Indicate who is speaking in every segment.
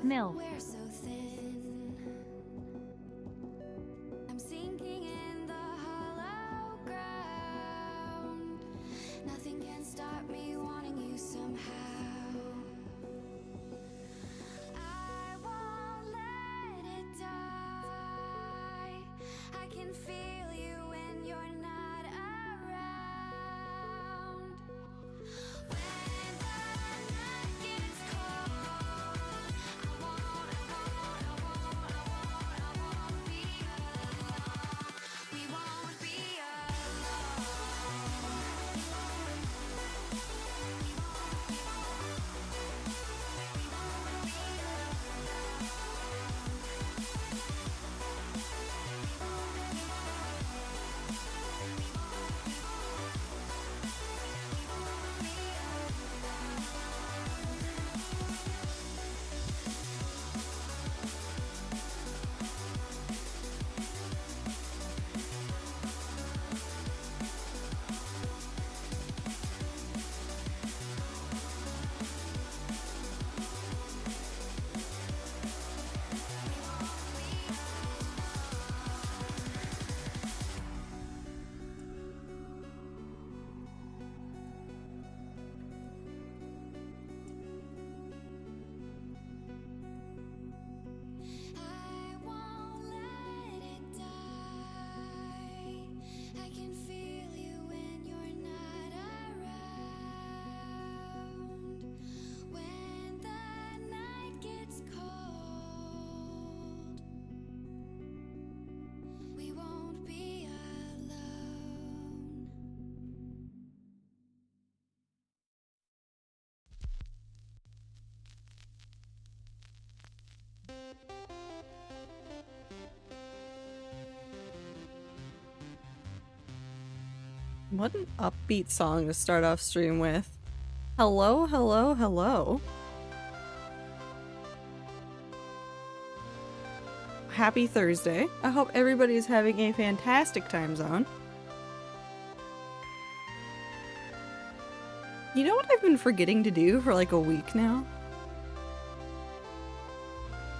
Speaker 1: Mill.
Speaker 2: We're so thin. I'm sinking in the hollow ground. Nothing can stop me wanting you somehow. I won't let it die. I can feel you when you're not around. When the night gets cold, I won't be alone. We won't be I won't let it die. I can feel you when you're not around. When the night gets cold, we won't be alone.
Speaker 3: What an upbeat song to start off stream with. Hello, hello, hello. Happy Thursday. I hope everybody is having a fantastic time zone. You know what I've been forgetting to do for like a week now?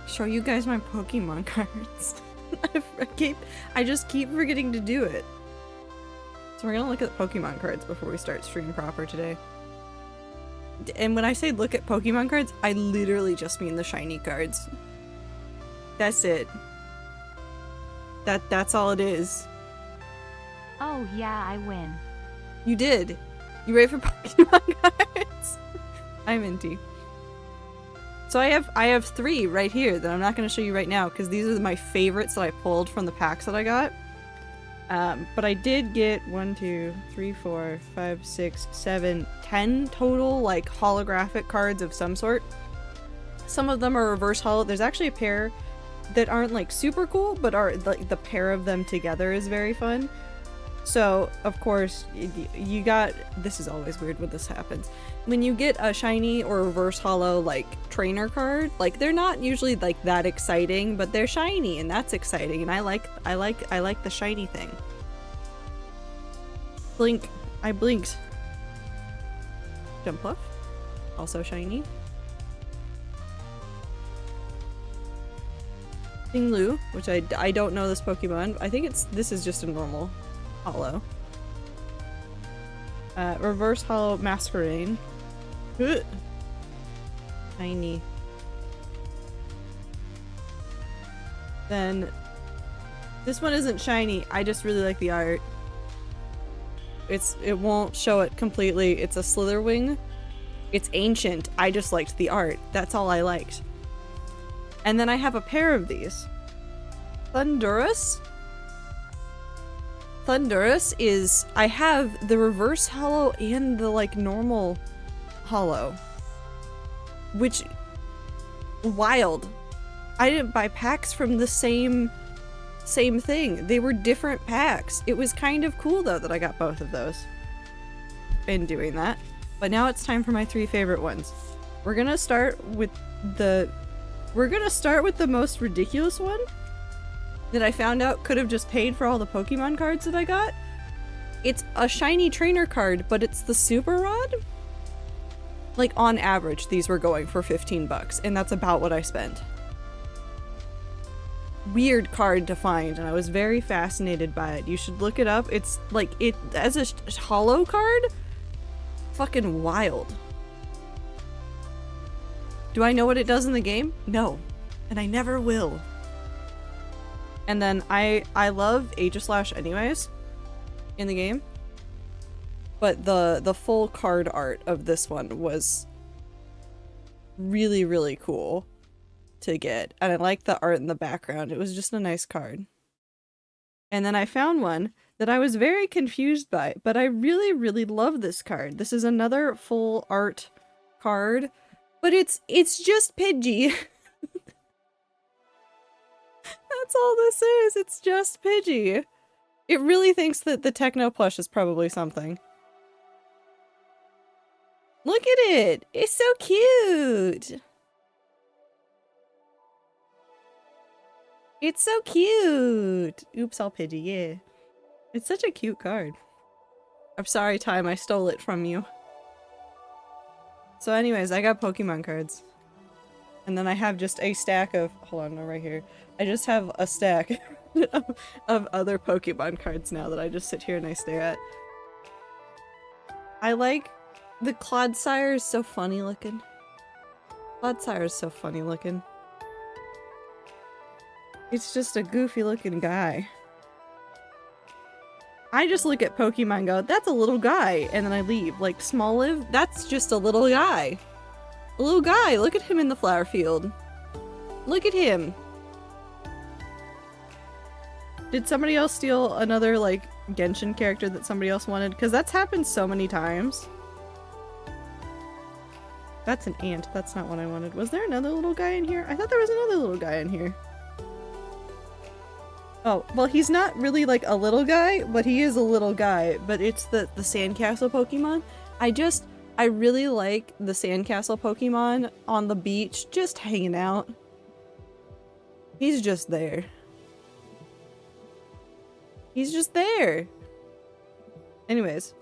Speaker 3: Show you guys my Pokemon cards. I just keep forgetting to do it. So we're gonna look at Pokemon cards before we start stream proper today. And when I say look at Pokemon cards, I literally just mean the shiny cards. That's it. That's all it is.
Speaker 1: Oh yeah, I win.
Speaker 3: You did. You ready for Pokemon cards? I'm Inti. So I have 3 right here that I'm not gonna show you right now because these are my favorites that I pulled from the packs that I got. But I did get 1, 2, 3, 4, 5, 6, 7, 10 total, like, holographic cards of some sort. Some of them are reverse holo. There's actually a pair that aren't, like, super cool, but are, like, the pair of them together is very fun. So, of course, you got... This is always weird when this happens. When you get a shiny or reverse holo, like, trainer card, like, they're not usually, like, that exciting, but they're shiny, and that's exciting, and I like the shiny thing. Blink. I blinked. Jumpluff. Also shiny. Pinglu, which I don't know this Pokemon. I think this is just a normal holo. Reverse holo Masquerain. Tiny. Then this one isn't shiny. I just really like the art. It won't show it completely. It's a Slitherwing. It's ancient. I just liked the art. That's all I liked. And then I have a pair of these. Thundurus. Thundurus is... I have the reverse holo and the, like, normal holo. Which... Wild. I didn't buy packs from the same thing. They were different packs. It was kind of cool, though, that I got both of those. Been doing that. But now it's time for my 3 favorite ones. We're gonna start with the most ridiculous one that I found out could have just paid for all the Pokemon cards that I got. It's a shiny trainer card, but it's the Super Rod. Like, on average, these were going for 15 bucks, and that's about what I spent. Weird card to find, and I was very fascinated by it. You should look it up. It's like, it as a holo card? Fucking wild. Do I know what it does in the game? No. And I never will. And then I love Aegislash anyways in the game. But the full card art of this one was really, really cool to get. And I liked the art in the background. It was just a nice card. And then I found one that I was very confused by, but I really, really love this card. This is another full art card, but it's just Pidgey. That's all this is. It's just Pidgey. It really thinks that the Techno plush is probably something. Look at it! It's so cute! It's so cute! Oops, all Pidgey, yeah. It's such a cute card. I'm sorry, Time, I stole it from you. So anyways, I got Pokemon cards. And then I have just a stack of- hold on, no, right here. I just have a stack of other Pokemon cards now that I just sit here and I stare at. I like the Clodsire is so funny looking. Clodsire is so funny looking. It's just a goofy looking guy. I just look at Pokemon and go, that's a little guy, and then I leave. Like, Smoliv, that's just a little guy. A little guy, look at him in the flower field. Look at him. Did somebody else steal another, like, Genshin character that somebody else wanted? Because that's happened so many times. That's an ant. That's not what I wanted. Was there another little guy in here? I thought there was another little guy in here. Oh, well, he's not really like a little guy, but he is a little guy. But it's the Sandcastle Pokemon. I really like the Sandcastle Pokemon on the beach, just hanging out. He's just there. He's just there. Anyways.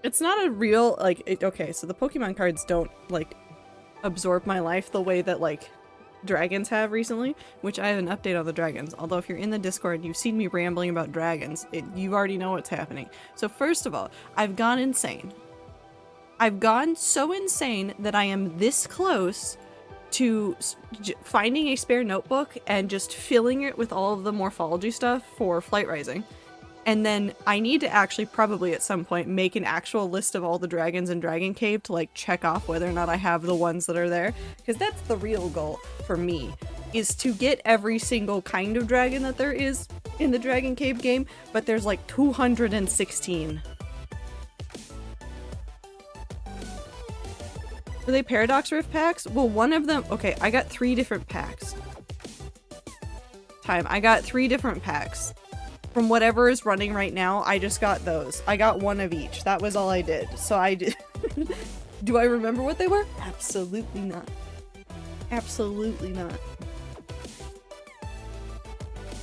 Speaker 3: It's not a real, like, okay, so the Pokemon cards don't, like, absorb my life the way that, like, dragons have recently, which I have an update on the dragons. Although if you're in the Discord and you've seen me rambling about dragons, you already know what's happening. So first of all, I've gone insane. I've gone so insane that I am this close to finding a spare notebook and just filling it with all of the morphology stuff for Flight Rising. And then I need to actually probably at some point make an actual list of all the dragons in Dragon Cave to like check off whether or not I have the ones that are there. Because that's the real goal for me, is to get every single kind of dragon that there is in the Dragon Cave game, but there's like 216. Are they Paradox Rift packs? Well, one of them, okay, I got 3 different packs. I got 3 different packs. From whatever is running right now, I just got those. I got one of each. That was all I did. So I did. Do I remember what they were? Absolutely not. Absolutely not.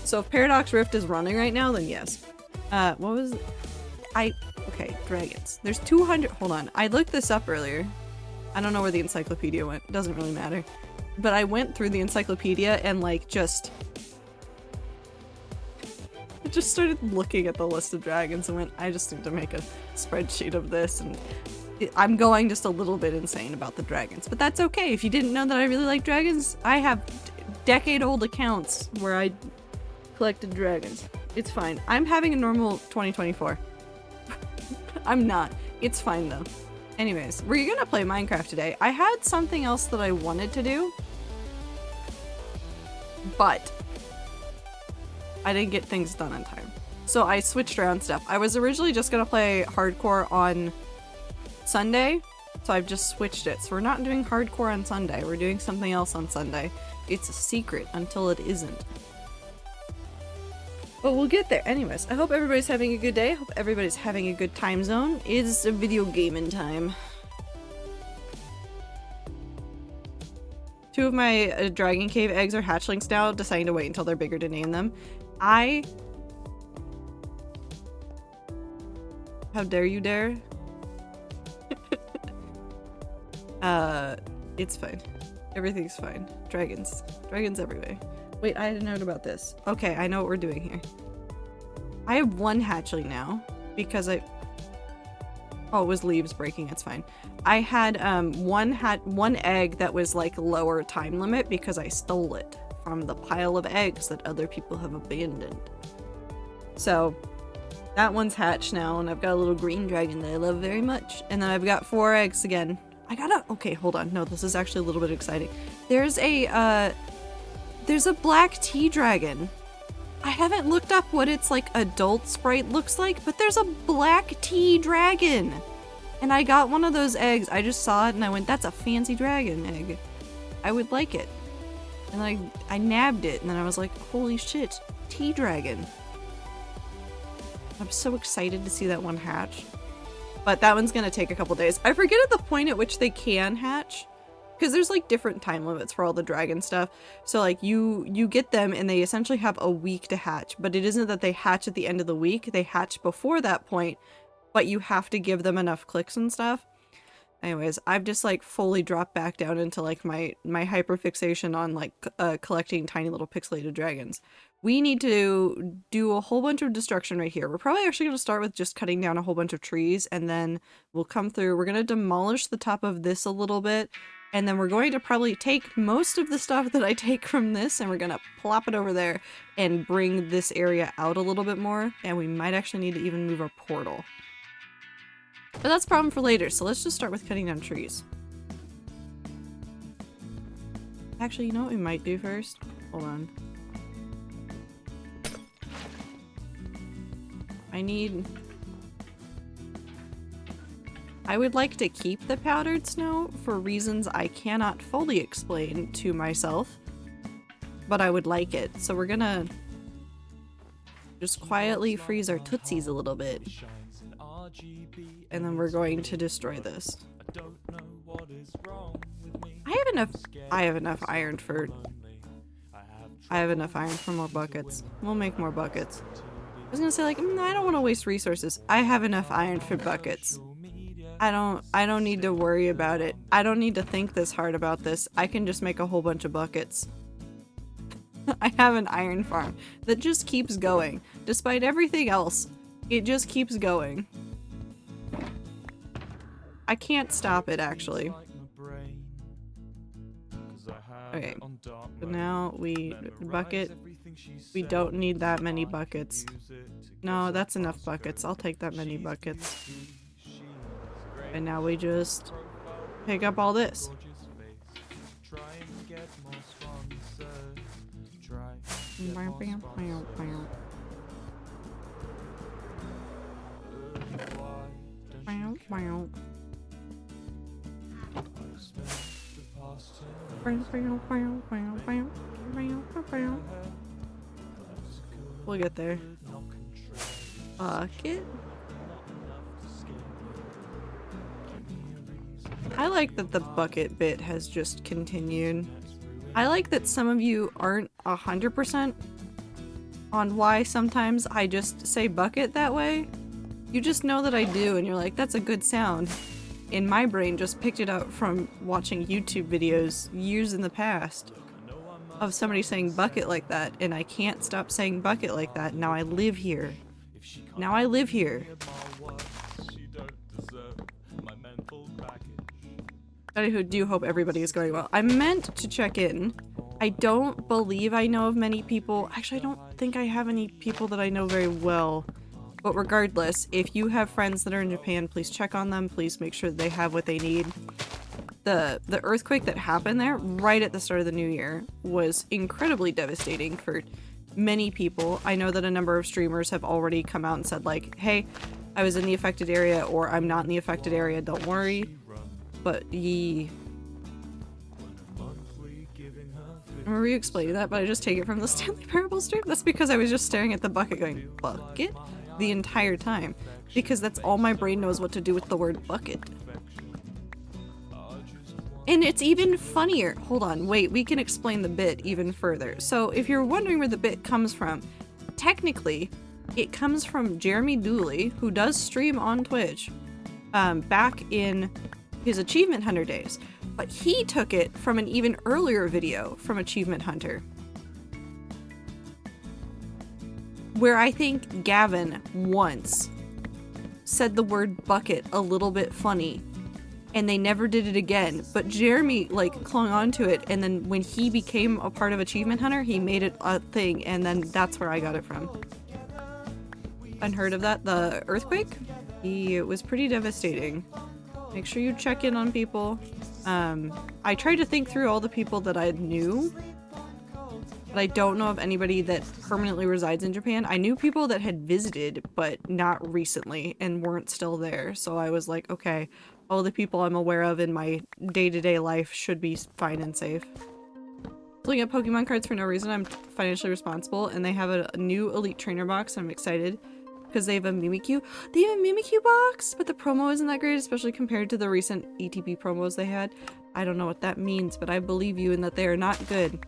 Speaker 3: So if Paradox Rift is running right now, then yes. What was it? Okay, dragons. There's 200. Hold on. I looked this up earlier. I don't know where the encyclopedia went. It doesn't really matter. But I went through the encyclopedia and like just started looking at the list of dragons and went, I just need to make a spreadsheet of this, and I'm going just a little bit insane about the dragons. But that's okay. If you didn't know that I really like dragons, I have decade-old accounts where I collected dragons. It's fine. I'm having a normal 2024. I'm not. It's fine though. Anyways, we're gonna play Minecraft today. I had something else that I wanted to do, but I didn't get things done in time. So I switched around stuff. I was originally just gonna play hardcore on Sunday, so I've just switched it. So we're not doing hardcore on Sunday, we're doing something else on Sunday. It's a secret until it isn't. But we'll get there. Anyways, I hope everybody's having a good day. I hope everybody's having a good time zone. It's a video gaming time. 2 of my Dragon Cave eggs are hatchlings now, deciding to wait until they're bigger to name them. How dare you dare? It's fine. Everything's fine. Dragons. Dragons everywhere. Wait, I had a note about this. Okay, I know what we're doing here. I have one hatchling now because I... Oh, it was leaves breaking. It's fine. I had one egg that was like lower time limit because I stole it from the pile of eggs that other people have abandoned. So that one's hatched now, and I've got a little green dragon that I love very much. And then I've got 4 eggs again. Okay, hold on. No, this is actually a little bit exciting. There's a black tea dragon. I haven't looked up what its like adult sprite looks like, but there's a black tea dragon. And I got one of those eggs. I just saw it and I went, that's a fancy dragon egg. I would like it. And I nabbed it and then I was like, holy shit, tea dragon. I'm so excited to see that one hatch. But that one's gonna take a couple days. I forget at the point at which they can hatch. Because there's like different time limits for all the dragon stuff. So like you get them and they essentially have a week to hatch. But it isn't that they hatch at the end of the week. They hatch before that point. But you have to give them enough clicks and stuff. Anyways, I've just like fully dropped back down into like my hyperfixation on like collecting tiny little pixelated dragons. We need to do a whole bunch of destruction right here. We're probably actually going to start with just cutting down a whole bunch of trees and then we'll come through. We're going to demolish the top of this a little bit. And then we're going to probably take most of the stuff that I take from this and we're going to plop it over there and bring this area out a little bit more. And we might actually need to even move our portal. But that's a problem for later, so let's just start with cutting down trees. Actually, you know what we might do first? Hold on. I would like to keep the powdered snow for reasons I cannot fully explain to myself, but I would like it. So we're gonna just quietly freeze our tootsies a little bit, and then we're going to destroy this. I have enough iron for more buckets. We'll make more buckets. I was gonna say like, I don't want to waste resources. I have enough iron for buckets. I don't need to worry about it. I don't need to think this hard about this. I can just make a whole bunch of buckets. I have an iron farm that just keeps going. Despite everything else, it just keeps going. I can't stop it, actually. Okay, so now bucket. We don't need that many buckets. No, that's enough buckets. I'll take that many buckets. And now we just pick up all this. We'll get there. Bucket. I like that the bucket bit has just continued. I like that some of you aren't 100% on why sometimes I just say bucket that way. You just know that I do and you're like, that's a good sound. And my brain just picked it up from watching YouTube videos years in the past of somebody saying bucket like that, and I can't stop saying bucket like that. Now I live here. Now I live here. I do hope everybody is going well. I meant to check in. I don't believe I know of many people. Actually, I don't think I have any people that I know very well. But regardless, if you have friends that are in Japan, please check on them. Please make sure they have what they need. The earthquake that happened there right at the start of the new year was incredibly devastating for many people. I know that a number of streamers have already come out and said like, hey, I was in the affected area, or I'm not in the affected area, don't worry. But I remember you explaining that, but I just take it from the Stanley Parable stream. That's because I was just staring at the bucket going, bucket? The entire time. Because that's all my brain knows what to do with the word bucket. And it's even funnier. Hold on, wait, we can explain the bit even further. So if you're wondering where the bit comes from, technically, it comes from Jeremy Dooley, who does stream on Twitch, back in his Achievement Hunter days, But he took it from an even earlier video from Achievement Hunter, where I think Gavin once said the word bucket a little bit funny, and they never did it again. But Jeremy like clung on to it, and then when he became a part of Achievement Hunter, he made it a thing, and then that's where I got it from. Unheard of that? The earthquake? It was pretty devastating. Make sure you check in on people. I tried to think through all the people that I knew, but I don't know of anybody that permanently resides in Japan. I knew people that had visited, but not recently, and weren't still there. So I was like, okay, all the people I'm aware of in my day-to-day life should be fine and safe. Looking at Pokemon cards for no reason. I'm financially responsible, and they have a new Elite Trainer box. I'm excited because they have a Mimikyu. They have a Mimikyu box, but the promo isn't that great, especially compared to the recent ETB promos they had. I don't know what that means, but I believe you in that they are not good.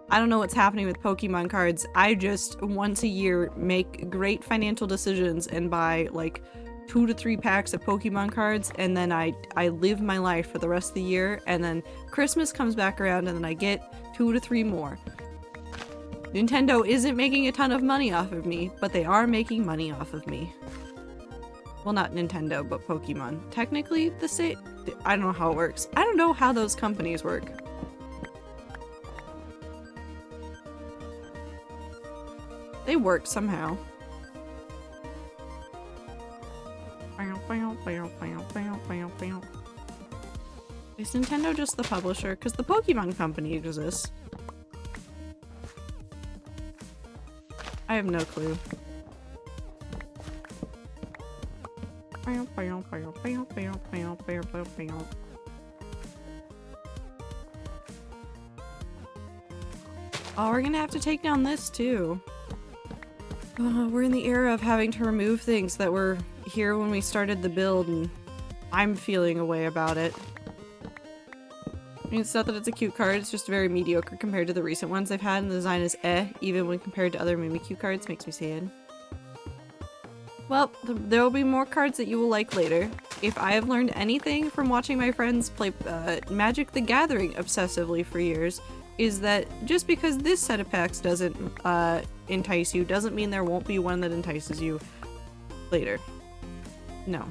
Speaker 3: I don't know what's happening with Pokemon cards. I just, once a year, make great financial decisions and buy like 2 to 3 packs of Pokemon cards, and then I live my life for the rest of the year, and then Christmas comes back around and then I get 2 to 3 more. Nintendo isn't making a ton of money off of me, but they are making money off of me. Well, not Nintendo, but Pokemon. Technically, the same. I don't know how it works. I don't know how those companies work. They work somehow. Is Nintendo just the publisher? Because the Pokemon Company exists. I have no clue. Oh, we're gonna have to take down this too. We're in the era of having to remove things that were here when we started the build, and I'm feeling a way about it. I mean, it's not that it's a cute card, it's just very mediocre compared to the recent ones I've had, and the design is even when compared to other Mimikyu cards. Makes me sad. Well, there will be more cards that you will like later. If I have learned anything from watching my friends play Magic the Gathering obsessively for years, is that just because this set of packs doesn't entice you, doesn't mean there won't be one that entices you later. No.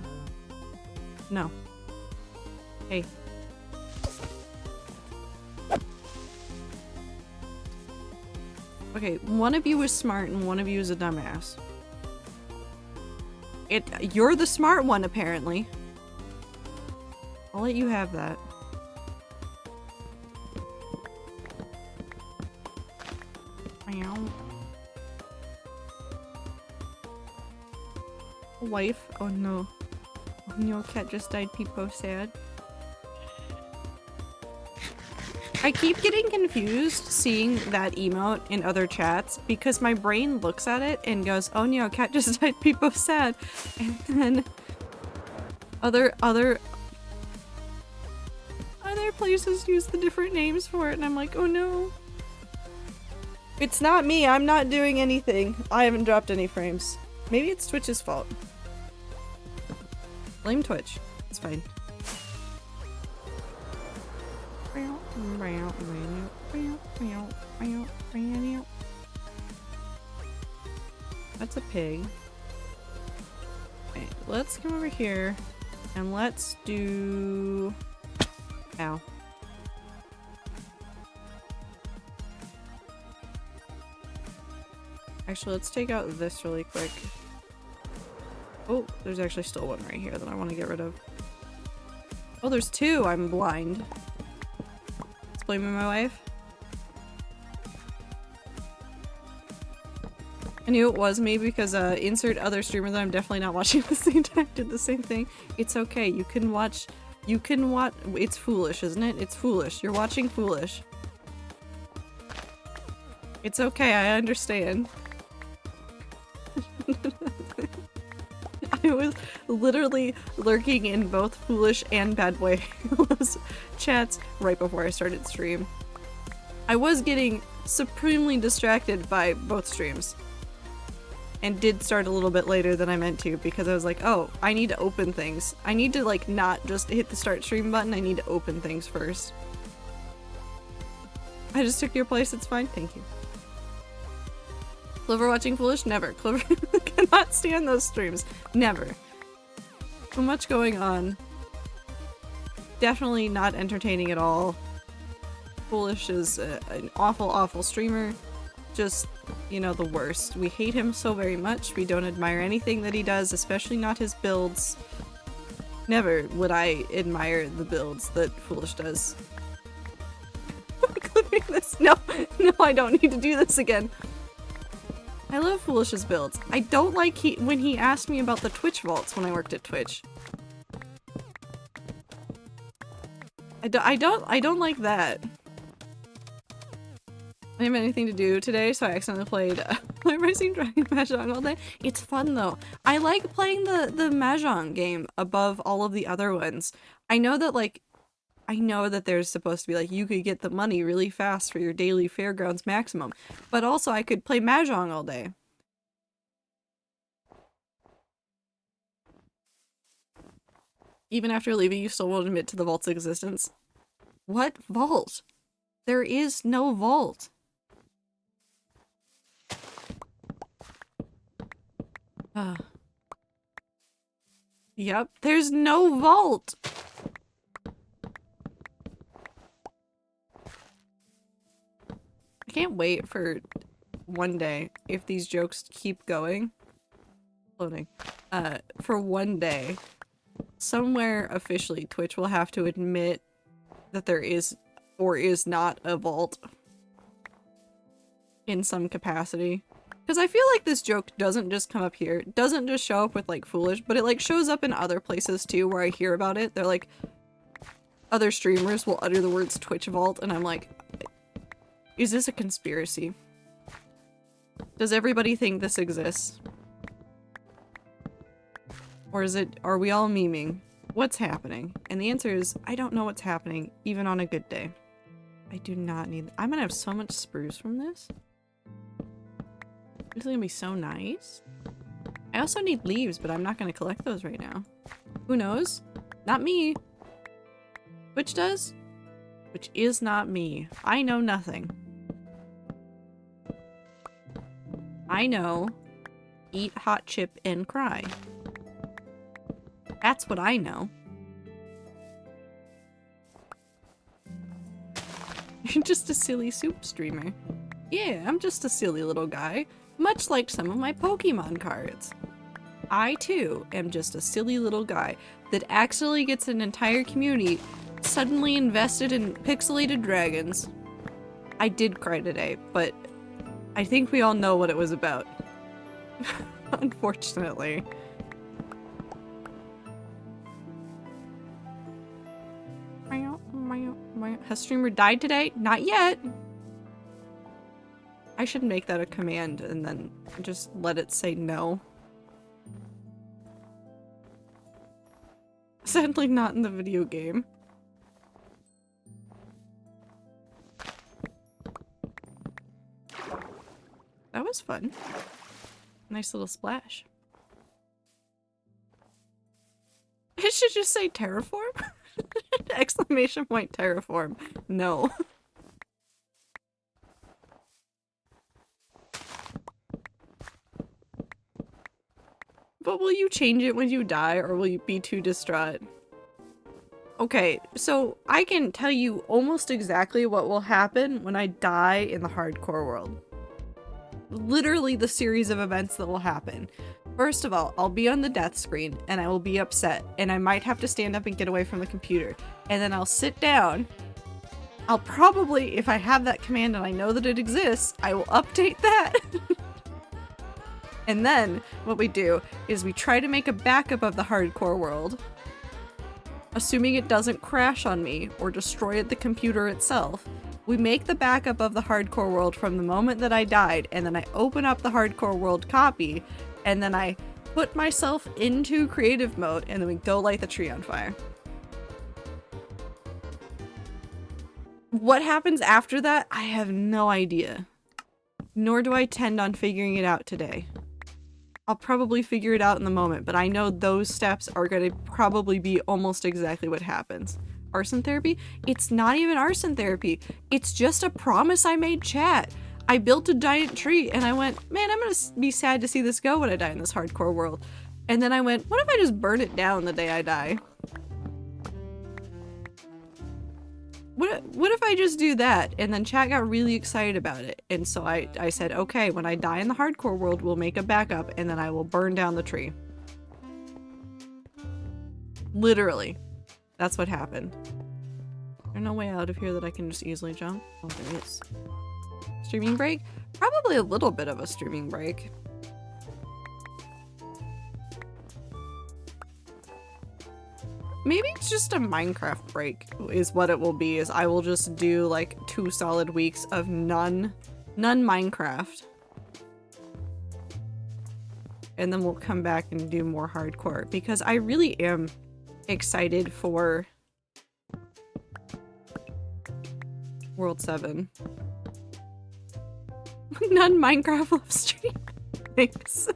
Speaker 3: No. Hey. Okay, one of you is smart and one of you is a dumbass. You're the smart one, apparently. I'll let you have that. Wife? Oh no. Oh no, cat just died, people sad. I keep getting confused seeing that emote in other chats because my brain looks at it and goes, oh no, cat just died, people sad. And then other places use the different names for it, and I'm like, oh no. It's not me, I'm not doing anything. I haven't dropped any frames. Maybe it's Twitch's fault. Blame Twitch. It's fine. That's a pig. Okay, let's come over here and let's do... Ow. Actually, let's take out this really quick. Oh, there's actually still one right here that I want to get rid of. Oh, there's 2! I'm blind. It's blaming my wife. I knew it was me because insert other streamer that I'm definitely not watching at the same time did the same thing. It's okay. You can watch... It's foolish, isn't it? It's foolish. You're watching Foolish. It's okay. I understand. I was literally lurking in both Foolish and Bad Boy chats right before I started stream. I was getting supremely distracted by both streams. and did start a little bit later than I meant to because I was like, oh, I need to open things. I need to like not just hit the start stream button, I need to open things first. I just took your place, it's fine, thank you. Clover watching Foolish? Never. Clover cannot stand those streams. Never. So much going on. Definitely not entertaining at all. Foolish is an awful, awful streamer. Just, you know, the worst. We hate him so very much. We don't admire anything that he does, especially not his builds. Never would I admire the builds that Foolish does. Clipping this. No, no, I don't need to do this again. I love Foolish's builds. I don't like when he asked me about the Twitch vaults when I worked at Twitch. I don't like that. I didn't have anything to do today, so I accidentally played Rising Dragon Mahjong all day. It's fun though. I like playing the Mahjong game above all of the other ones. I know that there's supposed to be like, you could get the money really fast for your daily Fairgrounds maximum, but also I could play Mahjong all day. Even after leaving, you still won't admit to the vault's existence. What vault? There is no vault. Yep, there's no vault. I can't wait for one day, if these jokes keep going. Loading. For one day, somewhere officially, Twitch will have to admit that there is or is not a vault in some capacity. Because I feel like this joke doesn't just come up here. It doesn't just show up with like Foolish, but it like shows up in other places too where I hear about it. They're like, other streamers will utter the words Twitch vault and I'm like, is this a conspiracy? Does everybody think this exists? Or are we all memeing? What's happening? And the answer is, I don't know what's happening, even on a good day. I do not need- I'm gonna have so much spruce from this. This is gonna be so nice. I also need leaves, but I'm not gonna collect those right now. Who knows? Not me. Which does? Which is not me. I know nothing. I know. Eat hot chip and cry. That's what I know. You're just a silly soup streamer. Yeah, I'm just a silly little guy, much like some of my Pokemon cards. I too am just a silly little guy that accidentally gets an entire community suddenly invested in pixelated dragons. I did cry today, but I think we all know what it was about. Unfortunately. Has streamer died today? Not yet! I should make that a command and then just let it say no. Sadly not in the video game. That was fun. Nice little splash. It should just say terraform? Exclamation point terraform. No. But will you change it when you die, or will you be too distraught? Okay, so I can tell you almost exactly what will happen when I die in the hardcore world. Literally the series of events that will happen. First of all, I'll be on the death screen and I will be upset and I might have to stand up and get away from the computer. And then I'll sit down. I'll probably, if I have that command and I know that it exists, I will update that. And then what we do is we try to make a backup of the hardcore world, assuming it doesn't crash on me or destroy the computer itself. We make the backup of the hardcore world from the moment that I died, and then I open up the hardcore world copy, and then I put myself into creative mode, and then we go light the tree on fire. What happens after that? I have no idea. Nor do I intend on figuring it out today. I'll probably figure it out in the moment, but I know those steps are going to probably be almost exactly what happens. Arson therapy? It's not even arson therapy. It's just a promise I made chat. I built a giant tree and I went, man, I'm going to be sad to see this go when I die in this hardcore world. And then I went, what if I just burn it down the day I die? What if I just do that? And then chat got really excited about it. And so I said, okay, when I die in the hardcore world, we'll make a backup and then I will burn down the tree. Literally. That's what happened. There's no way out of here that I can just easily jump. Oh, there is. Streaming break? Probably a little bit of a streaming break. Maybe it's just a Minecraft break is what it will be, is I will just do like 2 solid weeks of none Minecraft. And then we'll come back and do more hardcore because I really am excited for World 7. None Minecraft live stream. Thanks.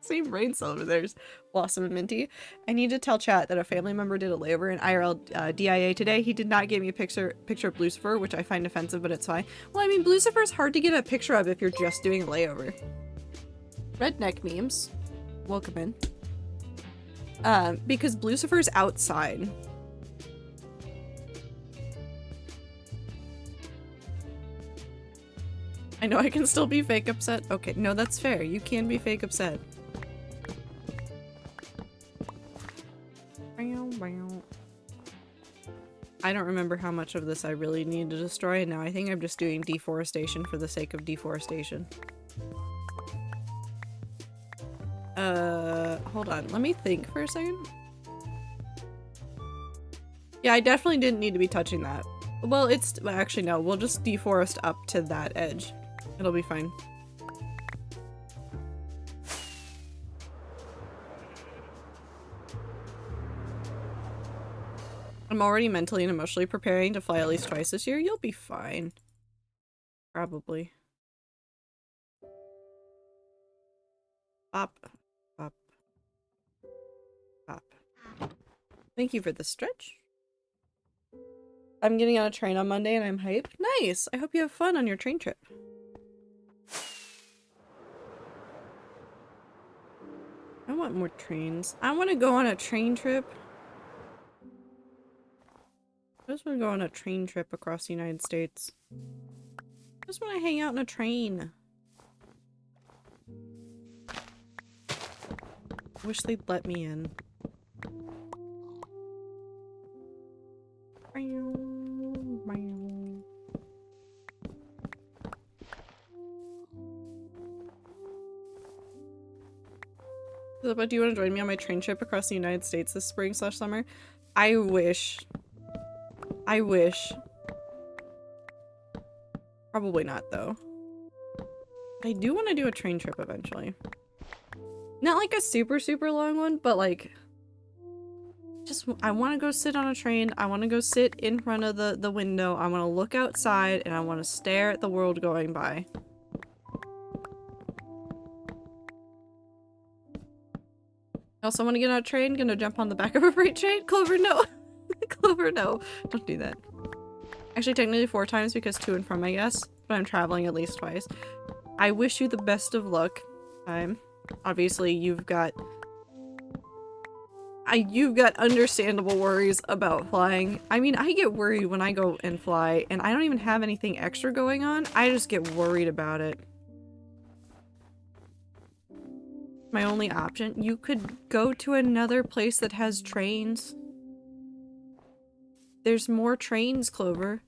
Speaker 3: Same brain cell over there's Blossom and Minty. I need to tell chat that a family member did a layover in IRL DIA today. He did not give me a picture of Lucifer, which I find offensive, but it's fine. Well, I mean, Lucifer's hard to get a picture of if you're just doing a layover. Redneck memes. Welcome in. Because Lucifer's outside. I know I can still be fake upset. Okay, no, that's fair. You can be fake upset. I don't remember how much of this I really need to destroy, and now I think I'm just doing deforestation for the sake of deforestation. Hold on. Let me think for a second. Yeah, I definitely didn't need to be touching that. Well, actually no, we'll just deforest up to that edge. It'll be fine. I'm already mentally and emotionally preparing to fly at least twice this year. You'll be fine. Probably. Bop. Bop. Bop. Thank you for the stretch. I'm getting on a train on Monday and I'm hyped. Nice! I hope you have fun on your train trip. I want more trains. I want to go on a train trip. I just want to go on a train trip across the United States. I just want to hang out in a train. Wish they'd let me in. But do you want to join me on my train trip across the United States this spring/summer? I wish. I wish. Probably not, though. I do want to do a train trip eventually. Not like a super, super long one, but like... I want to go sit on a train. I want to go sit in front of the window. I want to look outside and I want to stare at the world going by. Also want to get on a train, gonna jump on the back of a freight train? Clover, no! Clover, no. Don't do that. Actually, technically 4 times because to and from, I guess. But I'm traveling at least twice. I wish you the best of luck. Obviously, you've got understandable worries about flying. I mean, I get worried when I go and fly, and I don't even have anything extra going on. I just get worried about it. My only option? You could go to another place that has trains. There's more trains, Clover.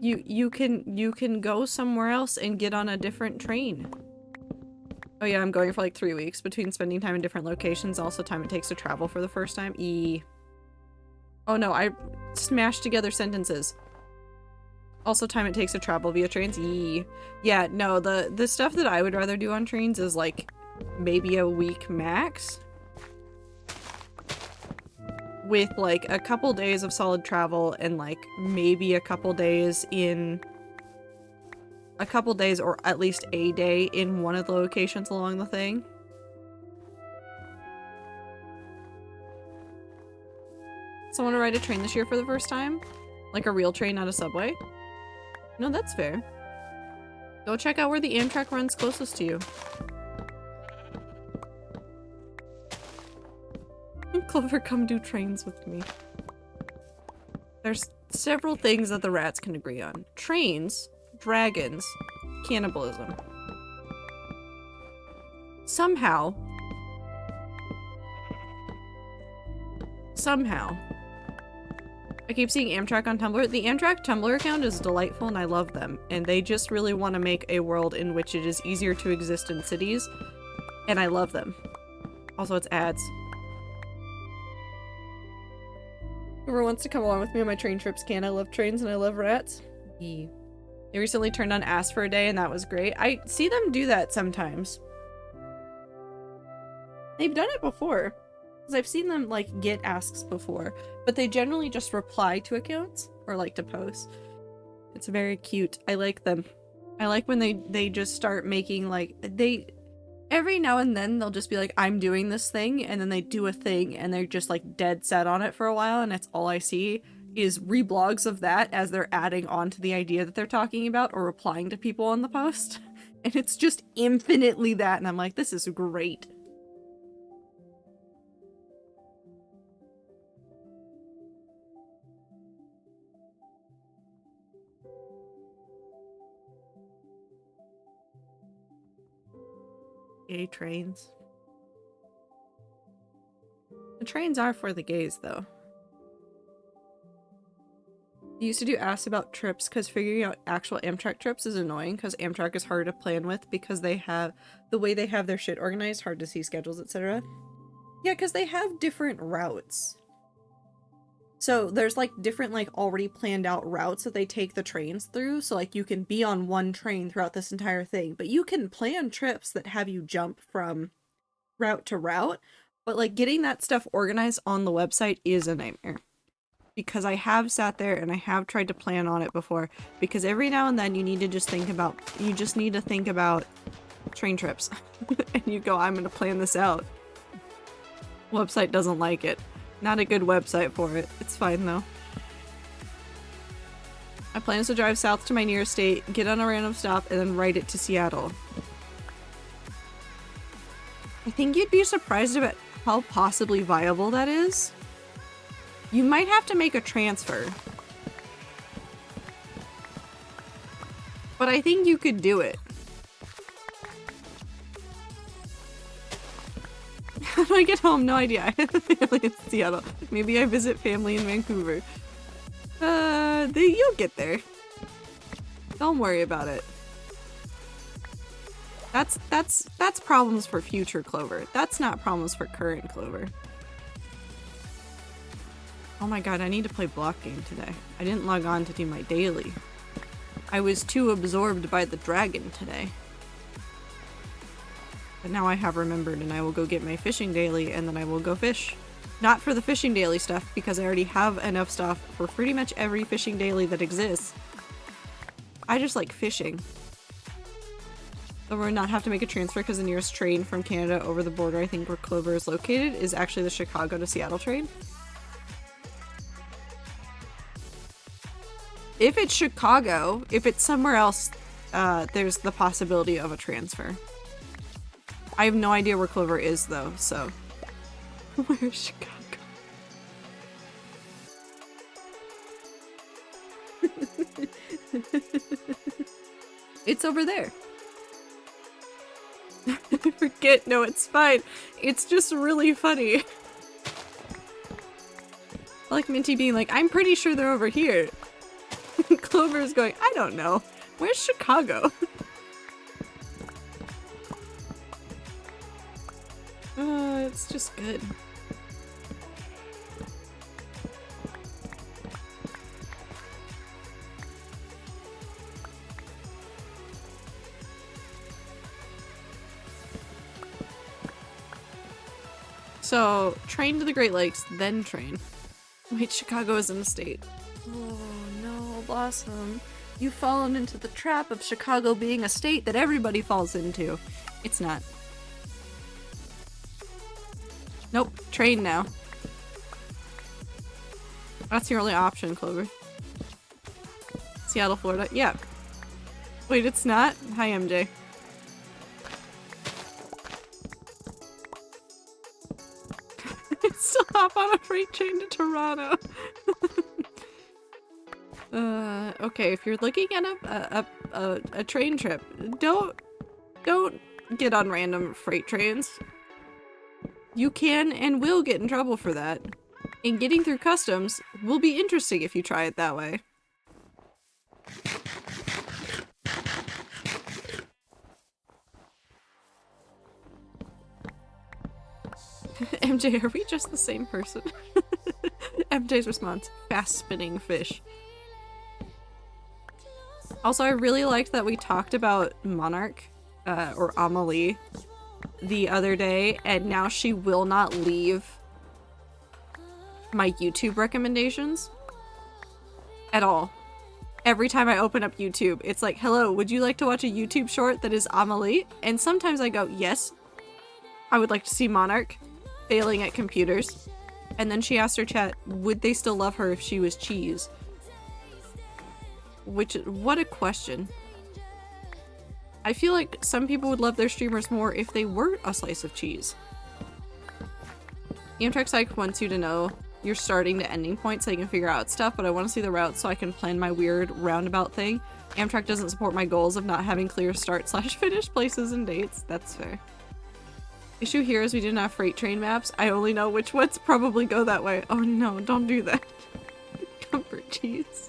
Speaker 3: You can go somewhere else and get on a different train. Oh yeah, I'm going for like 3 weeks between spending time in different locations, also time it takes to travel for the first time. Oh no, I smashed together sentences. Also time it takes to travel via trains. Yeah, no, the stuff that I would rather do on trains is like maybe a week max. With like a couple days of solid travel and like maybe a couple days in a couple days or at least a day in one of the locations along the thing. Someone to ride a train this year for the first time? Like a real train, not a subway? No, that's fair. Go check out where the Amtrak runs closest to you. Clover, come do trains with me. There's several things that the rats can agree on. Trains, dragons, cannibalism. Somehow, I keep seeing Amtrak on Tumblr. The Amtrak Tumblr account is delightful and I love them. And they just really want to make a world in which it is easier to exist in cities. And I love them. Also, it's ads. Whoever wants to come along with me on my train trips can. I love trains and I love rats. Yeah. They recently turned on Ask for a day and that was great. I see them do that sometimes. They've done it before. Because I've seen them, like, get asks before. But they generally just reply to accounts. Or like to post. It's very cute. I like them. I like when they just start making, like, every now and then they'll just be like, I'm doing this thing, and then they do a thing, and they're just like dead set on it for a while, and that's all I see is reblogs of that as they're adding on to the idea that they're talking about or replying to people on the post. And it's just infinitely that, and I'm like, this is great. Gay trains. The trains are for the gays, though. I used to do asks about trips because figuring out actual Amtrak trips is annoying because Amtrak is hard to plan with because they have the way they have their shit organized, hard to see schedules, etc. Yeah, because they have different routes. So there's like different like already planned out routes that they take the trains through. So like you can be on one train throughout this entire thing, but you can plan trips that have you jump from route to route. But like getting that stuff organized on the website is a nightmare. Because I have sat there and I have tried to plan on it before. Because every now and then you need to just think about, train trips. And you go, I'm gonna plan this out. Website doesn't like it. Not a good website for it. It's fine though. My plan is to drive south to my nearest state, get on a random stop, and then ride it to Seattle. I think you'd be surprised about how possibly viable that is. You might have to make a transfer. But I think you could do it. How do I get home? No idea. I have a family in Seattle. Maybe I visit family in Vancouver. You'll get there. Don't worry about it. That's problems for future Clover. That's not problems for current Clover. Oh my god, I need to play block game today. I didn't log on to do my daily. I was too absorbed by the dragon today. But now I have remembered and I will go get my fishing daily and then I will go fish. Not for the fishing daily stuff because I already have enough stuff for pretty much every fishing daily that exists. I just like fishing. But we'll not have to make a transfer because the nearest train from Canada over the border, I think where Clover is located, is actually the Chicago to Seattle train. If it's Chicago, if it's somewhere else, there's the possibility of a transfer. I have no idea where Clover is though, so. Where's Chicago? It's over there. I forget. No, it's fine. It's just really funny. I like Minty being like, I'm pretty sure they're over here. Clover is going, I don't know. Where's Chicago? It's just good. So, train to the Great Lakes, then train. Wait, Chicago is in the state. Oh no, Blossom. You've fallen into the trap of Chicago being a state that everybody falls into. It's not. Nope, train now. That's your only option, Clover. Seattle, Florida. Yeah. Wait, it's not? Hi, MJ. Still hop on a freight train to Toronto. Okay, if you're looking at a train trip, don't get on random freight trains. You can and will get in trouble for that. And getting through customs will be interesting if you try it that way. MJ, are we just the same person? MJ's response, fast spinning fish. Also, I really liked that we talked about Monarch, or Amelie, the other day, and now she will not leave my YouTube recommendations at all. Every time I open up YouTube, it's like, hello, would you like to watch a YouTube short that is Amelie? And sometimes I go, yes, I would like to see Monarch failing at computers. And then she asked her chat, would they still love her if she was cheese? Which, what a question. I feel like some people would love their streamers more if they were a slice of cheese. Amtrak Psych wants you to know your starting to ending point so you can figure out stuff, but I want to see the route so I can plan my weird roundabout thing. Amtrak doesn't support my goals of not having clear start/finish places and dates. That's fair. Issue here is we didn't have freight train maps. I only know which ones probably go that way. Oh no, don't do that. Comfort cheese.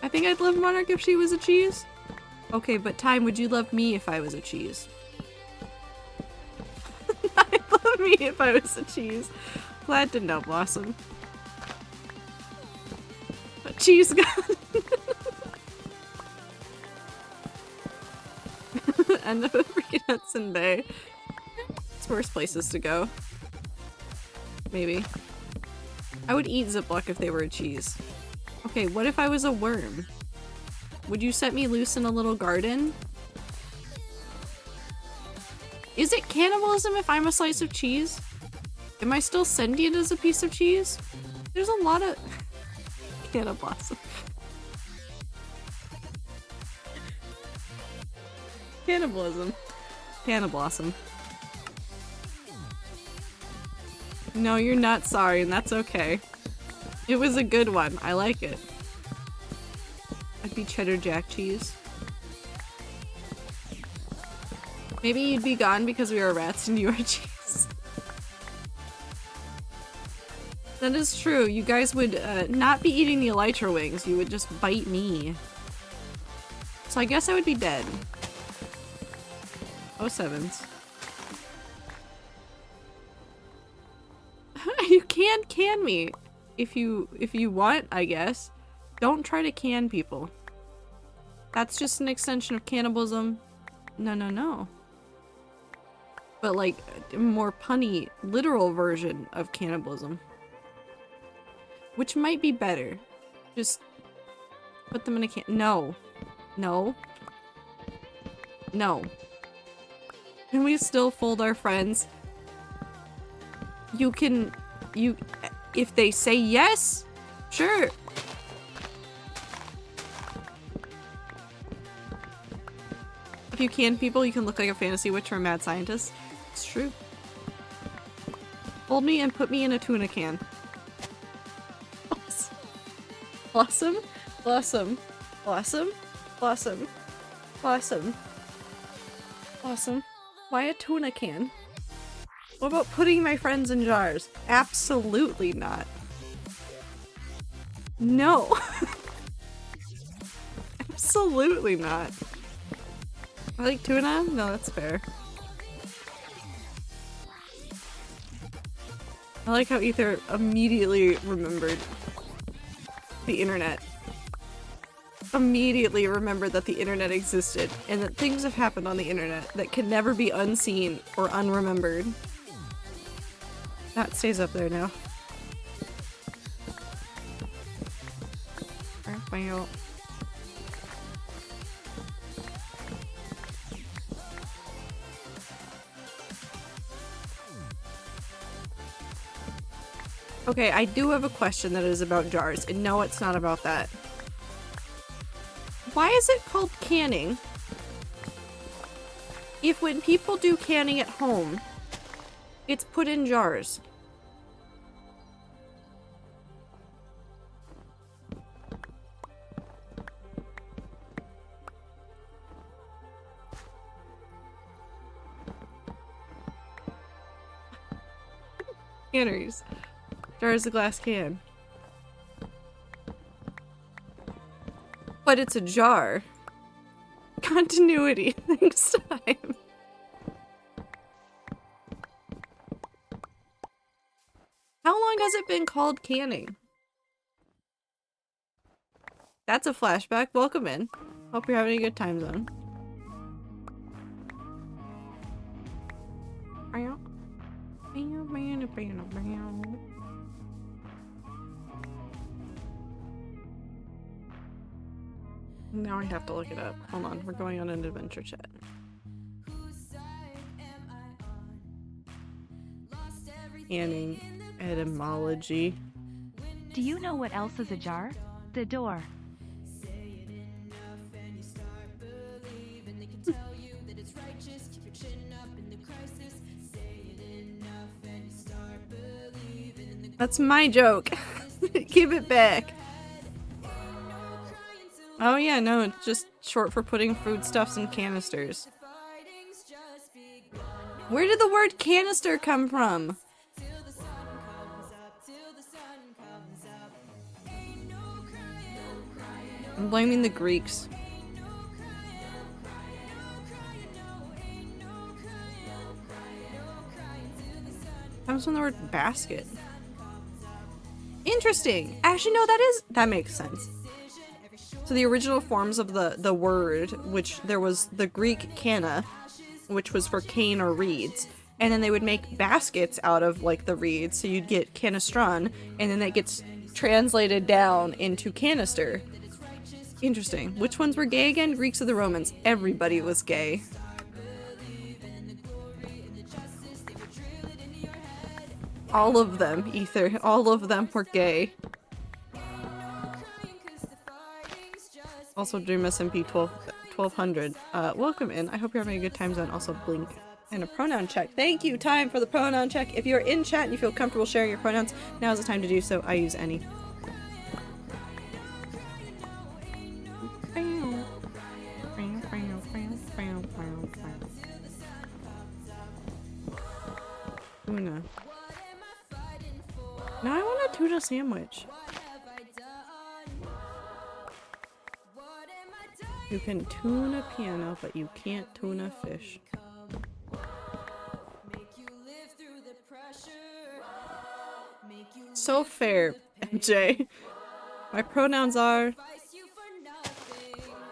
Speaker 3: I think I'd love Monarch if she was a cheese. Okay, but Time, would you love me if I was a cheese? I'd love me if I was a cheese. Glad to know, Blossom. A cheese gun. End up at freaking Hudson Bay. It's worse places to go. Maybe. I would eat Ziploc if they were a cheese. Okay, what if I was a worm? Would you set me loose in a little garden? Is it cannibalism if I'm a slice of cheese? Am I still sentient as a piece of cheese? There's a lot of... Cannibalism. Cannibalism. Cannibalism. No, you're not sorry, and that's okay. It was a good one. I like it. I'd be cheddar jack cheese. Maybe you'd be gone because we are rats and you are cheese. That is true. You guys would not be eating the elytra wings. You would just bite me. So I guess I would be dead. Oh, sevens. You can me. If you want, I guess. Don't try to can people. That's just an extension of cannibalism. No. But like a more punny, literal version of cannibalism. Which might be better. Just put them in a can. No. Can we still fold our friends? If they say yes, sure. If you can people, you can look like a fantasy witch or a mad scientist. It's true. Hold me and put me in a tuna can. Blossom? Blossom. Blossom? Blossom. Blossom. Blossom. Why a tuna can? What about putting my friends in jars? Absolutely not. No. Absolutely not. I like tuna? No, that's fair. I like how Ether immediately remembered the internet. Immediately remembered that the internet existed and that things have happened on the internet that can never be unseen or unremembered. That stays up there now. Okay, I do have a question that is about jars, and no, it's not about that. Why is it called canning? If when people do canning at home, it's put in jars. Canners. Jars of glass can. But it's a jar. Continuity next time. How long has it been called canning? That's a flashback. Welcome in. Hope you're having a good time zone. Now I have to look it up. Hold on, we're going on an adventure chat. Canning etymology.
Speaker 1: Do you know what else is a jar? The door.
Speaker 3: That's my joke. Give it back. Oh yeah, no, it's just short for putting foodstuffs in canisters. Where did the word canister come from? I'm blaming the Greeks. Comes from the word basket. Interesting. Actually, no, that makes sense. So the original forms of the word, which there was the Greek canna, which was for cane or reeds, and then they would make baskets out of like the reeds, so you'd get canistron, and then that gets translated down into canister. Interesting. Which ones were gay again? Greeks or the Romans? Everybody was gay. All of them, Ether. All of them were gay. Also, Dream SMP 1200. Welcome in. I hope you're having a good time zone. Also, blink and a pronoun check. Thank you, Time, for the pronoun check. If you're in chat and you feel comfortable sharing your pronouns, now's the time to do so. I use any. Tuna. Now I want a tuna sandwich. You can tune a piano, but you can't tune a fish. So fair, MJ. My pronouns are...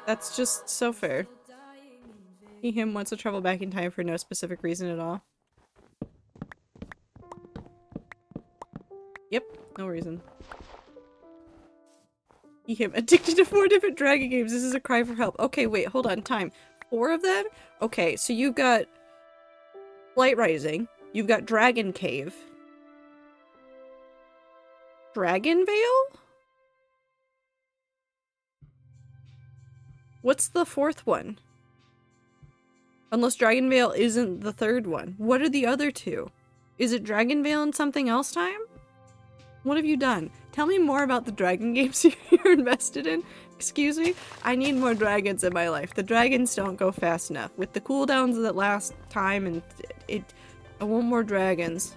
Speaker 3: That's just so fair. He, him wants to travel back in time for no specific reason at all. Yep, no reason. He, him, addicted to 4 different dragon games. This is a cry for help. Okay, wait, hold on, time. 4 of them? Okay, so you've got Light Rising. You've got Dragon Cave. Dragon Veil? What's the 4th one? Unless Dragon Veil isn't the 3rd one. What are the other 2? Is it Dragon Veil and something else time? What have you done? Tell me more about the dragon games you're invested in. Excuse me? I need more dragons in my life. The dragons don't go fast enough. With the cooldowns that last time and I want more dragons.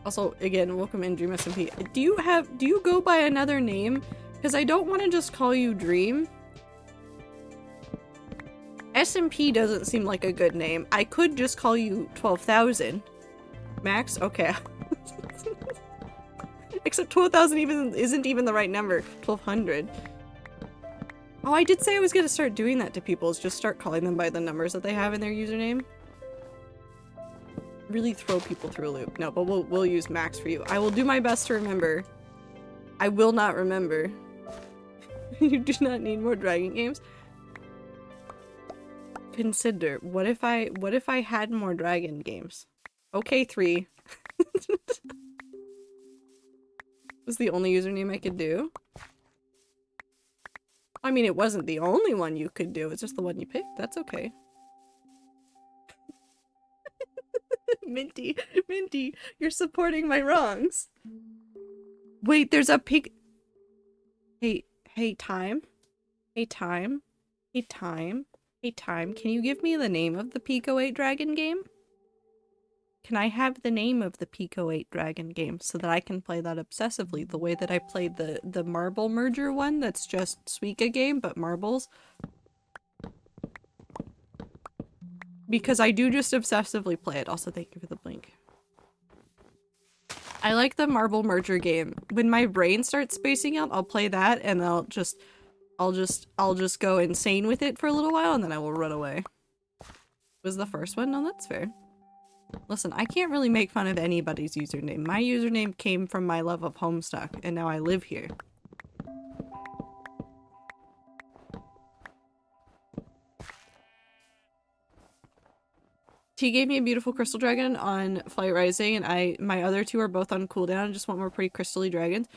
Speaker 3: Also, again, welcome in, Dream SMP. Do you go by another name? Because I don't want to just call you Dream. SMP doesn't seem like a good name. I could just call you 12,000. Max? Okay. Except 12,000 isn't even the right number. 1,200. Oh, I did say I was gonna start doing that to people, is just start calling them by the numbers that they have in their username. Really throw people through a loop. No, but we'll use Max for you. I will do my best to remember. I will not remember. You do not need more dragon games. consider, what if I had more dragon games? Okay, 3. Was the only username I could do. I mean, it wasn't the only one you could do, it's just the one you picked. That's okay. Minty, Minty, you're supporting my wrongs. Wait, there's a pig. Hey, time. Hey, time. Hey, time. Hey, time. Can you give me the name of the Pico 8 Dragon game? Can I have the name of the Pico 8 Dragon game so that I can play that obsessively the way that I played the Marble Merger one that's just Suika game but marbles? Because I do just obsessively play it. Also, thank you for the blink. I like the Marble Merger game. When my brain starts spacing out, I'll play that and I'll just go insane with it for a little while and then I will run away. Was the first one? No, that's fair. Listen, I can't really make fun of anybody's username. My username came from my love of Homestuck, and now I live here. T gave me a beautiful crystal dragon on Flight Rising, and my other 2 are both on cooldown. I just want more pretty crystally dragons.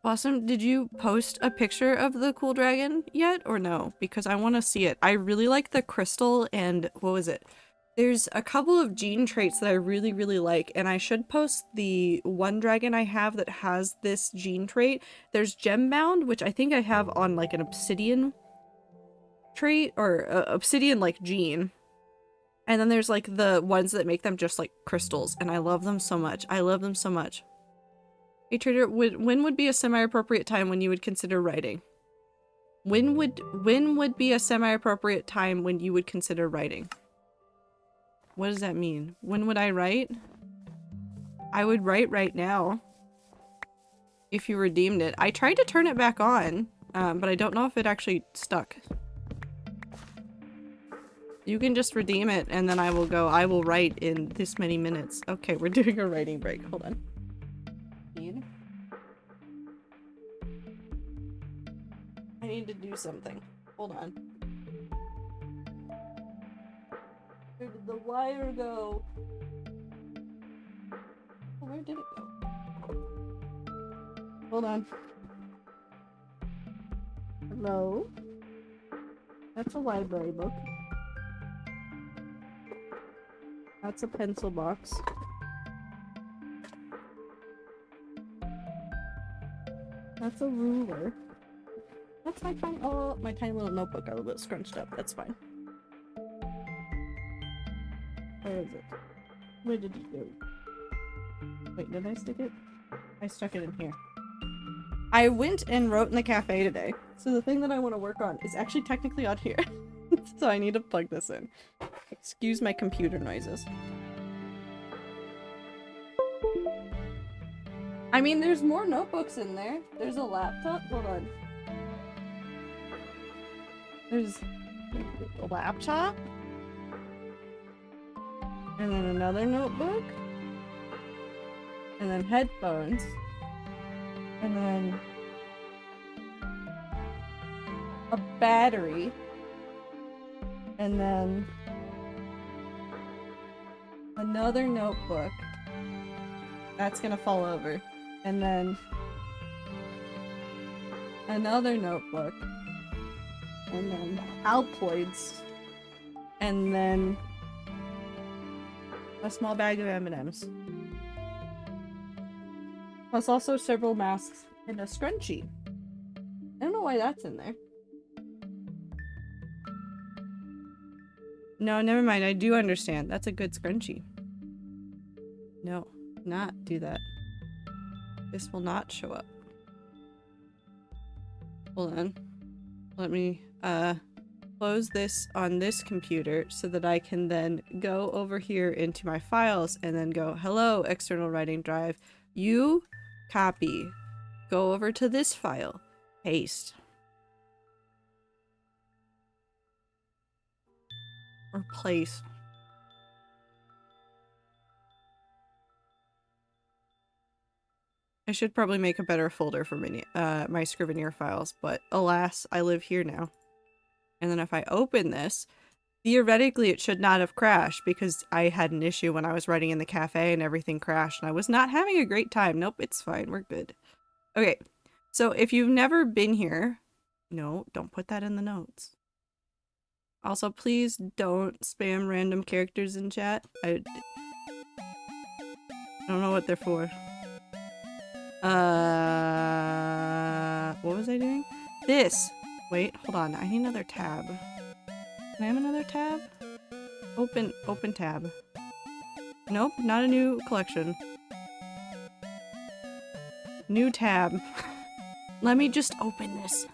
Speaker 3: Blossom, did you post a picture of the cool dragon yet, or no? Because I want to see it. I really like the crystal and what was it? There's a couple of gene traits that I really, really like, and I should post the one dragon I have that has this gene trait. There's Gembound, which I think I have on like an obsidian trait, or obsidian like gene. And then there's like the ones that make them just like crystals, and I love them so much. I love them so much. Hey trader, when would be a semi-appropriate time when you would consider writing? When would be a semi-appropriate time when you would consider writing? What does that mean? When would I write? I would write right now. If you redeemed it. I tried to turn it back on, but I don't know if it actually stuck. You can just redeem it and then I will write in this many minutes. Okay, we're doing a writing break. Hold on. I need to do something. Hold on. Where did the wire go? Where did it go? Hold on. Hello? That's a library book. That's a pencil box. That's a ruler. That's my tiny- oh, my tiny little notebook got a little bit scrunched up. That's fine. Where is it? Where did it go? Wait, did I stick it? I stuck it in here. I went and wrote in the cafe today. So the thing that I want to work on is actually technically on here. So I need to plug this in. Excuse my computer noises. I mean, there's more notebooks in there. There's a laptop. Hold on. There's a laptop. And then another notebook. And then headphones. And then a battery. And then another notebook. That's gonna fall over. And then another notebook. And then Altoids. And then a small bag of M&Ms. Plus also several masks and a scrunchie. I don't know why that's in there. No, never mind. I do understand. That's a good scrunchie. No, not do that. This will not show up. Hold on. Let me close this on this computer so that I can then go over here into my files and then go, hello, external writing drive. You copy. Go over to this file. Paste. Or place. I should probably make a better folder for my Scrivener files, but alas, I live here now. And then if I open this, theoretically it should not have crashed because I had an issue when I was writing in the cafe and everything crashed and I was not having a great time. Nope, it's fine. We're good. Okay, so if you've never been here, no, don't put that in the notes. Also, please don't spam random characters in chat. I don't know what they're for. What was I doing? This! Wait, hold on. I need another tab. Can I have another tab? Open tab. Nope, not a new collection. New tab. Let me just open this.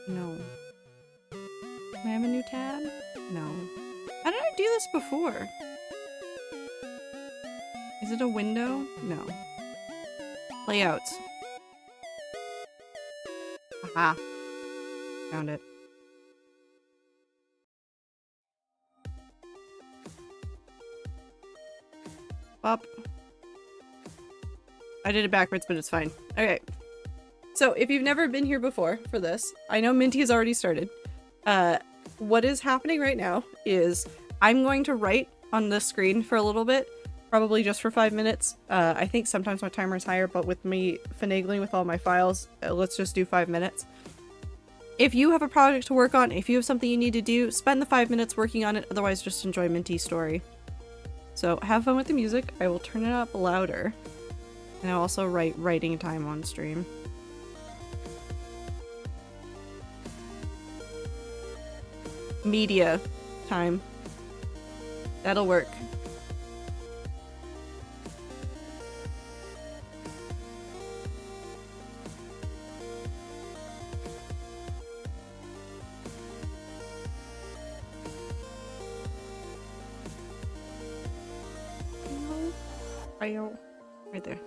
Speaker 3: No. Can I have a new tab? No. How did I do this before? Is it a window? No. Layouts. Aha. Found it. Up. I did it backwards, but it's fine. Okay. So if you've never been here before for this, I know Minty has already started. What is happening right now is I'm going to write on the screen for a little bit, probably just for 5 minutes. I think sometimes my timer is higher, but with me finagling with all my files, let's just do 5 minutes. If you have a project to work on, if you have something you need to do, spend the 5 minutes working on it, otherwise just enjoy Minty's story. So have fun with the music. I will turn it up louder. And I'll also write writing time on stream. Media time. That'll work. Right there.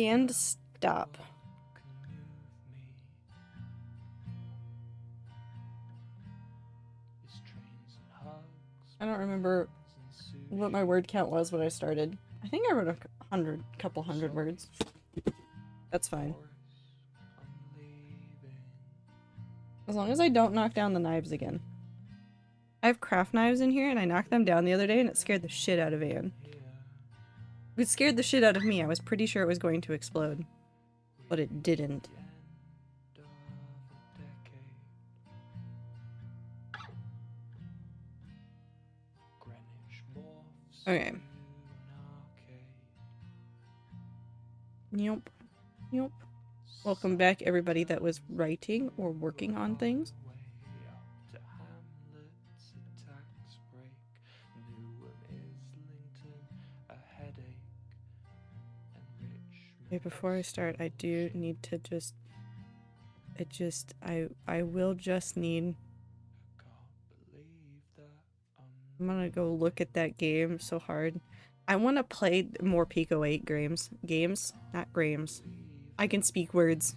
Speaker 3: And stop. I don't remember what my word count was when I started. I think I wrote a couple hundred words. That's fine. As long as I don't knock down the knives again. I have craft knives in here and I knocked them down the other day and it scared the shit out of Anne. It scared the shit out of me. I was pretty sure it was going to explode. But it didn't. Okay. Nope. Nope. Welcome back, everybody that was writing or working on things. Okay, before I start, I do need to just... I will just need... I'm gonna go look at that game so hard. I want to play more Pico 8 games. Games? Not Grams. I can speak words.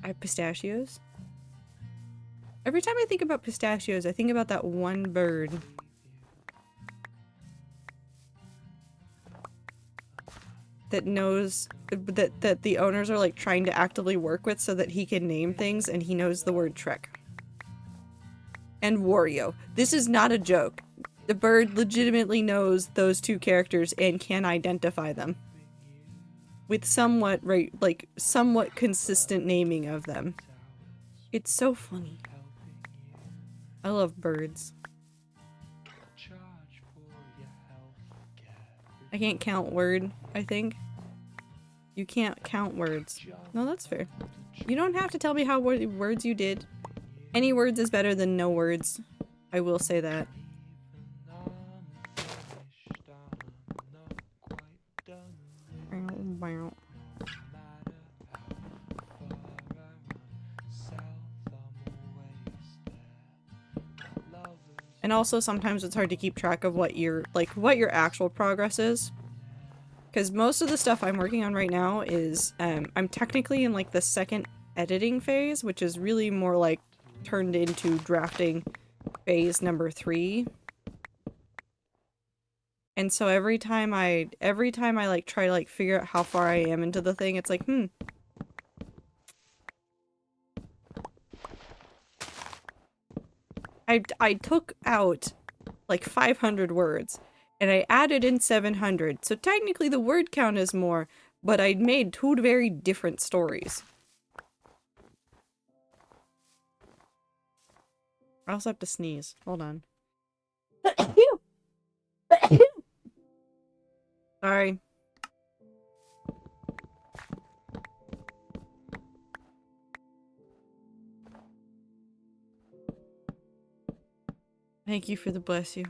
Speaker 3: I have pistachios. Every time I think about pistachios, I think about that one bird. That knows that the owners are like trying to actively work with so that he can name things and he knows the word Trek. And Wario. This is not a joke. The bird legitimately knows those two characters and can identify them. With somewhat somewhat consistent naming of them. It's so funny. I love birds. I can't count word, I think. You can't count words. No, that's fair. You don't have to tell me how words you did. Any words is better than no words. I will say that. And also sometimes it's hard to keep track of what your actual progress is. Because most of the stuff I'm working on right now is, I'm technically in like the second editing phase, which is really more like turned into drafting phase number 3. And so every time I like try to like figure out how far I am into the thing, it's like, I took out like 500 words and I added in 700. So technically the word count is more, but I made 2 very different stories. I also have to sneeze. Hold on. Sorry. Thank you for the bless you.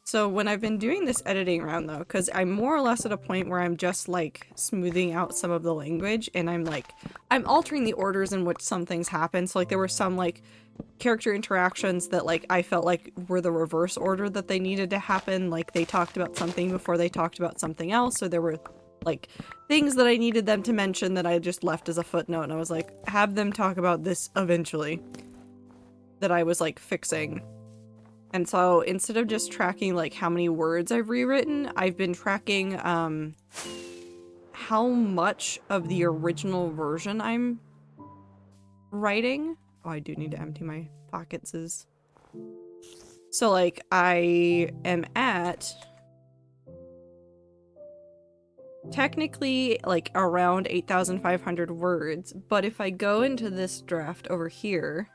Speaker 3: So when I've been doing this editing round though, because I'm more or less at a point where I'm just like smoothing out some of the language and I'm altering the orders in which some things happen. So like there were some like character interactions that like I felt like were the reverse order that they needed to happen. Like they talked about something before they talked about something else. So there were like things that I needed them to mention that I just left as a footnote and I was like, have them talk about this eventually. That I was like fixing. And so instead of just tracking like how many words I've rewritten, I've been tracking how much of the original version I'm writing. Oh, I do need to empty my pockets. So like I am at technically like around 8,500 words, but if I go into this draft over here,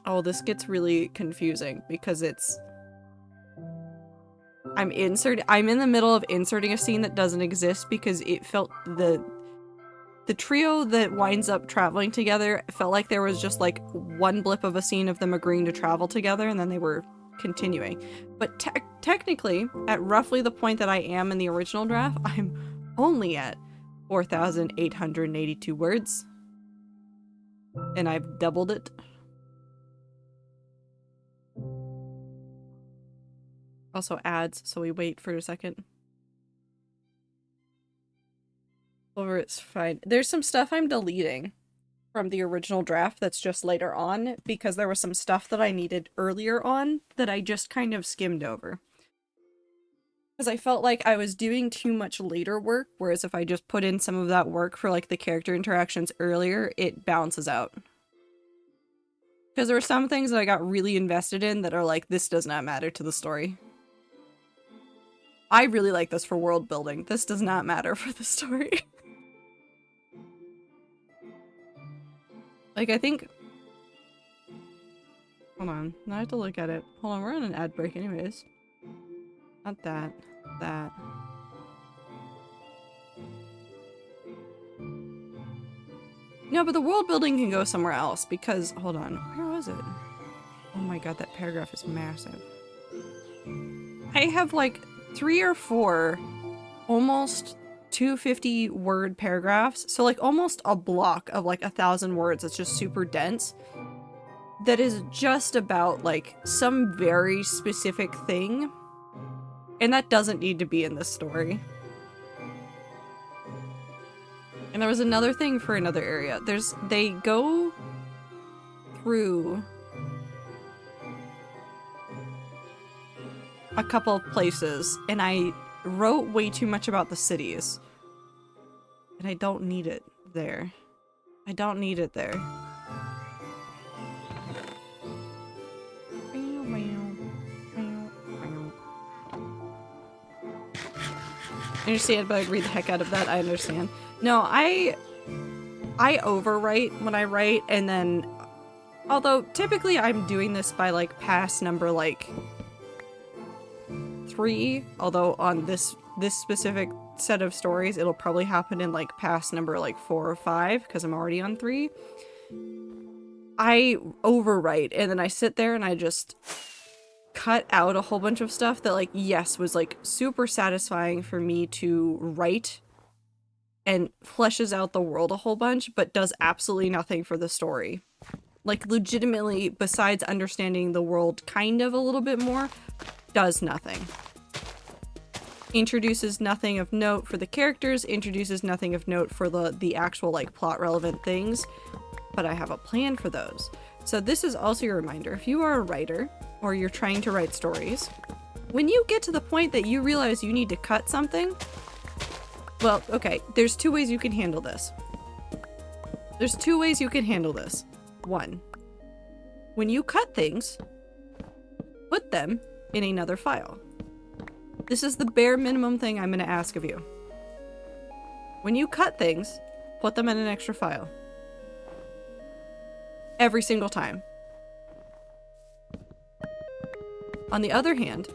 Speaker 3: oh, this gets really confusing because I'm in the middle of inserting a scene that doesn't exist because it felt the trio that winds up traveling together felt like there was just like one blip of a scene of them agreeing to travel together and then they were continuing. But technically, at roughly the point that I am in the original draft, I'm only at 4,882 words. And I've doubled it. Also ads, so we wait for a second. Over, it's fine. There's some stuff I'm deleting from the original draft that's just later on, because there was some stuff that I needed earlier on that I just kind of skimmed over. Because I felt like I was doing too much later work, whereas if I just put in some of that work for like the character interactions earlier, it balances out. Because there were some things that I got really invested in that are like, this does not matter to the story. I really like this for world building. This does not matter for the story. Like, I think... Hold on. Now I have to look at it. Hold on, we're on an ad break anyways. Not that. That. No, but the world building can go somewhere else because... Hold on. Where was it? Oh my god, that paragraph is massive. I have like 3 or 4 almost 250 word paragraphs. So like almost a block of like 1,000 words. It's just super dense. That is just about like some very specific thing. And that doesn't need to be in this story. And there was another thing for another area. They go through a couple of places, and I wrote way too much about the cities. And I don't need it there. I don't need it there. I understand, but I'd read the heck out of that. I understand. No, I overwrite when I write, and then, although typically I'm doing this by like pass number like 3, although on this specific set of stories it'll probably happen in like pass number like 4 or 5 because I'm already on 3. I overwrite, and then I sit there and I just cut out a whole bunch of stuff that like, yes, was like super satisfying for me to write and fleshes out the world a whole bunch, but does absolutely nothing for the story. Like, legitimately, besides understanding the world kind of a little bit more, does nothing. Introduces nothing of note for the characters, introduces nothing of note for the actual, like, plot relevant things, but I have a plan for those. So this is also your reminder, if you are a writer, or you're trying to write stories, when you get to the point that you realize you need to cut something, well, okay, there's 2 ways you can handle this. There's 2 ways you can handle this. 1, when you cut things, put them in another file. This is the bare minimum thing I'm going to ask of you. When you cut things, put them in an extra file. Every single time. On the other hand,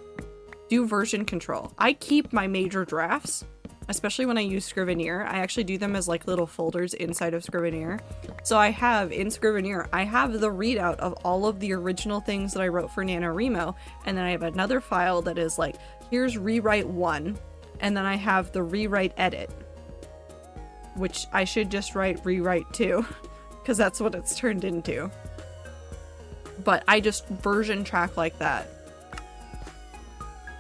Speaker 3: do version control. I keep my major drafts, especially when I use Scrivener. I actually do them as like little folders inside of Scrivener. So I have, in Scrivener, I have the readout of all of the original things that I wrote for NaNoWriMo, and then I have another file that is like, here's rewrite 1, and then I have the rewrite edit, which I should just write rewrite 2, because that's what it's turned into. But I just version track like that.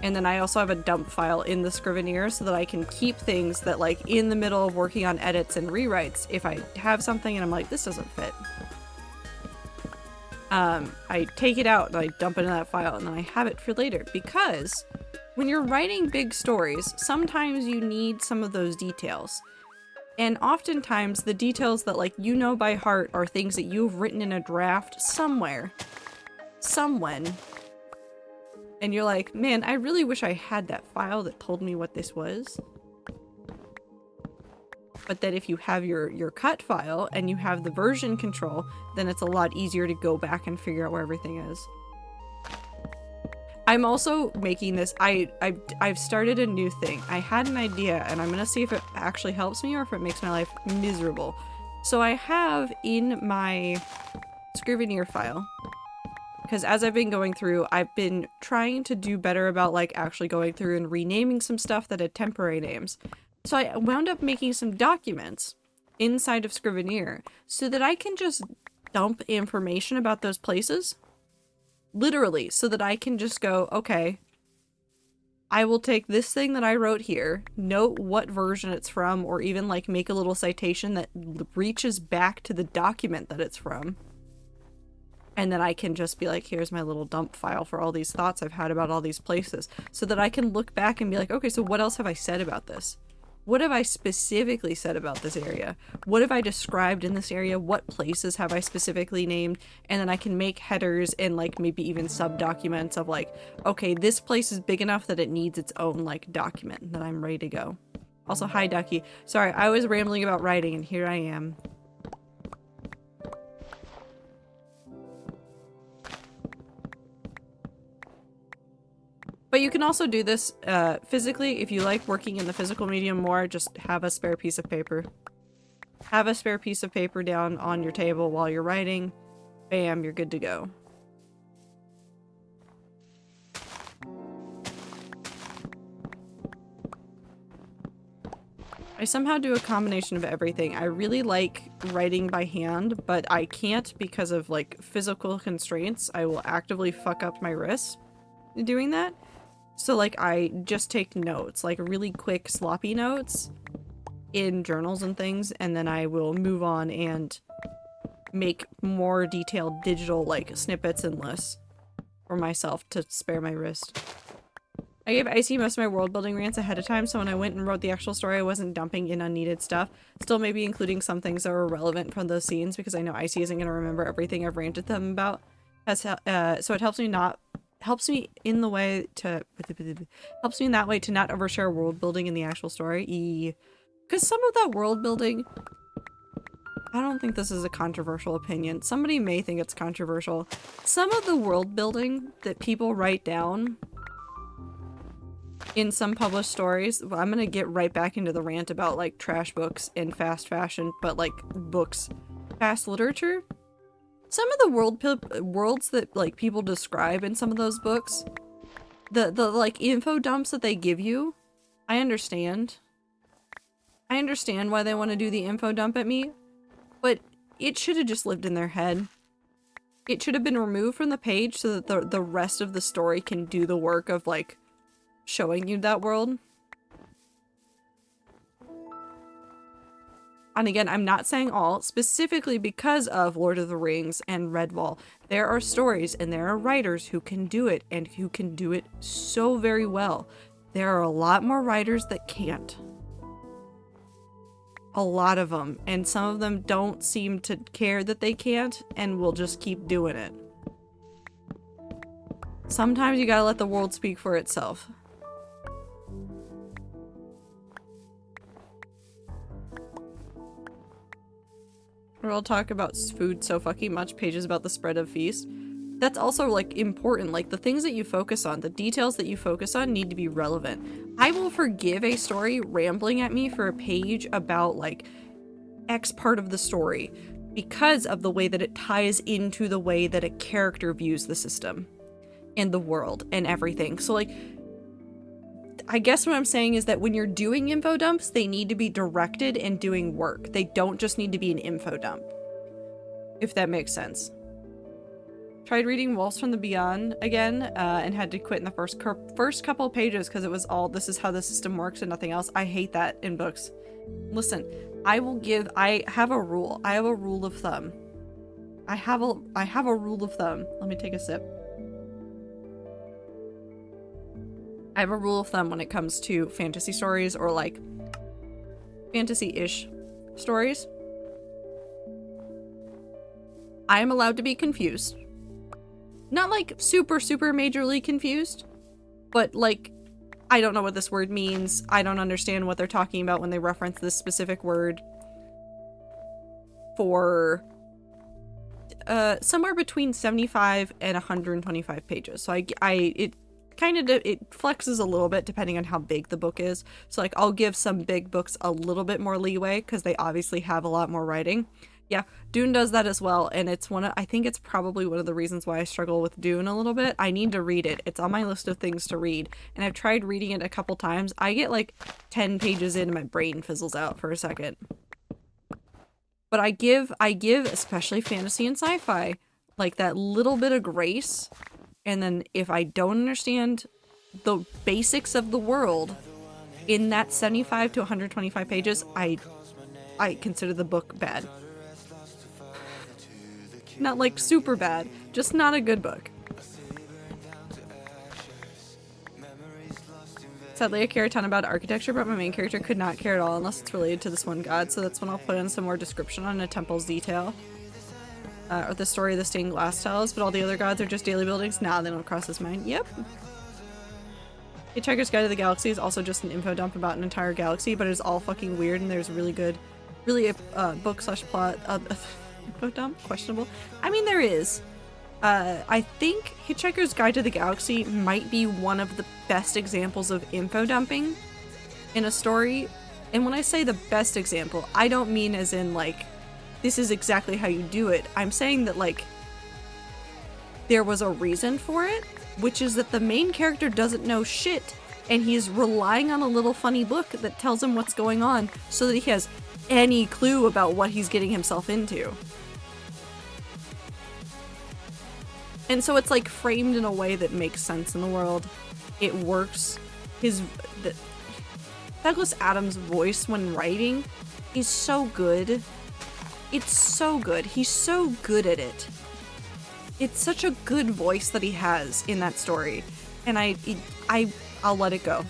Speaker 3: And then I also have a dump file in the Scrivener so that I can keep things that, like, in the middle of working on edits and rewrites, if I have something and I'm like, this doesn't fit, I take it out and I dump it in that file, and then I have it for later. Because when you're writing big stories, sometimes you need some of those details. And oftentimes the details that, like, you know by heart are things that you've written in a draft somewhere. Somewhen. And you're like, man, I really wish I had that file that told me what this was. But then if you have your cut file and you have the version control, then it's a lot easier to go back and figure out where everything is. I'm also making this, I've started a new thing. I had an idea, and I'm gonna see if it actually helps me or if it makes my life miserable. So I have in my Scrivener file, because as I've been going through, I've been trying to do better about like actually going through and renaming some stuff that had temporary names. So I wound up making some documents inside of Scrivener so that I can just dump information about those places. Literally, so that I can just go, okay, I will take this thing that I wrote here, note what version it's from, or even like make a little citation that reaches back to the document that it's from. And then I can just be like, here's my little dump file for all these thoughts I've had about all these places, so that I can look back and be like, okay, so what else have I said about this? What have I specifically said about this area? What have I described in this area? What places have I specifically named? And then I can make headers and like maybe even sub-documents of like, okay, this place is big enough that it needs its own like document, that I'm ready to go. Also, hi Ducky. Sorry, I was rambling about writing and here I am. But you can also do this physically. If you like working in the physical medium more, just have a spare piece of paper. Have a spare piece of paper down on your table while you're writing. Bam, you're good to go. I somehow do a combination of everything. I really like writing by hand, but I can't because of like physical constraints. I will actively fuck up my wrist doing that. So like I just take notes, like really quick sloppy notes in journals and things, and then I will move on and make more detailed digital like snippets and lists for myself to spare my wrist. I gave Icy most of my world building rants ahead of time, so when I went and wrote the actual story I wasn't dumping in unneeded stuff. Still maybe including some things that were relevant from those scenes because I know Icy isn't going to remember everything I've ranted them about. So it helps me in that way to not overshare world building in the actual story. Because some of that world building, I don't think this is a controversial opinion. Somebody may think it's controversial. Some of the world building that people write down in some published stories, well, I'm gonna get right back into the rant about like trash books and fast fashion, but like books, fast literature. Some of the worlds that like people describe in some of those books, the like info dumps that they give you, I understand. I understand why they want to do the info dump at me, but it should have just lived in their head. It should have been removed from the page so that the rest of the story can do the work of like showing you that world. And again, I'm not saying all, specifically because of Lord of the Rings and Redwall. There are stories and there are writers who can do it and who can do it so very well. There are a lot more writers that can't. A lot of them. And some of them don't seem to care that they can't and will just keep doing it. Sometimes you gotta let the world speak for itself. Or I'll talk about food so fucking much, pages about the spread of feast. That's also like important, like the things that you focus on, the details that you focus on need to be relevant. I will forgive a story rambling at me for a page about like X part of the story because of the way that it ties into the way that a character views the system and the world and everything. So like, I guess what I'm saying is that when you're doing info dumps, they need to be directed and doing work. They don't just need to be an info dump. If that makes sense. Tried reading Waltz from the Beyond again, and had to quit in the first couple of pages because it was all, this is how the system works and nothing else. I hate that in books. Listen, I have a rule. I have a rule of thumb. I have a rule of thumb. Let me take a sip. I have a rule of thumb when it comes to fantasy stories or like fantasy-ish stories. I am allowed to be confused. Not like super majorly confused, but like, I don't know what this word means. I don't understand what they're talking about when they reference this specific word for somewhere between 75 and 125 pages. So it flexes a little bit depending on how big the book is. So like I'll give some big books a little bit more leeway because they obviously have a lot more writing. Yeah, Dune does that as well, and I think it's probably one of the reasons why I struggle with Dune a little bit. I need to read it. It's on my list of things to read, and I've tried reading it a couple times. I get like 10 pages in and my brain fizzles out for a second. But I give especially fantasy and sci-fi like that little bit of grace. And then if I don't understand the basics of the world in that 75 to 125 pages, I consider the book bad. Not like super bad, just not a good book. Sadly, I care a ton about architecture, but my main character could not care at all unless it's related to this one god, so that's when I'll put in some more description on a temple's detail. Or the story the stained glass tells, but all the other gods are just daily buildings? Nah, they don't cross his mind. Yep. Hitchhiker's Guide to the Galaxy is also just an info dump about an entire galaxy, but it is all fucking weird, and there's really good, really book/plot, info dump? Questionable. I mean, there is. I think Hitchhiker's Guide to the Galaxy might be one of the best examples of info dumping in a story. And when I say the best example, I don't mean as in like, this is exactly how you do it. I'm saying that like, there was a reason for it, which is that the main character doesn't know shit, and he's relying on a little funny book that tells him what's going on so that he has any clue about what he's getting himself into. And so it's like framed in a way that makes sense in the world. It works. Douglas Adams' voice when writing is so good. It's so good. He's so good at it. It's such a good voice that he has in that story. And I'll let it go.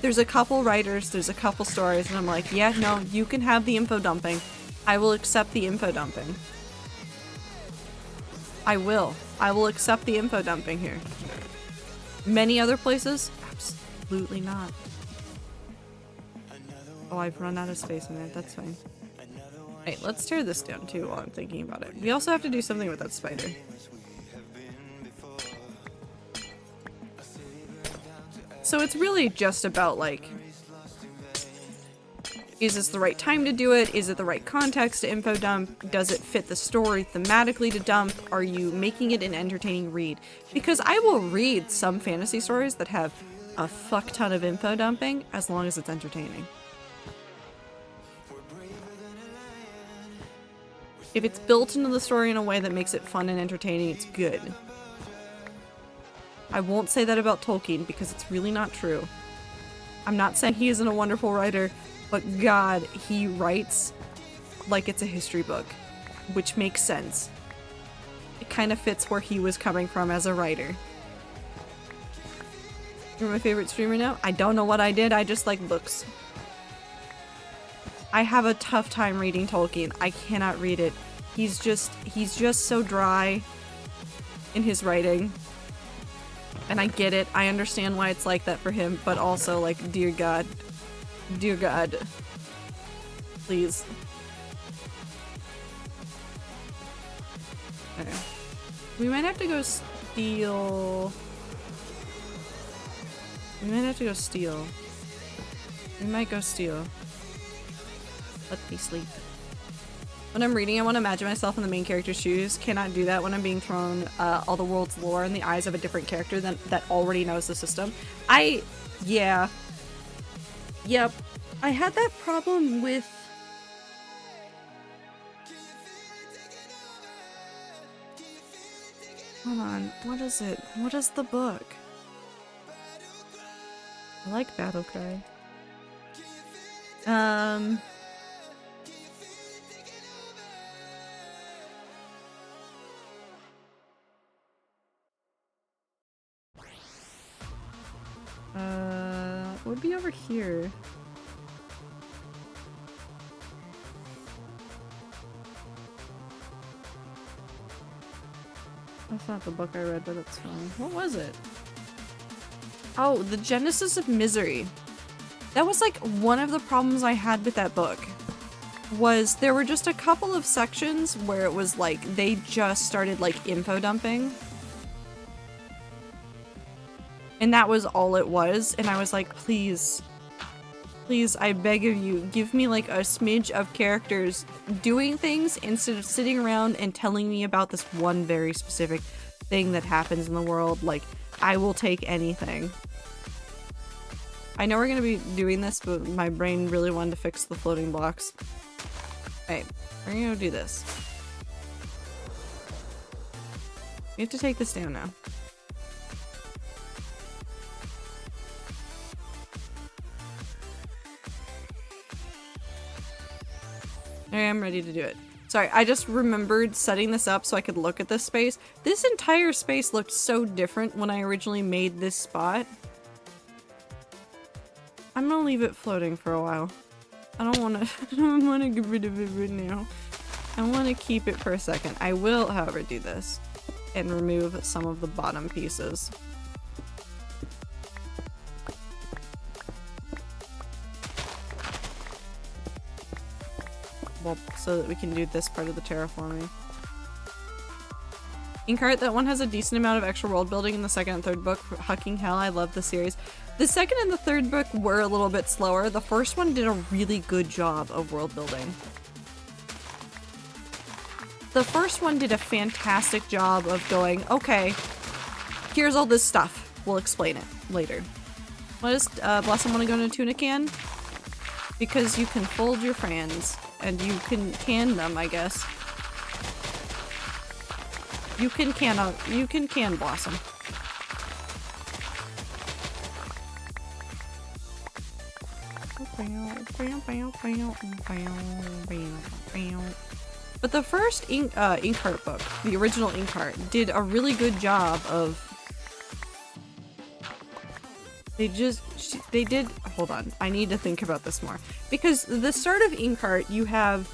Speaker 3: There's a couple writers, there's a couple stories, and I'm like, yeah, no, you can have the info dumping. I will accept the info dumping. I will accept the info dumping here. Many other places? Absolutely not. Oh, I've run out of space in there. That's fine. Hey, let's tear this down too while I'm thinking about it. We also have to do something with that spider. So it's really just about like, is this the right time to do it? Is it the right context to info dump? Does it fit the story thematically to dump? Are you making it an entertaining read? Because I will read some fantasy stories that have a fuck ton of info dumping as long as it's entertaining. If it's built into the story in a way that makes it fun and entertaining, it's good. I won't say that about Tolkien because it's really not true. I'm not saying he isn't a wonderful writer, but God, he writes like it's a history book, which makes sense. It kind of fits where he was coming from as a writer. You're my favorite streamer now? I don't know what I did, I just like books. I have a tough time reading Tolkien. I cannot read it. He's just so dry in his writing. And I get it. I understand why it's like that for him, but also like, dear God, please. Okay. We might have to go steal. We might go steal. Let me sleep. When I'm reading, I want to imagine myself in the main character's shoes. Cannot do that when I'm being thrown all the world's lore in the eyes of a different character that already knows the system. Yeah. Yep. I had that problem with... Hold on. What is it? What is the book? I like Battlecry. It would be over here. That's not the book I read, but it's fine. What was it? Oh, The Genesis of Misery. That was like one of the problems I had with that book. Was there were just a couple of sections where it was like they just started like info dumping. And that was all it was, and I was like, please, I beg of you, give me like a smidge of characters doing things instead of sitting around and telling me about this one very specific thing that happens in the world. Like, I will take anything. I know we're gonna be doing this, but my brain really wanted to fix the floating blocks. Alright, we're gonna go do this. We have to take this down now. I am ready to do it. Sorry, I just remembered setting this up so I could look at this space. This entire space looked so different when I originally made this spot. I'm gonna leave it floating for a while. I don't wanna get rid of it right now. I wanna keep it for a second. I will, however, do this and remove some of the bottom pieces. So that we can do this part of the terraforming. Inkheart, that one has a decent amount of extra world building in the second and third book. Hucking hell, I love the series. The second and the third book were a little bit slower. The first one did a really good job of world building. The first one did a fantastic job of going, okay, here's all this stuff. We'll explain it later. Why does Blossom want to go in a tuna can? Because you can fold your friends. And you can them, I guess. You can can Blossom. But the first Inkheart book, the original Inkheart, did a really good job of. They did. Hold on, I need to think about this more. Because the start of Inkheart, you have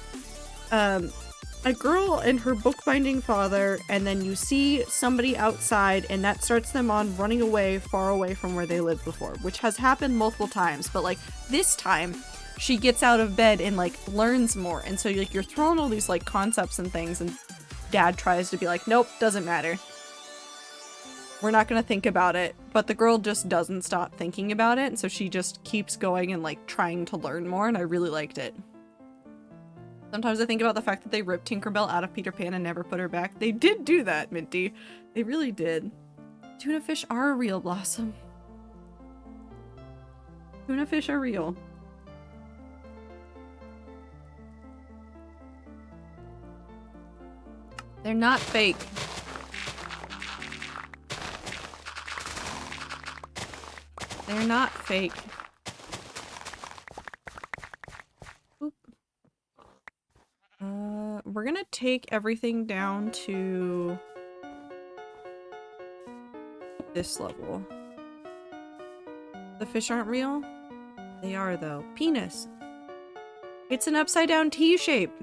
Speaker 3: a girl and her bookbinding father, and then you see somebody outside, and that starts them on running away, far away from where they lived before, which has happened multiple times. But like this time, she gets out of bed and like learns more, and so like you're throwing all these like concepts and things, and Dad tries to be like, nope, doesn't matter. We're not gonna think about it, but the girl just doesn't stop thinking about it, and so she just keeps going and like trying to learn more, and I really liked it. Sometimes I think about the fact that they ripped Tinkerbell out of Peter Pan and never put her back. They did do that, Minty. They really did. Tuna fish are real, Blossom. Tuna fish are real. They're not fake. They're not fake. Oop. We're gonna take everything down to this level. The fish aren't real? They are though. Penis. It's an upside down T shape.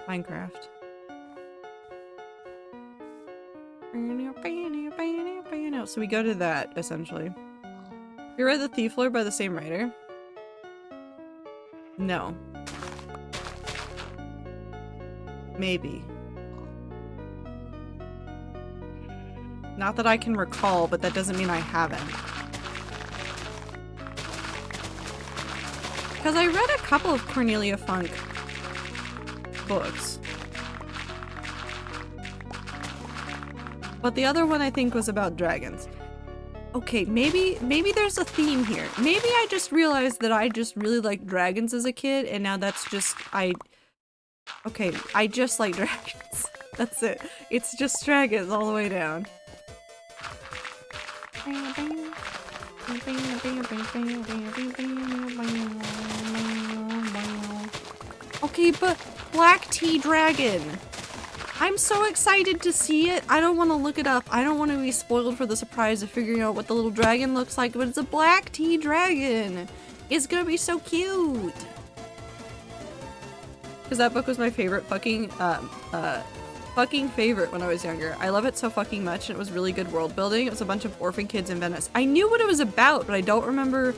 Speaker 3: Minecraft. So we go to that, essentially. You read The Thief Lord by the same writer? No. Maybe. Not that I can recall, but that doesn't mean I haven't. Because I read a couple of Cornelia Funk books. But the other one I think was about dragons. Okay, maybe there's a theme here. Maybe I just realized that I just really liked dragons as a kid, and now that's just, okay, I just like dragons. That's it. It's just dragons all the way down. Okay, but Black Tea Dragon. I'm so excited to see it. I don't want to look it up. I don't want to be spoiled for the surprise of figuring out what the little dragon looks like, but it's a black tea dragon. It's gonna be so cute. Because that book was my favorite fucking favorite when I was younger. I love it so fucking much, and it was really good world building. It was a bunch of orphan kids in Venice. I knew what it was about, but I don't remember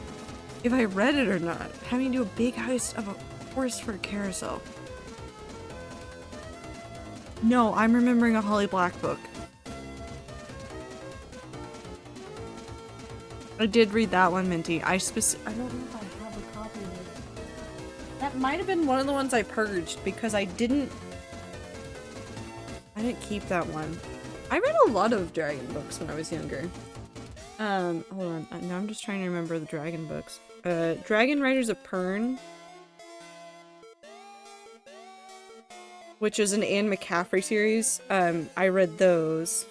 Speaker 3: if I read it or not. Having to do a big heist of a horse for a carousel. No, I'm remembering a Holly Black book. I did read that one, Minty. I don't know if I have a copy of it. That might have been one of the ones I purged because I didn't keep that one. I read a lot of dragon books when I was younger. Hold on. Now I'm just trying to remember the dragon books. Dragon Riders of Pern, which is an Anne McCaffrey series. I read those.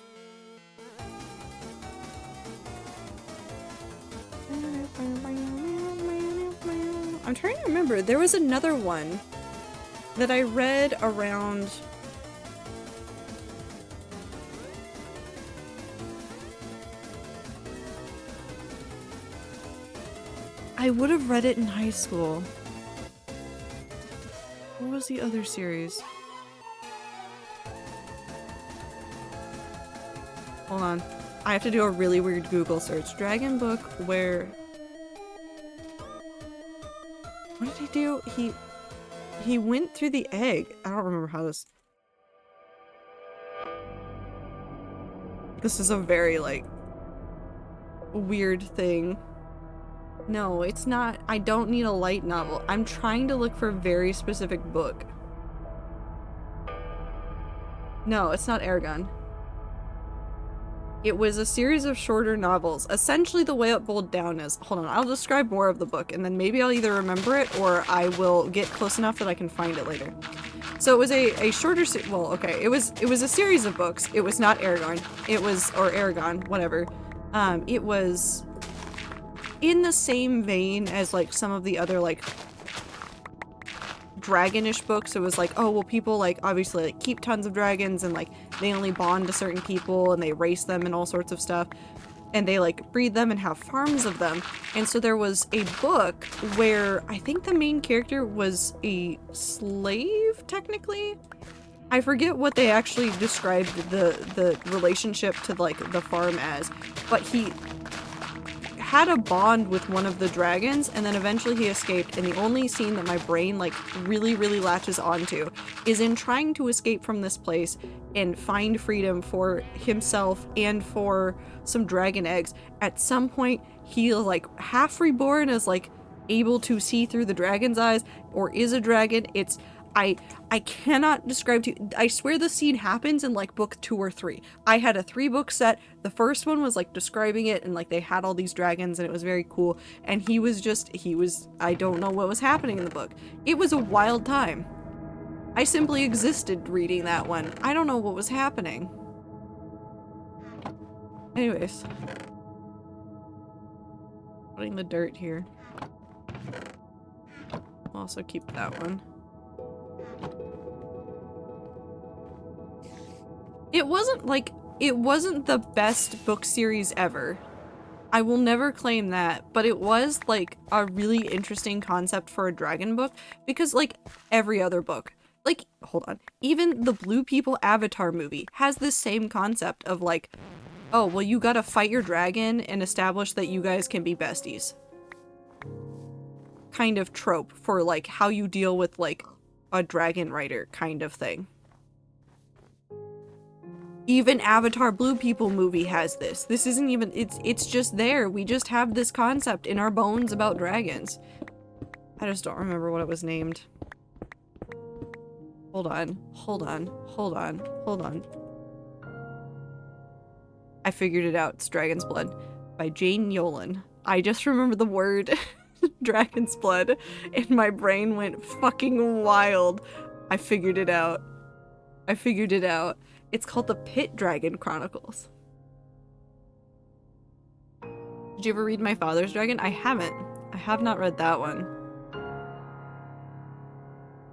Speaker 3: I'm trying to remember. There was another one that I read around... I would have read it in high school. What was the other series? Hold on. I have to do a really weird Google search. Dragon book where... What did he do? He went through the egg. I don't remember how this... This is a very, like, weird thing. No, it's not. I don't need a light novel. I'm trying to look for a very specific book. No, it's not Eragon. It was a series of shorter novels. Essentially, the way it boiled down is... Hold on, I'll describe more of the book, and then maybe I'll either remember it or I will get close enough that I can find it later. So it was a shorter... Well, okay, it was a series of books. It was not Eragon. It was... Or Eragon, whatever. It was... in the same vein as, like, some of the other, like... dragonish books. It was like, oh well, people like obviously like keep tons of dragons and like they only bond to certain people and they race them and all sorts of stuff and they like breed them and have farms of them. And so there was a book where I think the main character was a slave, technically. I forget what they actually described the relationship to like the farm as, but he had a bond with one of the dragons and then eventually he escaped, and the only scene that my brain like really latches onto is in trying to escape from this place and find freedom for himself and for some dragon eggs. At some point he like half reborn as like able to see through the dragon's eyes or is a dragon. It's I cannot describe to you. I swear the scene happens in like book 2 or 3. I had a 3-book set. The first one was like describing it and like they had all these dragons and it was very cool. And he was I don't know what was happening in the book. It was a wild time. I simply existed reading that one. I don't know what was happening. Anyways. Putting the dirt here. I'll also keep that one. It wasn't the best book series ever. I will never claim that, but it was like a really interesting concept for a dragon book because like every other book, like, hold on, even the Blue People Avatar movie has this same concept of like, oh, well, you gotta fight your dragon and establish that you guys can be besties. Kind of trope for like how you deal with like a dragon rider kind of thing. Even Avatar Blue People movie has this. This isn't even, it's just there. We just have this concept in our bones about dragons. I just don't remember what it was named. Hold on. I figured it out. It's Dragon's Blood by Jane Yolen. I just remember the word Dragon's Blood and my brain went fucking wild. I figured it out. It's called the Pit Dragon Chronicles. Did you ever read My Father's Dragon? I haven't. I have not read that one.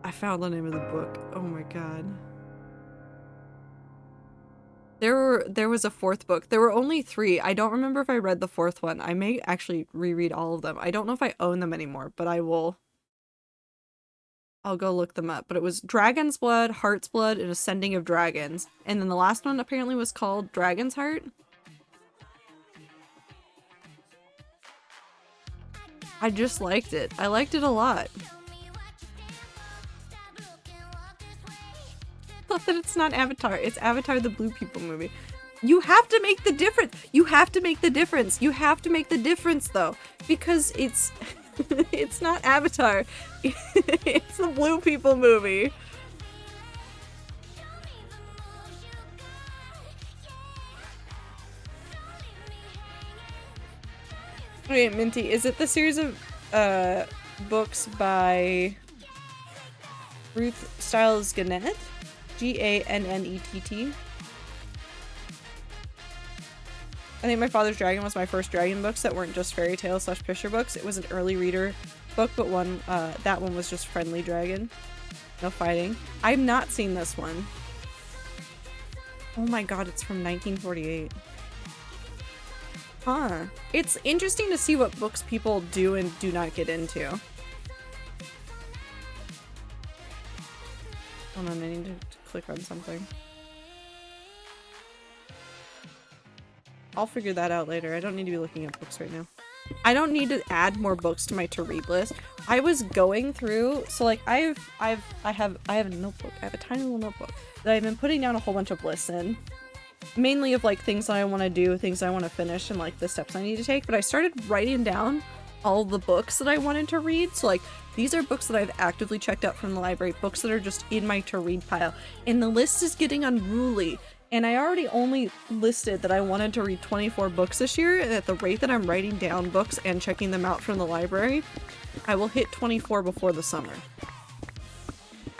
Speaker 3: I found the name of the book. Oh my god. There was a 4th book. There were only 3. I don't remember if I read the 4th one. I may actually reread all of them. I don't know if I own them anymore, but I'll go look them up. But it was Dragon's Blood, Heart's Blood, and Ascending of Dragons. And then the last one apparently was called Dragon's Heart. I just liked it. I liked it a lot. Not that it's not Avatar. It's Avatar the Blue People movie. You have to make the difference. You have to make the difference though. Because it's it's not Avatar. It's the Blue People movie. Wait, Minty, is it the series of books by Ruth Stiles Gannett? Gannett. I think My Father's Dragon was my first dragon books that weren't just fairy tale / picture books. It was an early reader book, but that one was just Friendly Dragon. No fighting. I've not seen this one. Oh my god, it's from 1948. Huh. It's interesting to see what books people do and do not get into. Hold on, I need to click on something. I'll figure that out later. I don't need to be looking at books right now. I don't need to add more books to my to-read list. I was going through, so like I have a notebook. I have a tiny little notebook that I've been putting down a whole bunch of lists in. Mainly of like things that I want to do, things I want to finish, and like the steps I need to take. But I started writing down all the books that I wanted to read. So like these are books that I've actively checked out from the library, books that are just in my to-read pile. And the list is getting unruly. And I already only listed that I wanted to read 24 books this year, and at the rate that I'm writing down books and checking them out from the library, I will hit 24 before the summer.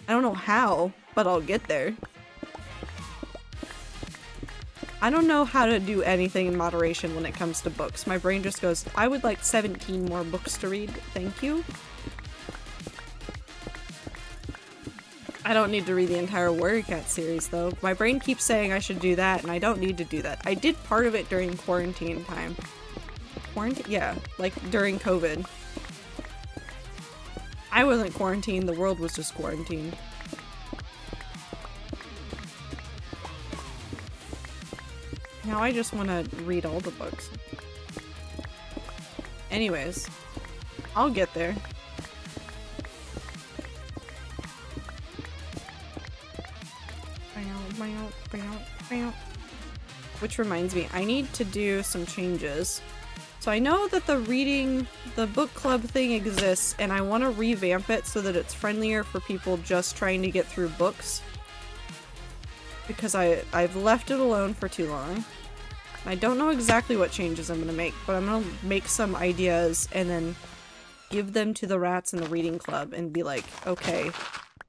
Speaker 3: I don't know how, but I'll get there. I don't know how to do anything in moderation when it comes to books. My brain just goes, I would like 17 more books to read, thank you. I don't need to read the entire Warrior Cat series though. My brain keeps saying I should do that, and I don't need to do that. I did part of it during quarantine time. Quarantine? Yeah, like during COVID. I wasn't quarantined, the world was just quarantined. Now I just want to read all the books. Anyways, I'll get there. Which reminds me, I need to do some changes. So I know that the book club thing exists, and I want to revamp it so that it's friendlier for people just trying to get through books. Because I've left it alone for too long. I don't know exactly what changes I'm going to make, but I'm going to make some ideas and then give them to the rats in the reading club and be like, okay,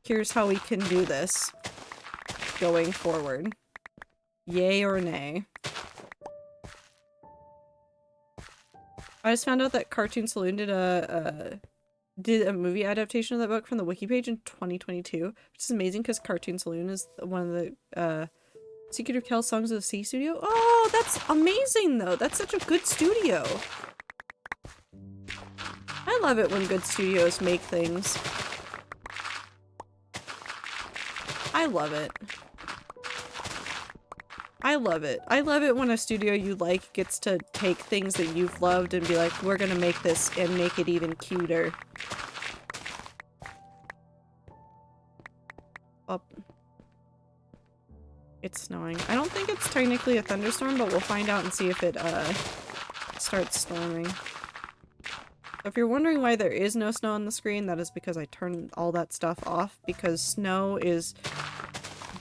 Speaker 3: here's how we can do this going forward. Yay or nay. I just found out that Cartoon Saloon did a movie adaptation of that book from the wiki page in 2022, which is amazing because Cartoon Saloon is one of the Secret of Kells Songs of the Sea studio. Oh, that's amazing though. That's such a good studio. I love it when good studios make things. I love it. I love it. I love it when a studio you like gets to take things that you've loved and be like, we're gonna make this and make it even cuter. Up. It's snowing. I don't think it's technically a thunderstorm, but we'll find out and see if it starts storming. If you're wondering why there is no snow on the screen, that is because I turned all that stuff off, because snow is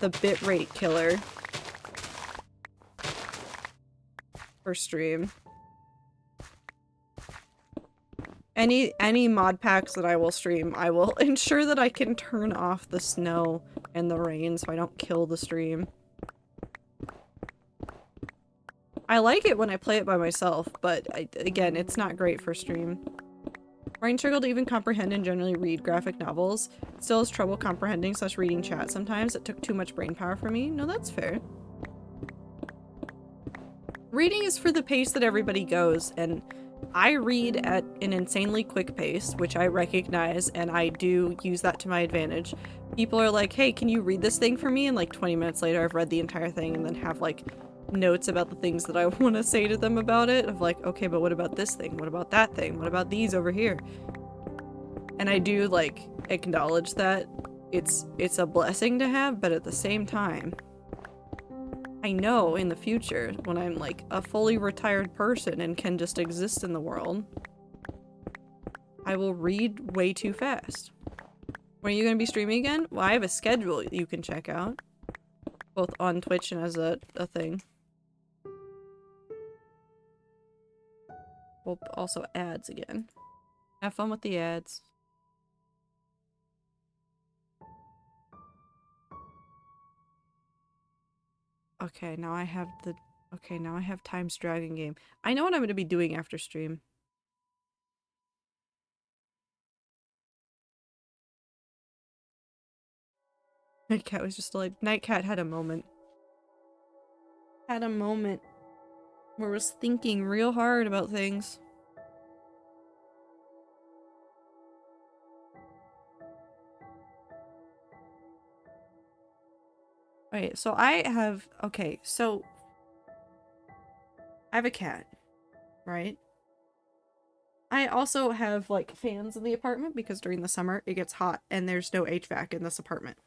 Speaker 3: the bitrate killer for stream. Any mod packs that I will stream, I will ensure that I can turn off the snow and the rain so I don't kill the stream. I like it when I play it by myself, but again, it's not great for stream. Ryan struggled to even comprehend and generally read graphic novels. Still has trouble comprehending / reading chat sometimes. It took too much brain power for me. No, that's fair. Reading is for the pace that everybody goes, and I read at an insanely quick pace, which I recognize, and I do use that to my advantage. People are like, hey, can you read this thing for me? And like 20 minutes later, I've read the entire thing and then have like notes about the things that I want to say to them about it. Of like, okay, but what about this thing? What about that thing? What about these over here? And I do like acknowledge that it's a blessing to have, but at the same time, I know in the future when I'm like a fully retired person and can just exist in the world, I will read way too fast. When are you going to be streaming again? Well, I have a schedule you can check out, both on Twitch and as a thing. Well, also ads again. Have fun with the ads. Okay, now I have the... Okay, now I have Time's Dragon game. I know what I'm going to be doing after stream. Nightcat was just like, Nightcat had a moment. Had a moment where was thinking real hard about things. Wait, so I have, okay, so I have a cat, right? I also have like fans in the apartment because during the summer it gets hot and there's no HVAC in this apartment.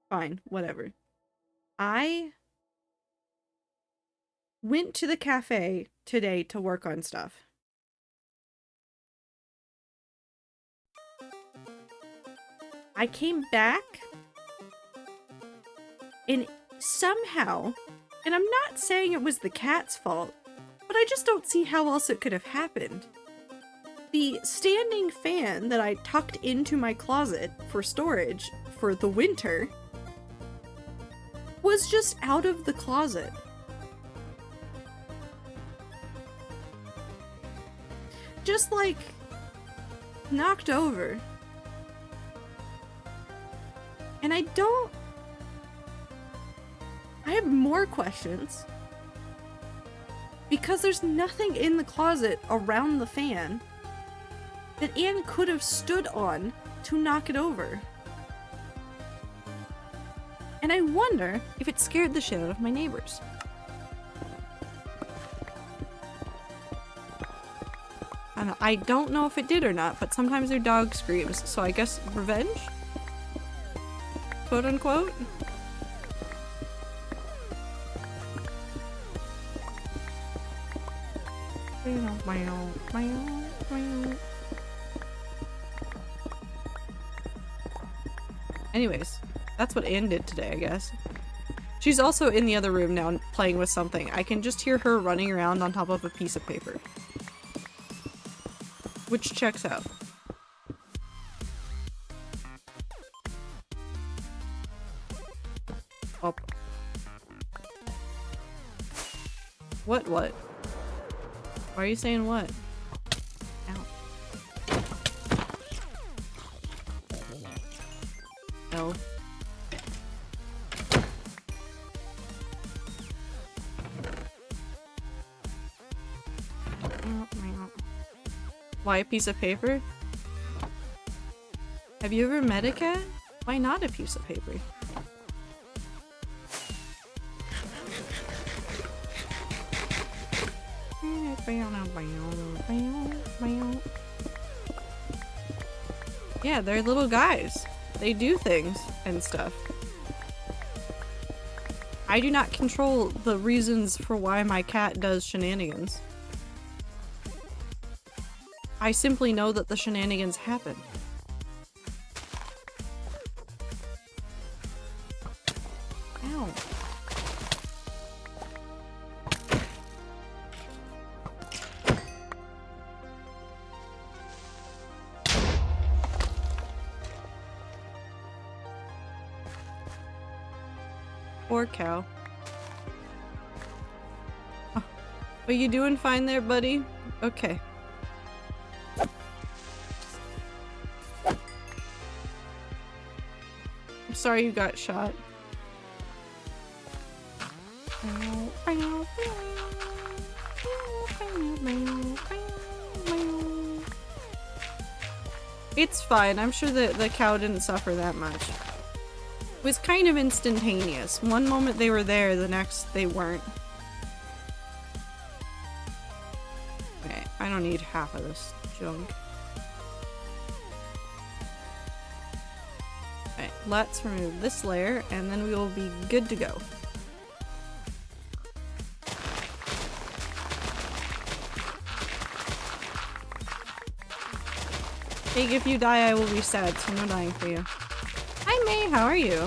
Speaker 3: Fine, whatever. I went to the cafe today to work on stuff. I came back and somehow, and I'm not saying it was the cat's fault, but I just don't see how else it could have happened. The standing fan that I tucked into my closet for storage for the winter was just out of the closet. Just like knocked over. And I have more questions. Because there's nothing in the closet around the fan that Anne could have stood on to knock it over. And I wonder if it scared the shit out of my neighbors. I don't know if it did or not, but sometimes their dog screams, so I guess revenge? Quote unquote? Anyways, that's what Anne did today, I guess. She's also in the other room now playing with something. I can just hear her running around on top of a piece of paper. Which checks out. Up. What? Why are you saying what? Ow. No. Why a piece of paper? Have you ever met a cat? Why not a piece of paper? Yeah, they're little guys. They do things and stuff. I do not control the reasons for why my cat does shenanigans. I simply know that the shenanigans happen. Ow. Poor cow. Oh. Are you doing fine there, buddy? Okay. I'm sorry you got shot. It's fine. I'm sure that the cow didn't suffer that much. It was kind of instantaneous. One moment they were there, the next they weren't. Okay, I don't need half of this junk. Okay, let's remove this layer and then we will be good to go. Big, if you die, I will be sad, so no dying for you. Hi May, how are you?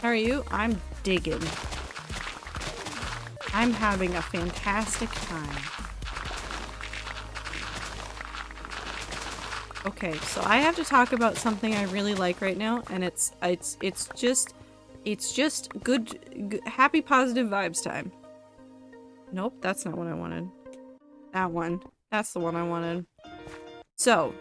Speaker 3: How are you? I'm digging. I'm having a fantastic time. Okay, so I have to talk about something I really like right now, and it's just good, happy, positive vibes time. Nope, that's not what I wanted. That one. That's the one I wanted. So,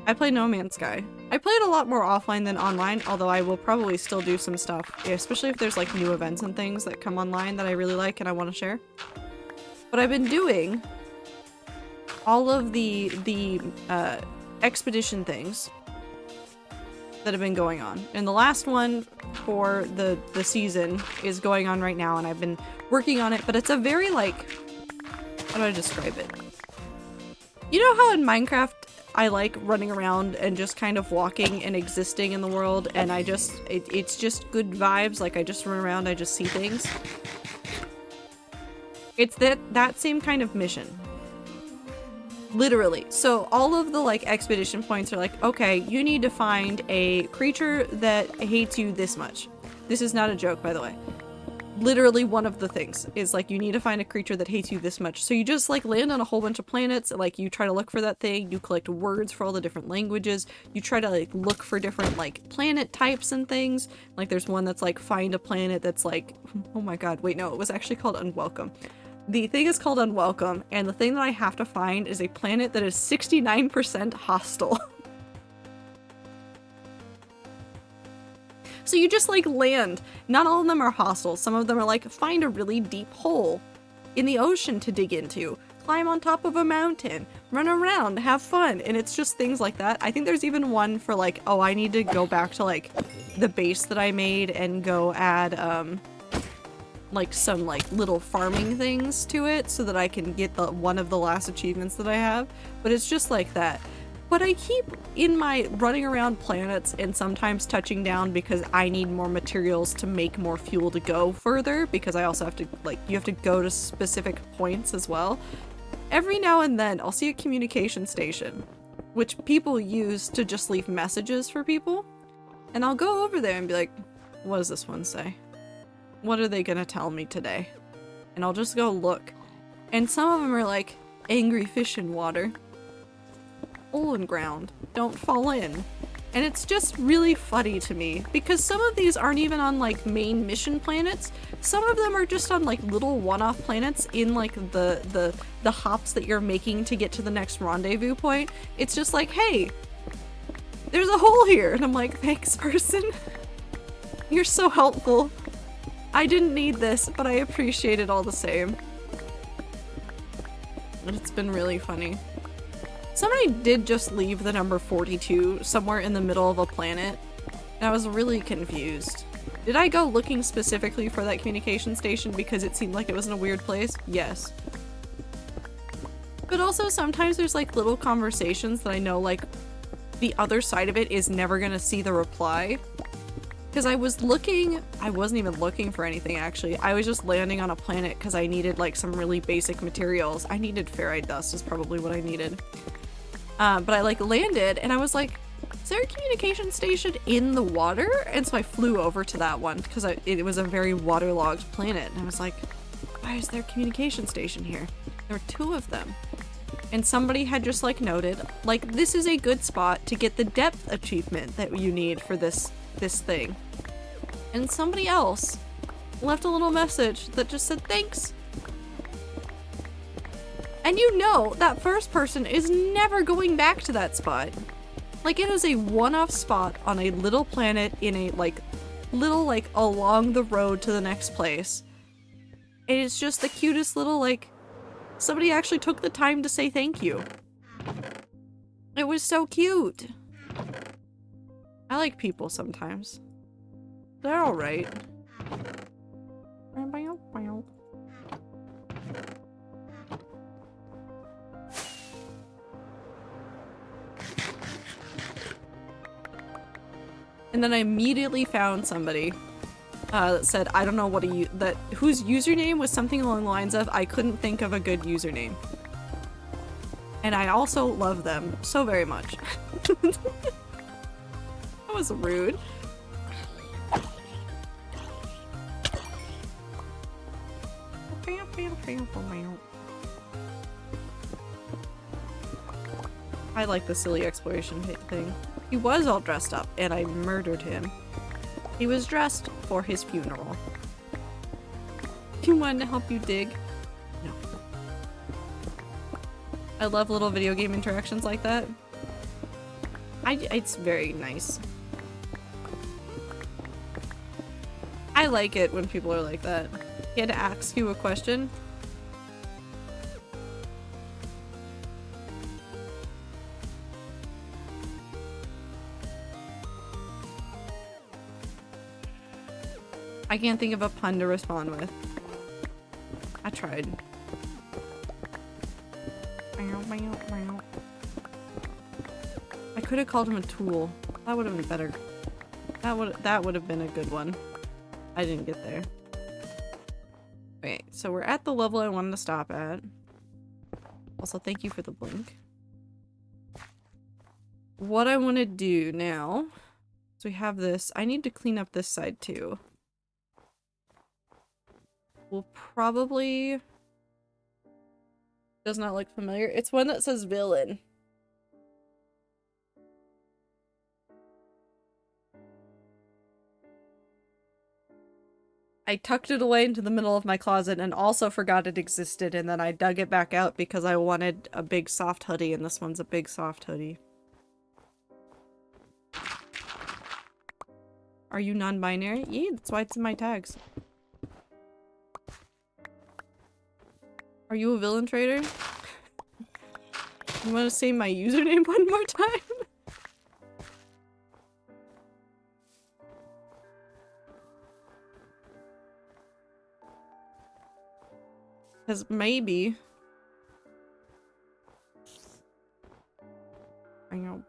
Speaker 3: I play No Man's Sky. I play it a lot more offline than online, although I will probably still do some stuff, especially if there's like new events and things that come online that I really like and I want to share. But I've been doing all of the expedition things that have been going on. And the last one for the season is going on right now, and I've been working on it, but it's a very like, how do I describe it? You know how in Minecraft I like running around and just kind of walking and existing in the world, and I just, it's just good vibes, like I just run around, I just see things. It's that same kind of mission. Literally. So all of the like expedition points are like, okay, you need to find a creature that hates you this much. This is not a joke, by the way. Literally one of the things is like, you need to find a creature that hates you this much. So you just like land on a whole bunch of planets, like you try to look for that thing, you collect words for all the different languages, you try to like look for different like planet types and things. Like there's one that's like, find a planet that's like, oh my god, wait, no, it was actually called Unwelcome. The thing is called Unwelcome, and the thing that I have to find is a planet that is 69% hostile. So you just like land. Not all of them are hostile. Some of them are like, find a really deep hole in the ocean to dig into, climb on top of a mountain, run around, have fun, and it's just things like that. I think there's even one for like, oh, I need to go back to like the base that I made and go add like some like little farming things to it so that I can get the one of the last achievements that I have. But it's just like that. But I keep in my running around planets and sometimes touching down because I need more materials to make more fuel to go further, because I also have to like, you have to go to specific points as well. Every now and then I'll see a communication station which people use to just leave messages for people, and I'll go over there and be like, what does this one say? What are they gonna tell me today? And I'll just go look. And some of them are like, angry fish in water. Hole in ground. Don't fall in. And it's just really funny to me, because some of these aren't even on like main mission planets. Some of them are just on like little one-off planets in like the hops that you're making to get to the next rendezvous point. It's just like, hey, there's a hole here. And I'm like, thanks, person. You're so helpful. I didn't need this, but I appreciate it all the same. And it's been really funny. Somebody did just leave the number 42 somewhere in the middle of a planet, and I was really confused. Did I go looking specifically for that communication station because it seemed like it was in a weird place? Yes. But also sometimes there's like little conversations that I know like the other side of it is never gonna see the reply. Because I wasn't even looking for anything actually. I was just landing on a planet because I needed like some really basic materials. I needed ferrite dust is probably what I needed. But I like landed and I was like, is there a communication station in the water? And so I flew over to that one because it was a very waterlogged planet. And I was like, why is there a communication station here? There were two of them. And somebody had just like noted, like, this is a good spot to get the depth achievement that you need for this thing. And somebody else left a little message that just said thanks. And you know that first person is never going back to that spot. Like, it is a one-off spot on a little planet in a like little like along the road to the next place. And it's just the cutest little like, somebody actually took the time to say thank you. It was so cute. I like people sometimes. They're alright. And then I immediately found somebody that said, I don't know what whose username was something along the lines of, I couldn't think of a good username. And I also love them so very much. That was rude. I like the silly exploration thing. He was all dressed up, and I murdered him. He was dressed for his funeral. He wanted to help you dig? No. I love little video game interactions like that. It's very nice. I like it when people are like that. He had to ask you a question. I can't think of a pun to respond with. I tried. I could have called him a tool. That would have been better. That would have been a good one. I didn't get there. Okay, so we're at the level I wanted to stop at. Also, thank you for the blink. What I want to do now, so we have this. I need to clean up this side too. We'll probably... Does not look familiar. It's one that says villain. I tucked it away into the middle of my closet and also forgot it existed, and then I dug it back out because I wanted a big soft hoodie, and this one's a big soft hoodie. Are you non-binary? Yeah, that's why it's in my tags. Are you a villain trader? You want to say my username one more time? Because maybe... And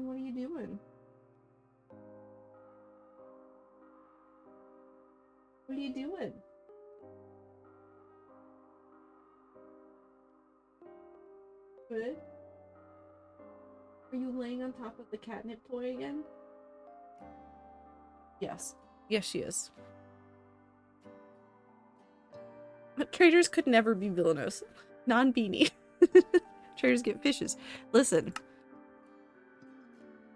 Speaker 3: what are you doing? What are you doing? Good? Are you laying on top of the catnip toy again? Yes. Yes, she is. But traders could never be villainous. Non-beanie. Traders get fishes. Listen.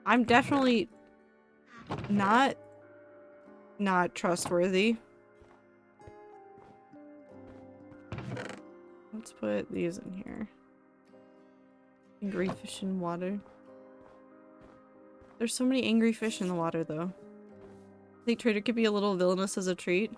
Speaker 3: I'm definitely not trustworthy. Let's put these in here. Angry fish in water. There's so many angry fish in the water, though. I think Trader could be a little villainous as a treat.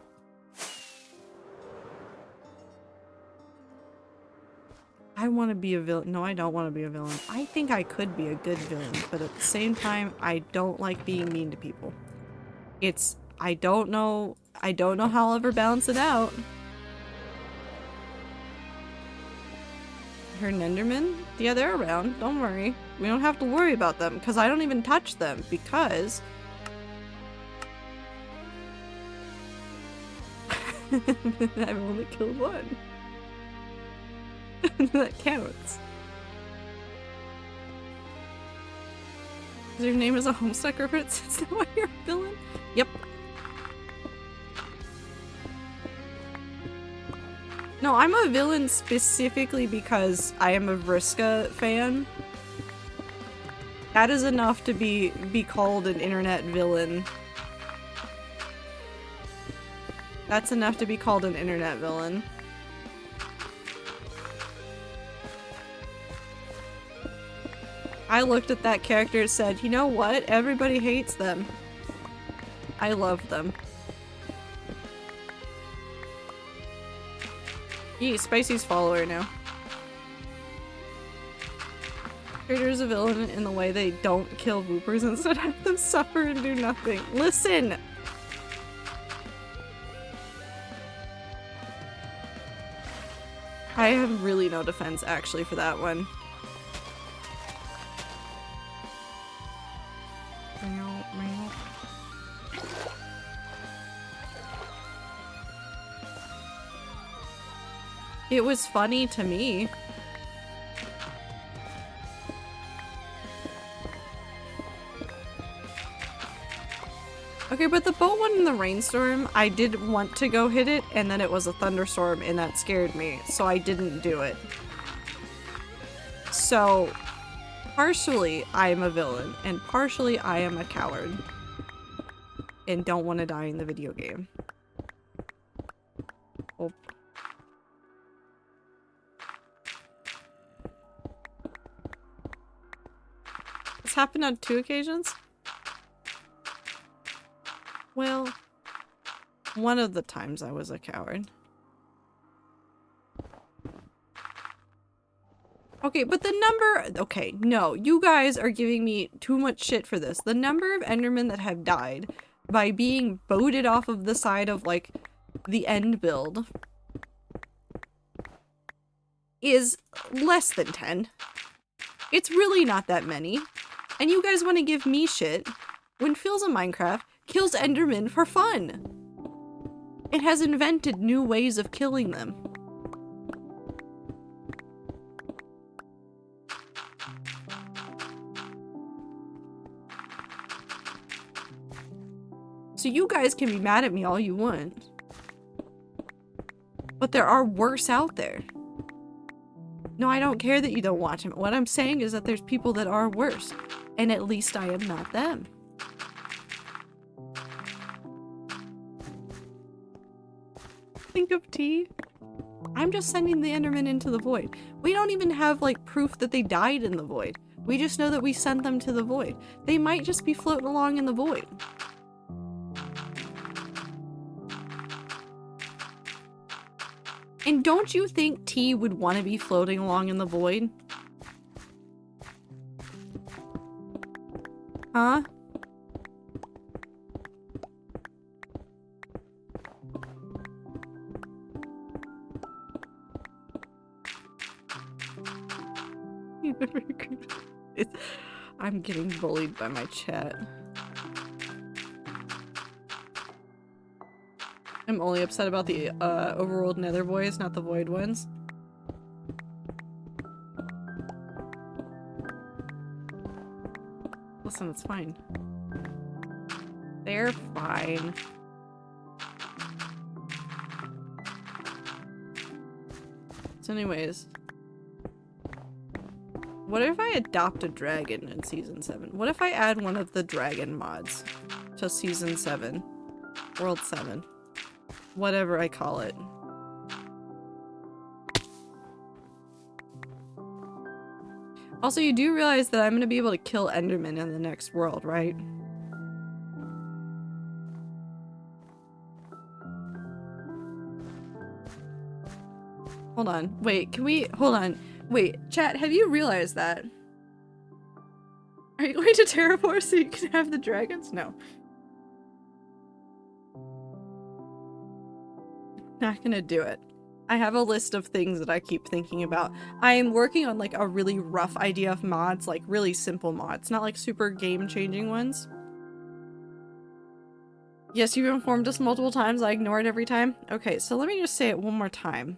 Speaker 3: I want to be a villain. No, I don't want to be a villain. I think I could be a good villain, but at the same time, I don't like being mean to people. I don't know how I'll ever balance it out. Her Nenderman? Yeah, they're around. Don't worry. We don't have to worry about them, because I don't even touch them, because... I've only killed one. That counts. Your name is a Homestuck Fritz? Is that why you're a villain? Yep. No, I'm a villain specifically because I am a Vriska fan. That is enough to be called an internet villain. That's enough to be called an internet villain. I looked at that character and said, you know what? Everybody hates them. I love them. Yee, Spicy's follower now. Trader's a villain in the way they don't kill Voopers, instead have them suffer and do nothing. Listen! I have really no defense actually for that one. It was funny to me. Okay, but the boat one in the rainstorm, I did want to go hit it, and then it was a thunderstorm, and that scared me, so I didn't do it. So, partially I am a villain, and partially I am a coward. And don't want to die in the video game. Oh. This happened on 2 occasions? Well, one of the times I was a coward. Okay, but the number- okay, no, you guys are giving me too much shit for this. The number of Endermen that have died by being boated off of the side of, like, the end build is less than 10. It's really not that many. And you guys want to give me shit when Phil's a Minecraft kills Endermen for fun. It has invented new ways of killing them. So you guys can be mad at me all you want. But there are worse out there. No, I don't care that you don't watch them. What I'm saying is that there's people that are worse. And at least I am not them. Think of tea. I'm just sending the Enderman into the void. We don't even have, like, proof that they died in the void. We just know that we sent them to the void. They might just be floating along in the void. And don't you think T would want to be floating along in the void? Huh? I'm getting bullied by my chat. I'm only upset about the overworld nether boys, not the void ones. Listen, it's fine. They're fine. So anyways. What if I adopt a dragon in Season 7? What if I add one of the dragon mods to Season 7? World 7. Whatever I call it. Also, you do realize that I'm gonna be able to kill Enderman in the next world, right? Hold on. Wait, can we- hold on. Wait, chat, have you realized that? Are you going to terraform so you can have the dragons? No. Not gonna do it. I have a list of things that I keep thinking about. I am working on like a really rough idea of mods, like really simple mods, not like super game-changing ones. Yes, you've informed us multiple times, I ignore it every time. Okay, so let me just say it one more time.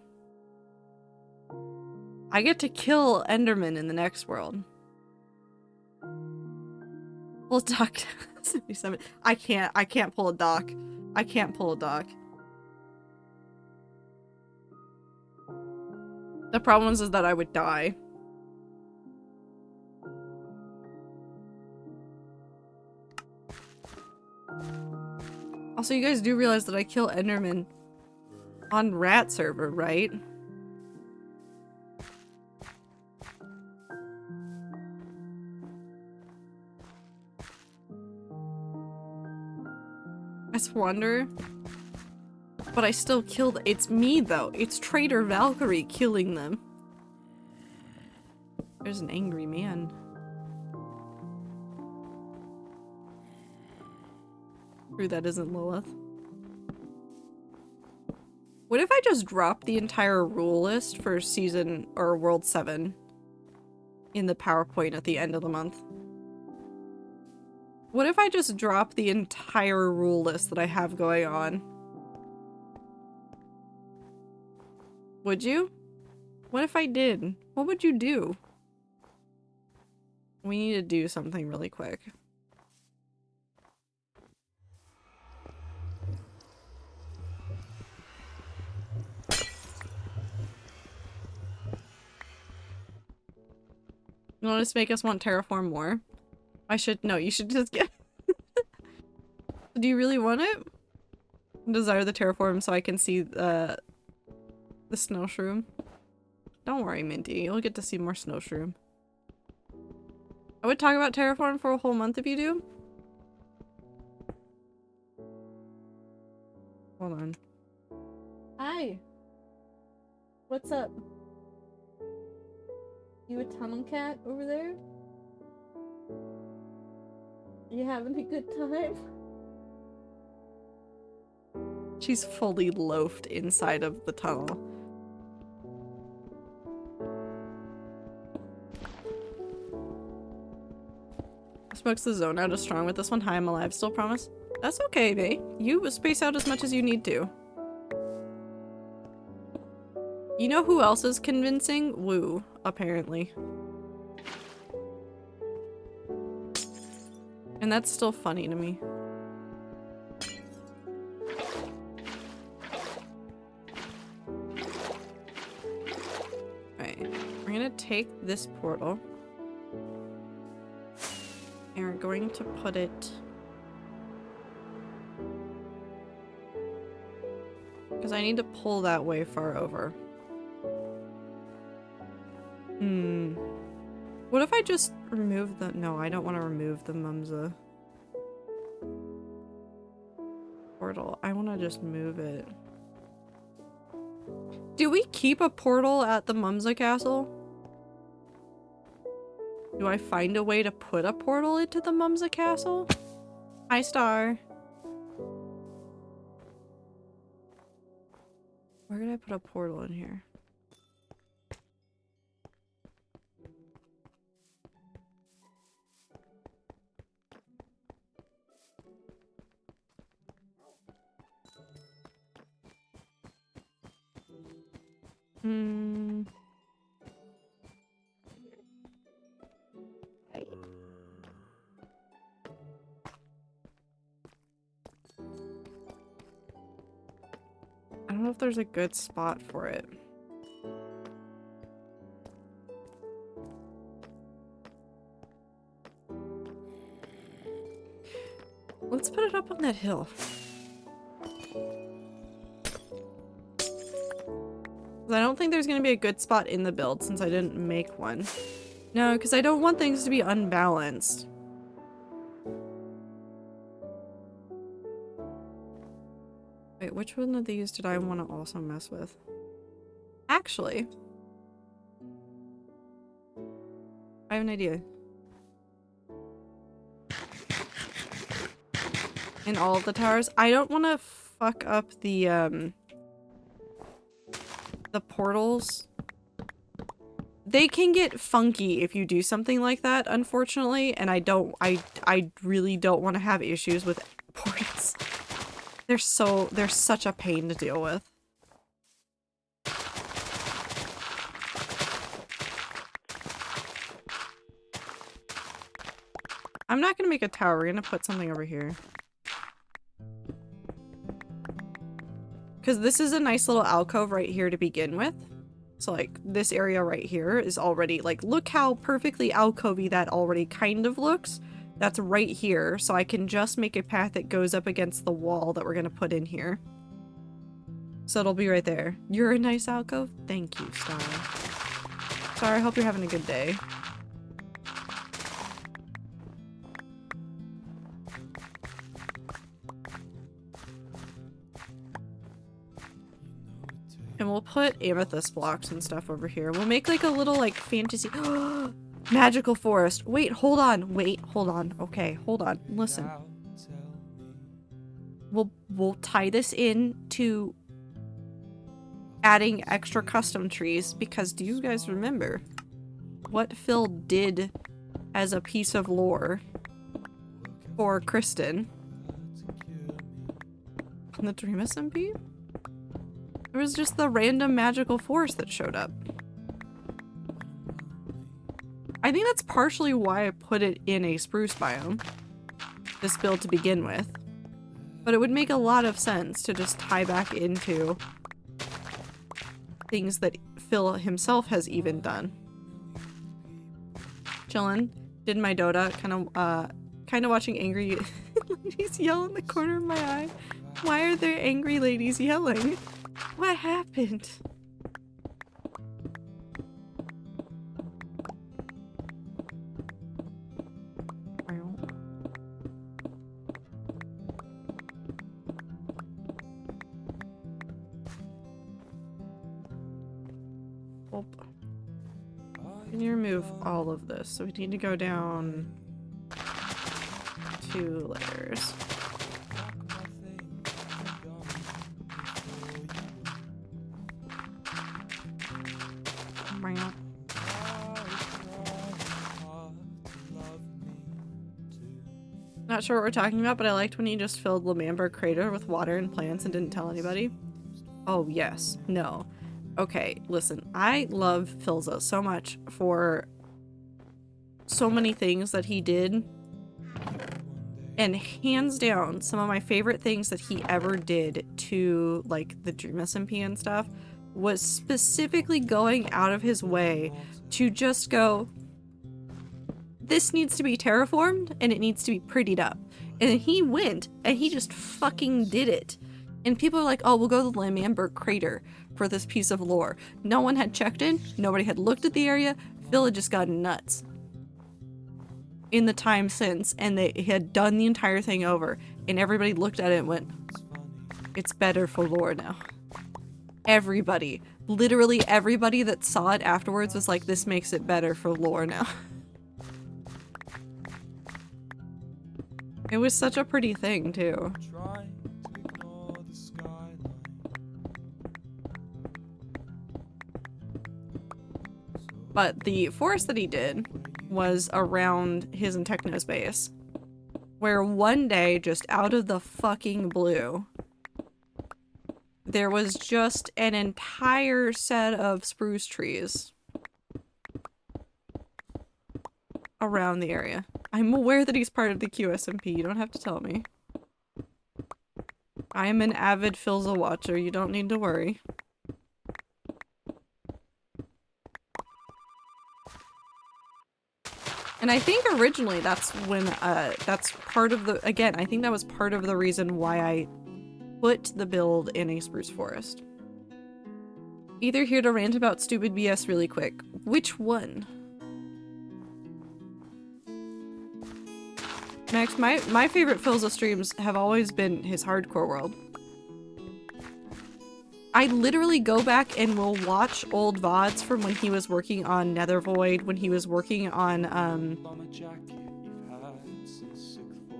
Speaker 3: I get to kill Enderman in the next world. Pull a dock. 77. I can't pull a dock. I can't pull a dock. The problem is that I would die. Also, you guys do realize that I kill Enderman on Rat server, right? As Wander. But I still killed- it's me though. It's Traitor Valkyrie killing them. There's an angry man. True, that isn't Lilith. What if I just drop the entire rule list for season or world 7 in the PowerPoint at the end of the month? What if I just drop the entire rule list that I have going on? Would you? What if I did? What would you do? We need to do something really quick. You want us to make us want terraform more? No, you should just get- Do you really want it? Desire the terraform so I can see The snow shroom. Don't worry, Minty. You'll get to see more snow shroom. I would talk about Terraform for a whole month if you do. Hold on. Hi. What's up? You a tunnel cat over there? You having a good time? She's fully loafed inside of the tunnel. Smokes the zone out as strong with this one. Hi, I'm alive. Still promise? That's okay, babe. You space out as much as you need to. You know who else is convincing? Woo, apparently. And that's still funny to me. Alright, we're gonna take this portal. And we're going to put it... because I need to pull that way far over. What if I just remove the... no, I don't want to remove the Mumza portal. I want to just move it. Do we keep a portal at the Mumza castle? Do I find a way to put a portal into the Mumza castle? Hi, Star. Where did I put a portal in here? I don't know if there's a good spot for it. Let's put it up on that hill. I don't think there's gonna be a good spot in the build since I didn't make one. No, because I don't want things to be unbalanced. Wait, which one of these did I want to also mess with? Actually, I have an idea. In all of the towers, I don't want to fuck up the portals. They can get funky if you do something like that, unfortunately, and I really don't want to have issues with portals. They're such a pain to deal with. I'm not gonna make a tower, we're gonna put something over here. Because this is a nice little alcove right here to begin with. So like this area right here is already like, look how perfectly alcovey that already kind of looks. That's right here, so I can just make a path that goes up against the wall that we're gonna put in here. So it'll be right there. You're a nice alcove? Thank you, Star. Star, I hope you're having a good day. And we'll put amethyst blocks and stuff over here. We'll make like a little like fantasy magical forest. Wait, hold on. Wait, hold on. Okay, hold on. Listen. We'll tie this in to adding extra custom trees because do you guys remember what Phil did as a piece of lore for Kristen on the Dream SMP? It was just the random magical forest that showed up. I think that's partially why I put it in a spruce biome, this build to begin with. But it would make a lot of sense to just tie back into things that Phil himself has even done. Chillin', did my Dota, kind of watching angry ladies yell in the corner of my eye. Why are there angry ladies yelling? What happened? remove all of this, so we need to go down 2 layers. Not sure what we're talking about, but I liked when he just filled Lamamber Crater with water and plants and didn't tell anybody. Oh, yes. No. Okay, listen. I love Philza so much for so many things that he did. And hands down, some of my favorite things that he ever did to, like, the Dream SMP and stuff was specifically going out of his way to just go, this needs to be terraformed and it needs to be prettied up. And he went and he just fucking did it. And people are like, oh, we'll go to the Lamamber Crater for this piece of lore. No one had checked in. Nobody had looked at the area. Phil had just gotten nuts in the time since, and they had done the entire thing over. And everybody looked at it and went, it's better for lore now. Everybody. Literally everybody that saw it afterwards was like, this makes it better for lore now. It was such a pretty thing, too. But the forest that he did was around his and Techno's base, where one day, just out of the fucking blue, there was just an entire set of spruce trees around the area. I'm aware that he's part of the QSMP, you don't have to tell me. I am an avid Philza watcher, you don't need to worry. And I think originally that's when, that's part of the, again, I think that was part of the reason why I put the build in a spruce forest. Either here to rant about stupid BS really quick. Which one? Max, my favorite Philza streams have always been his hardcore world. I literally go back and will watch old VODs from when he was working on Nethervoid, when he was working on,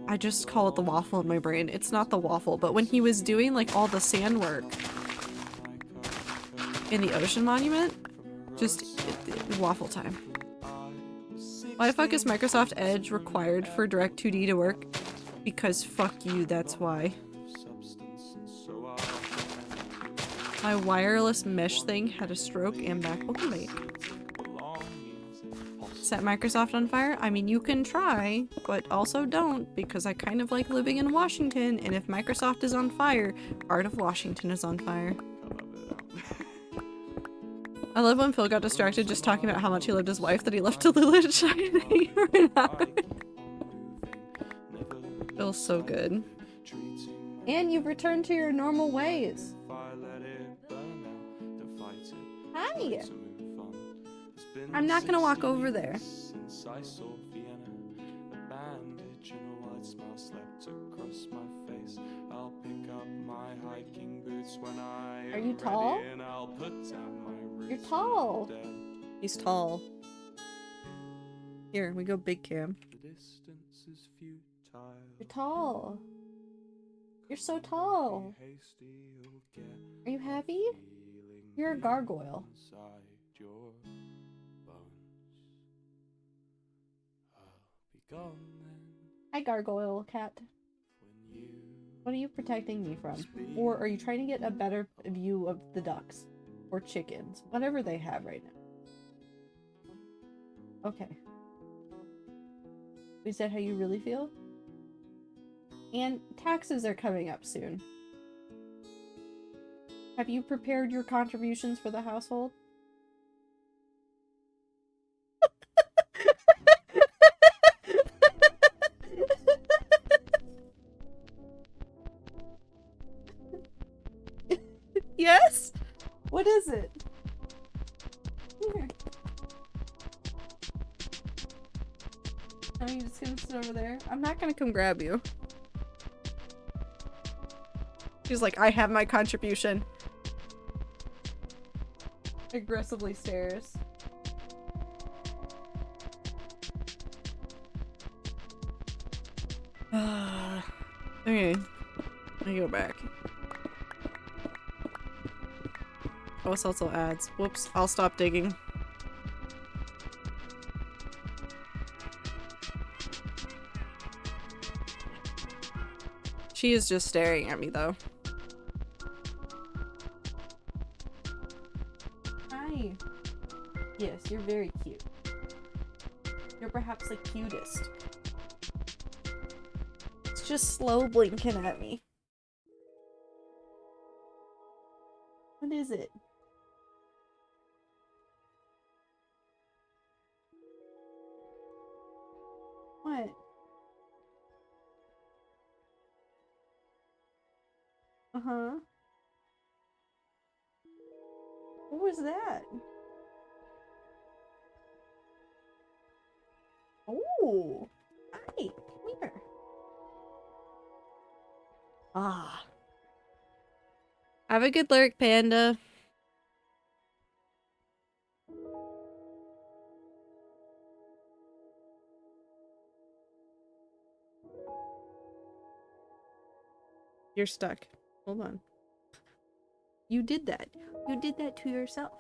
Speaker 3: I just call it the waffle in my brain. It's not the waffle, but when he was doing like all the sand work in the Ocean Monument, just waffle time. Why the fuck is Microsoft Edge required for Direct2D to work? Because fuck you, that's why. My wireless mesh thing had a stroke and back. Welcome back. Set Microsoft on fire? I mean, you can try, but also don't, because I kind of like living in Washington, and if Microsoft is on fire, part of Washington is on fire. I love when Phil got distracted just talking about how much he loved his wife that he left Tallulah shining for an hour. Feels so good. And you've returned to your normal ways. Hi! I'm not gonna walk over there. Are you tall? You're tall! He's tall. Here, we go big cam. You're tall. You're so tall. Are you happy? You're a gargoyle. Hi, gargoyle cat. What are you protecting me from? Or are you trying to get a better view of the ducks? Or chickens? Whatever they have right now. Okay. Is that how you really feel? And taxes are coming up soon. Have you prepared your contributions for the household? Yes? What is it? Here. Are you just gonna sit over there? I'm not gonna come grab you. She's like, I have my contribution. Aggressively stares. Okay. Let me go back. Oh, it's also ads. Whoops, I'll stop digging. She is just staring at me though. Hi. Yes, you're very cute. You're perhaps the cutest. It's just slow blinking at me. What is it? What? Uh-huh. What was that? Oh! Hi! Come here. Ah. Have a good lurk, Panda. You're stuck. Hold on. You did that. You did that to yourself.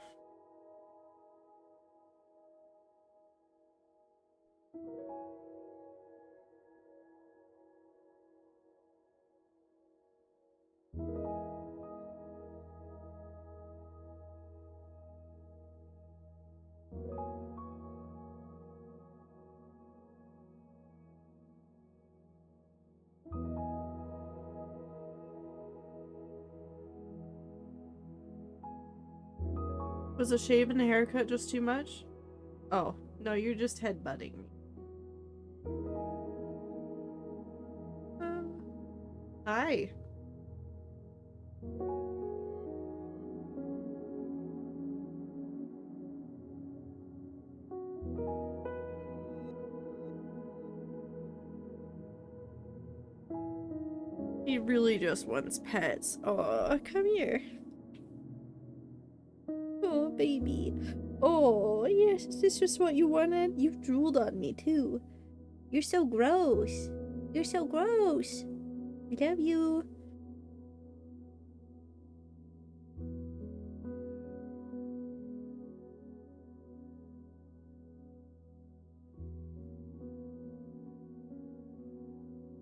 Speaker 3: Was a shave and a haircut just too much? Oh, no, you're just headbutting me. Hi. He really just wants pets. Oh, come here. Oh, baby. Oh, yes, is this just what you wanted? You've drooled on me, too. You're so gross. You're so gross. I love you.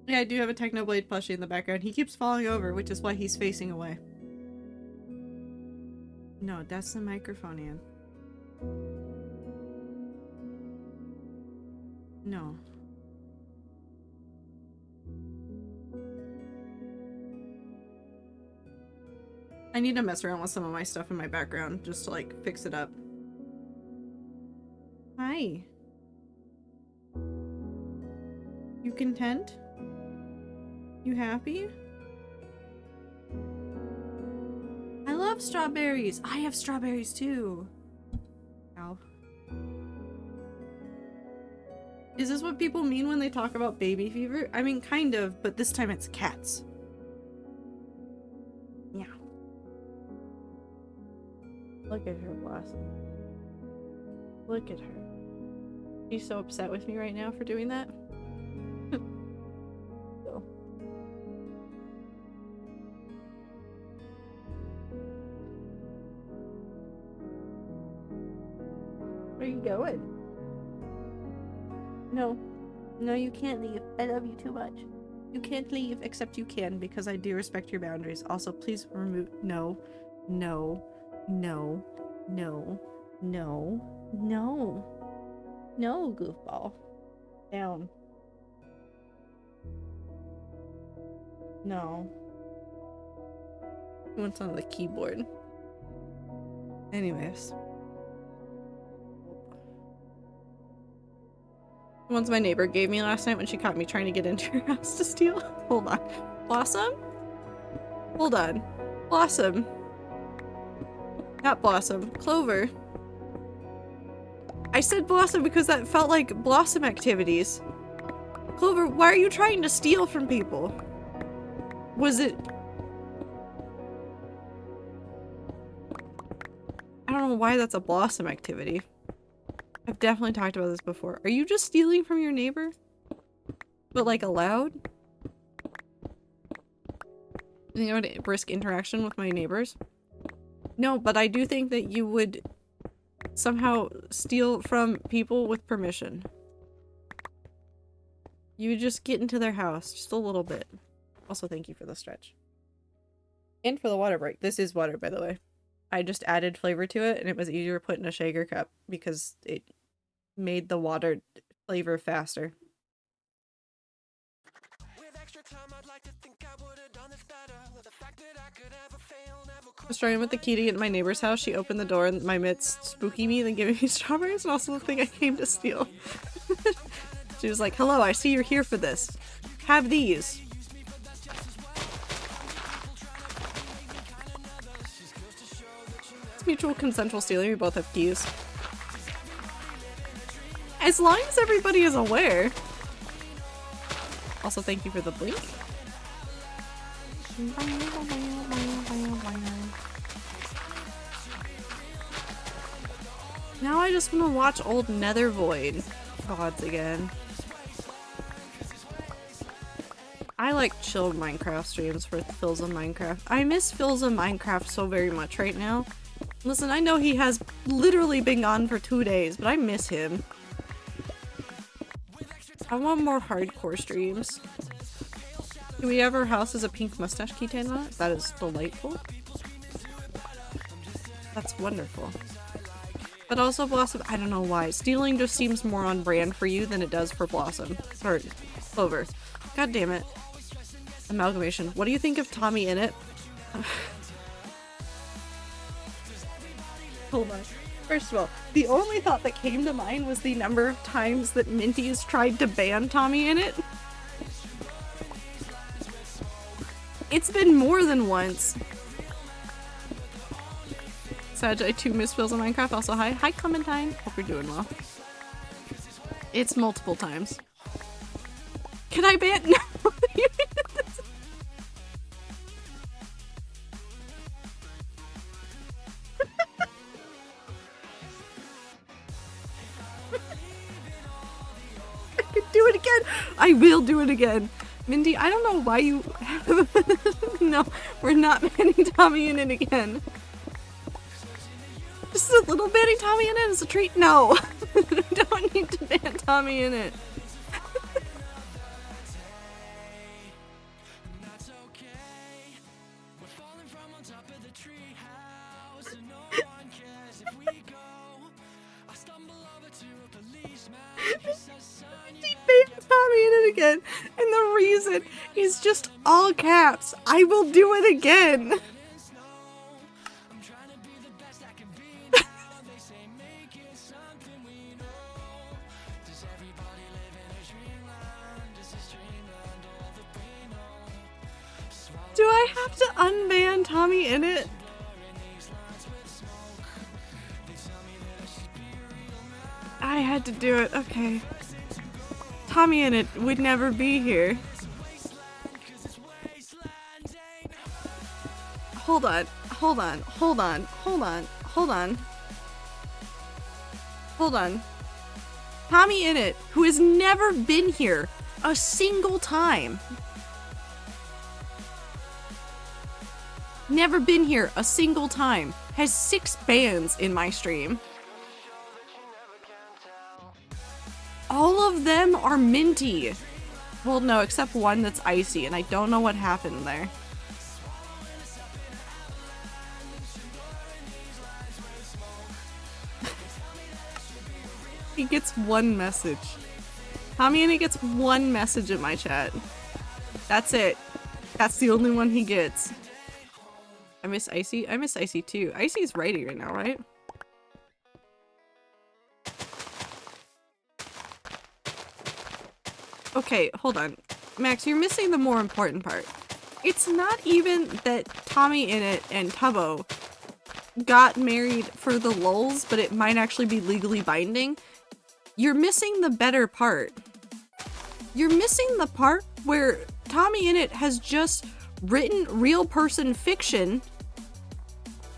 Speaker 3: Yeah, I do have a Technoblade plushie in the background. He keeps falling over, which is why he's facing away. No, that's the microphone, Ann. No. I need to mess around with some of my stuff in my background just to, like, fix it up. Hi. You content? You happy? I love strawberries! I have strawberries too! Ow. Is this what people mean when they talk about baby fever? I mean, kind of, but this time it's cats. Yeah. Look at her, Blossom. Look at her. She's so upset with me right now for doing that. So. Where are you going? No. No, you can't leave. I love you too much. You can't leave, except you can, because I do respect your boundaries. Also, please remove- No. No. No. No. No. No. No, goofball. Down. No. He wants on the keyboard. Anyways. The ones my neighbor gave me last night when she caught me trying to get into her house to steal. Hold on. Blossom? Hold on. Blossom. Not Blossom. Clover. I said Blossom because that felt like Blossom activities. Clover, why are you trying to steal from people? Was it... I don't know why that's a Blossom activity. I've definitely talked about this before. Are you just stealing from your neighbor? But like aloud? You think I would risk interaction with my neighbors? No, but I do think that you would somehow steal from people with permission. You would just get into their house just a little bit. Also, thank you for the stretch. And for the water break. This is water, by the way. I just added flavor to it, and it was easier to put in a shaker cup because it made the water flavor faster. I was trying with the key to get in my neighbor's house. She opened the door and my mitts spooky me, then giving me strawberries, and also the thing I came to steal. She was like, hello, I see you're here for this. Have these. It's mutual consensual stealing. We both have keys. As long as everybody is aware. Also, thank you for the blink. Now I just want to watch old Nether Void VODs again. I like chill Minecraft streams for Phil's of Minecraft. I miss Phil's of Minecraft so very much right now. Listen, I know he has literally been gone for 2 days, but I miss him. I want more hardcore streams. Do we have our house as a pink mustache keychain on it? That is delightful. That's wonderful. But also Blossom, I don't know why. Stealing just seems more on brand for you than it does for Blossom. Or Clover. God damn it. Amalgamation. What do you think of Tommy in it? Hold on. First of all, the only thought that came to mind was the number of times that Minty's tried to ban Tommy in it. It's been more than once. Sag, I too miss Phil's on Minecraft. Also, hi. Hi, Clementine. Hope you're doing well. It's multiple times. Can I ban? No! I can do it again! I will do it again! Mindy, I don't know why you No, we're not banning Tommy in it again. Just a little banning Tommy in it as a treat? No! I don't need to ban Tommy in it. Tommy in it again, and the reason is just all caps. I will do it again. Do I have to unban Tommy in it? I had to do it. Okay. Tommy in it would never be here. Hold on. Hold on. Hold on. Hold on. Hold on. Hold on. Tommy in it, who has never been here a single time. Never been here a single time. Has 6 bans in my stream. All of them are minty. Well, no, except one that's icy, and I don't know what happened there. He gets one message. Tommy and he gets one message in my chat. That's it. That's the only one he gets. I miss Icy. I miss Icy too. Icy's writing right now, right? Okay, hold on. Max, you're missing the more important part. It's not even that Tommy in it and Tubbo got married for the lulz, but it might actually be legally binding. You're missing the better part. You're missing the part where Tommy in it has just written real person fiction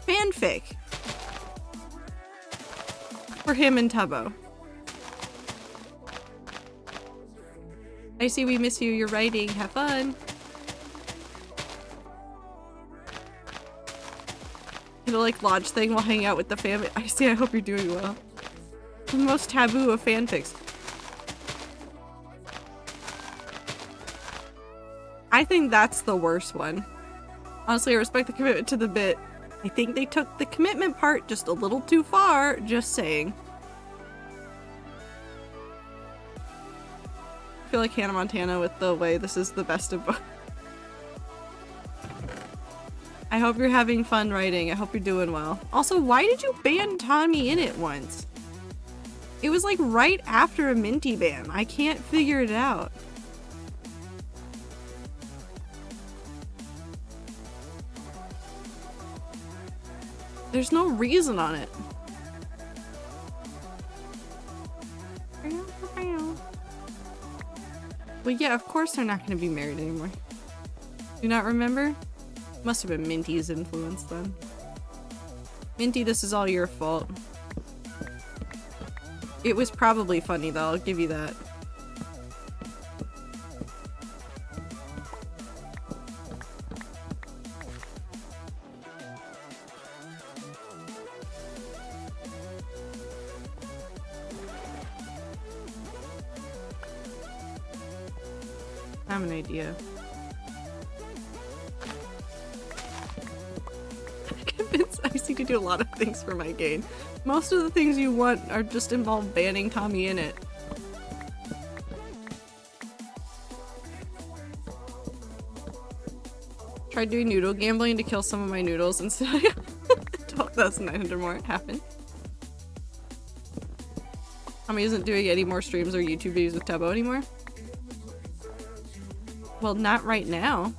Speaker 3: fanfic for him and Tubbo. I see we miss you. You're writing. Have fun. like lodge thing while hanging out with the family. I see, I hope you're doing well. The most taboo of fanfics. I think that's the worst one. Honestly, I respect the commitment to the bit. I think they took the commitment part just a little too far, just saying. I feel like Hannah Montana with the way this is the best of both. I hope you're having fun writing. I hope you're doing well. Also, why did you ban Tommy in it once? It was like right after a Minty ban. I can't figure it out. There's no reason on it. Well, yeah, of course they're not going to be married anymore. Do you not remember? Must have been Minty's influence then. Minty, this is all your fault. It was probably funny though, I'll give you that. I have an idea. I'm convinced I see to do a lot of things for my gain. Most of the things you want are just involve banning Tommy in it. Tried doing noodle gambling to kill some of my noodles instead I 12,900 more. It happened. Tommy isn't doing any more streams or YouTube videos with Tubbo anymore. Well, not right now.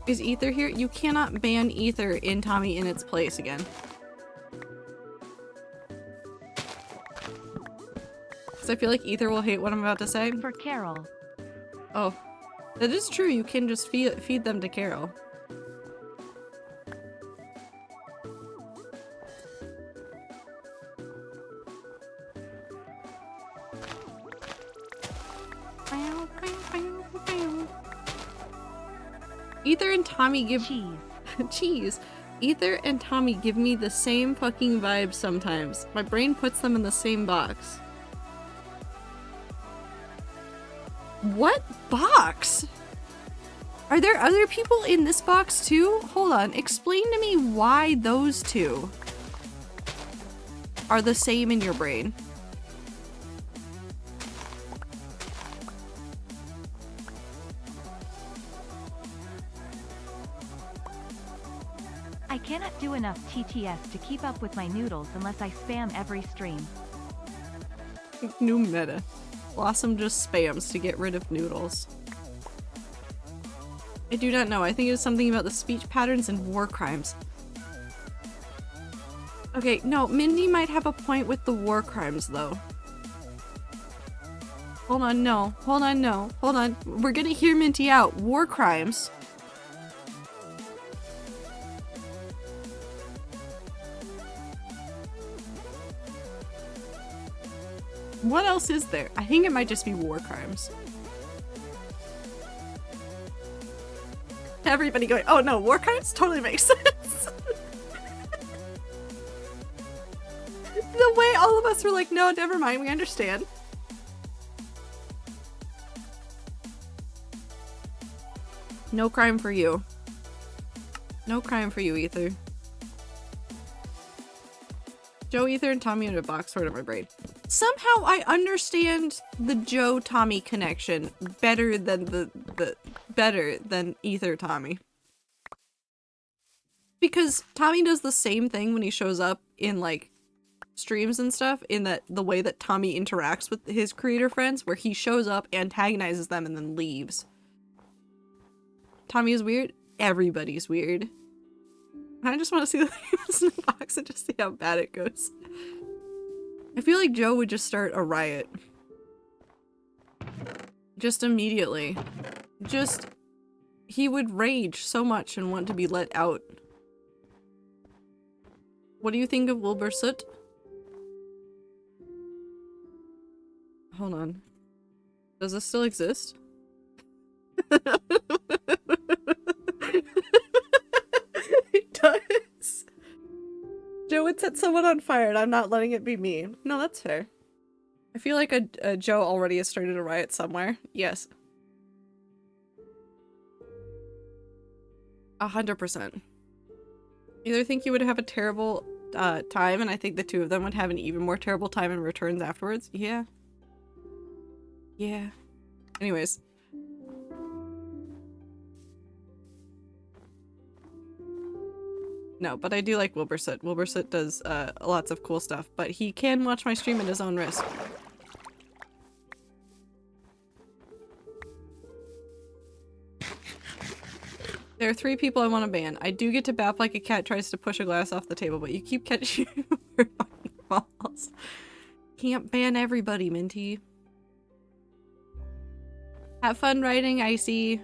Speaker 3: Is Ether here? You cannot ban Ether in Tommy in its place again. Because I feel like Ether will hate what I'm about to say.
Speaker 1: For Carol.
Speaker 3: Oh. That is true, you can just feed them to Carol. Ether and Tommy give-
Speaker 1: Cheese.
Speaker 3: Cheese. Ether and Tommy give me the same fucking vibes sometimes. My brain puts them in the same box. What box? Are there other people in this box too? Hold on, explain to me why those two are the same in your brain.
Speaker 1: I cannot do enough TTS to keep up with my noodles unless I spam every stream.
Speaker 3: New meta. Blossom just spams to get rid of noodles. I do not know. I think it was something about the speech patterns and war crimes. Okay, no, Mindy might have a point with the war crimes, though. Hold on, no. Hold on, no. Hold on. We're gonna hear Minty out. War crimes. What else is there? I think it might just be war crimes. Everybody going, oh no, war crimes totally makes sense. The way all of us were like, no, never mind, we understand. No crime for you. No crime for you, Ether. Joe, Ether, and Tommy in a box sort of my brain. Somehow I understand the Joe-Tommy connection better than better than Ether-Tommy. Because Tommy does the same thing when he shows up in like streams and stuff, in that the way that Tommy interacts with his creator friends, where he shows up, antagonizes them, and then leaves. Tommy is weird. Everybody's weird. I just want to see the things in the box and just see how bad it goes. I feel like Joe would just start a riot. Just immediately. Just... he would rage so much and want to be let out. What do you think of Wilbur Soot? Hold on. Does this still exist? It does. set someone on fire and I'm not letting it be me. No, that's fair. I feel like a Joe already has started a riot somewhere. Yes. 100%. Either think you would have a terrible time, and I think the two of them would have an even more terrible time in returns afterwards. Yeah. Yeah. Anyways. No, but I do like Wilbursoot. Wilbursoot does lots of cool stuff, but he can watch my stream at his own risk. There are 3 people I want to ban. I do get to bap like a cat tries to push a glass off the table, but you keep catching your fucking balls. Can't ban everybody, Minty. Have fun writing, Icy.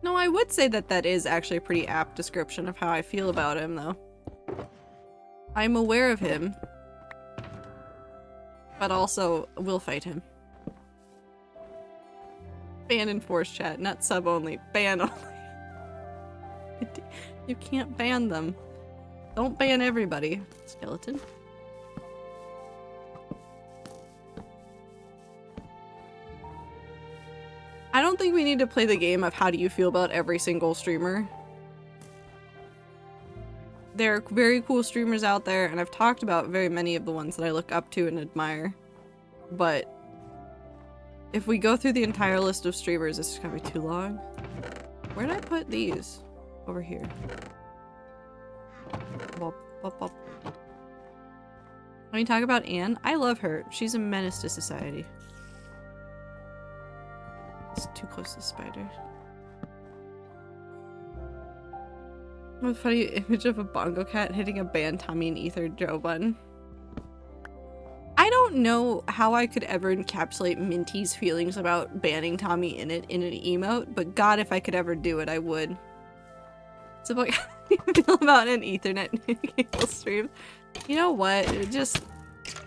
Speaker 3: No, I would say that that is actually a pretty apt description of how I feel about him, though. I'm aware of him, but also will fight him. Ban in force chat, not sub only. Ban only. You can't ban them. Don't ban everybody. Skeleton. I don't think we need to play the game of how do you feel about every single streamer. There are very cool streamers out there, and I've talked about very many of the ones that I look up to and admire. But if we go through the entire list of streamers, it's gonna be too long. Where did I put these? Over here. Bop, bop, bop. When you talk about Anne, I love her. She's a menace to society. It's too close to the spider. What a funny image of a bongo cat hitting a ban Tommy and Ether Joe button. I don't know how I could ever encapsulate Minty's feelings about banning Tommy in it in an emote, but god, if I could ever do it, I would. It's about how you feel about an Ethernet cable stream. You know what? It just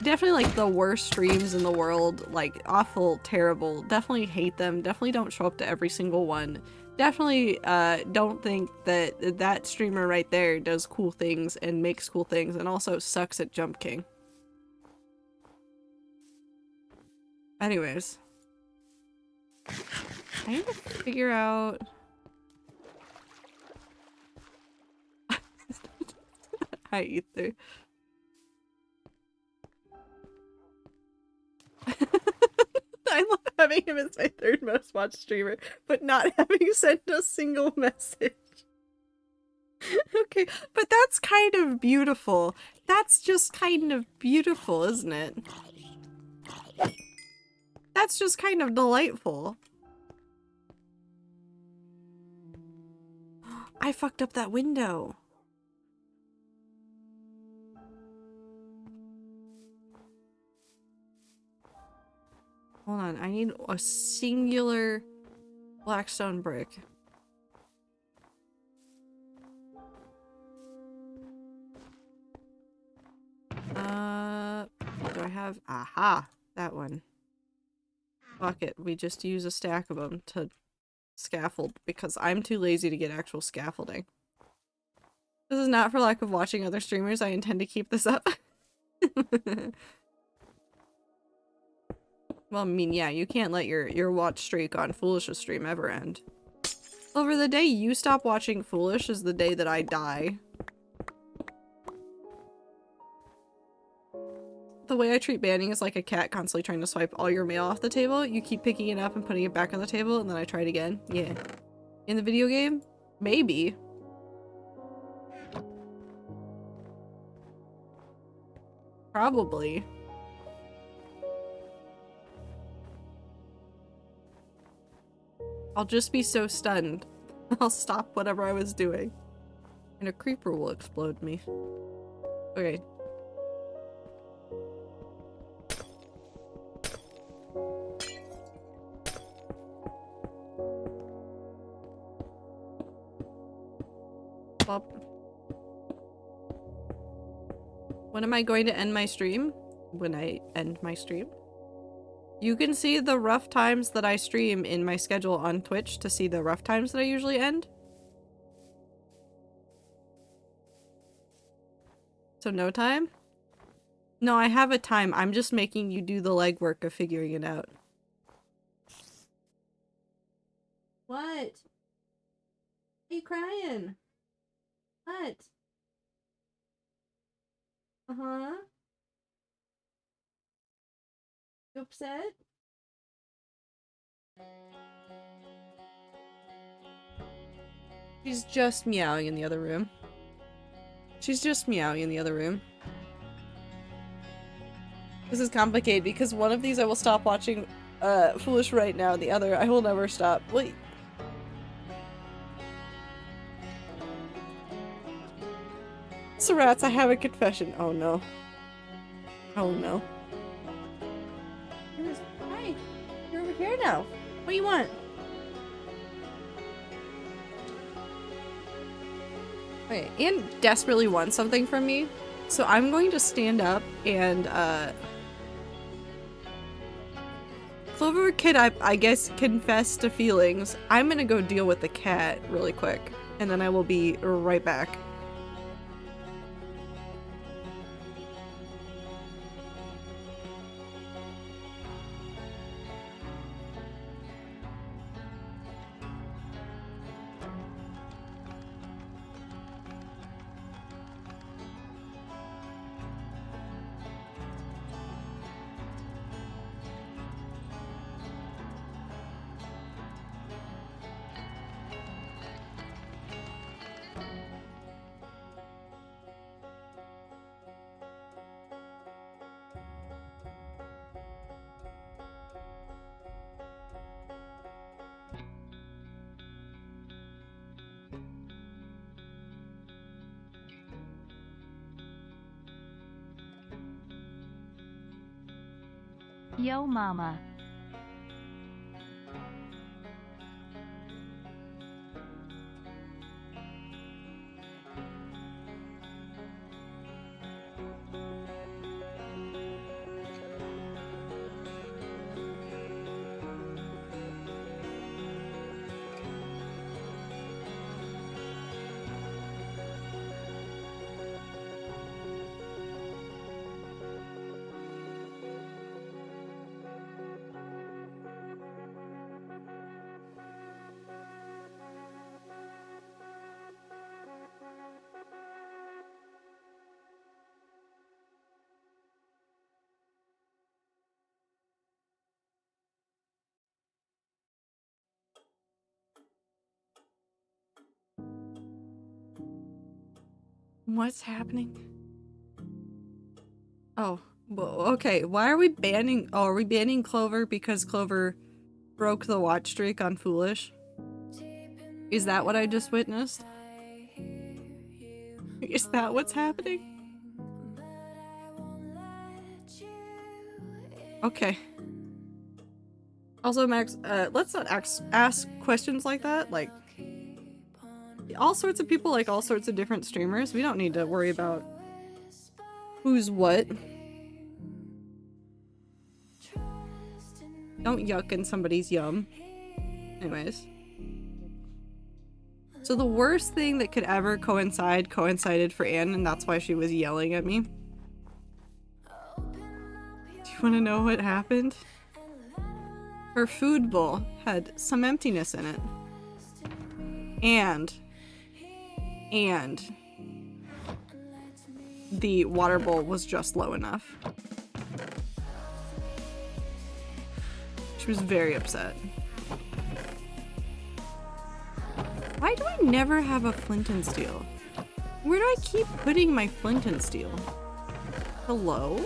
Speaker 3: definitely like the worst streams in the world, like awful, terrible. Definitely hate them. Definitely don't show up to every single one. Definitely don't think that that streamer right there does cool things and makes cool things and also sucks at Jump King. Anyways. I need to figure out... Hi, Ether. I love having him as my 3rd most watched streamer, but not having sent a single message. Okay, but that's kind of beautiful. That's just kind of beautiful, isn't it? That's just kind of delightful. I fucked up that window. Hold on, I need a singular blackstone brick. Do I have? Aha! That one. Fuck it, we just use a stack of them to scaffold because I'm too lazy to get actual scaffolding. This is not for lack of watching other streamers, I intend to keep this up. Well, I mean, yeah, you can't let your watch streak on Foolish's stream ever end. Over the day you stop watching Foolish is the day that I die. The way I treat banning is like a cat constantly trying to swipe all your mail off the table. You keep picking it up and putting it back on the table, and then I try it again. Yeah. In the video game? Maybe. Probably. I'll just be so stunned. I'll stop whatever I was doing. And a creeper will explode me. Okay. Bop. When am I going to end my stream? when I end my stream. You can see the rough times that I stream in my schedule on Twitch to see the rough times that I usually end. So no time? No, I have a time. I'm just making you do the legwork of figuring it out. What? Are you crying? What? Uh-huh. You upset? She's just meowing in the other room. She's just meowing in the other room. This is complicated because one of these I will stop watching Foolish right now, the other I will never stop. Wait. So rats, I have a confession. Oh no. Oh no. Hi. You're over here now. What do you want? Okay, Anne desperately wants something from me, so I'm going to stand up and Clover Kid, I guess, confess to feelings. I'm gonna go deal with the cat really quick, and then I will be right back.
Speaker 1: Yo mama. What's happening? Oh, well, okay. Why are we banning? Oh, are we banning Clover because Clover broke the watch streak on Foolish? Is that what I just witnessed? Is that what's happening? Okay. Also, Max, let's not ask questions like that. Like, all sorts of people like all sorts of different streamers. We don't need to worry about who's what. Don't yuck in somebody's yum. Anyways. So the worst thing that could ever coincided for Anne, and that's why she was yelling at me. Do you want to know what happened? Her food bowl had some emptiness in it. And the water bowl was just low enough. She was very upset. Why do I never have a flint and steel? Where do I keep putting my flint and steel? Hello?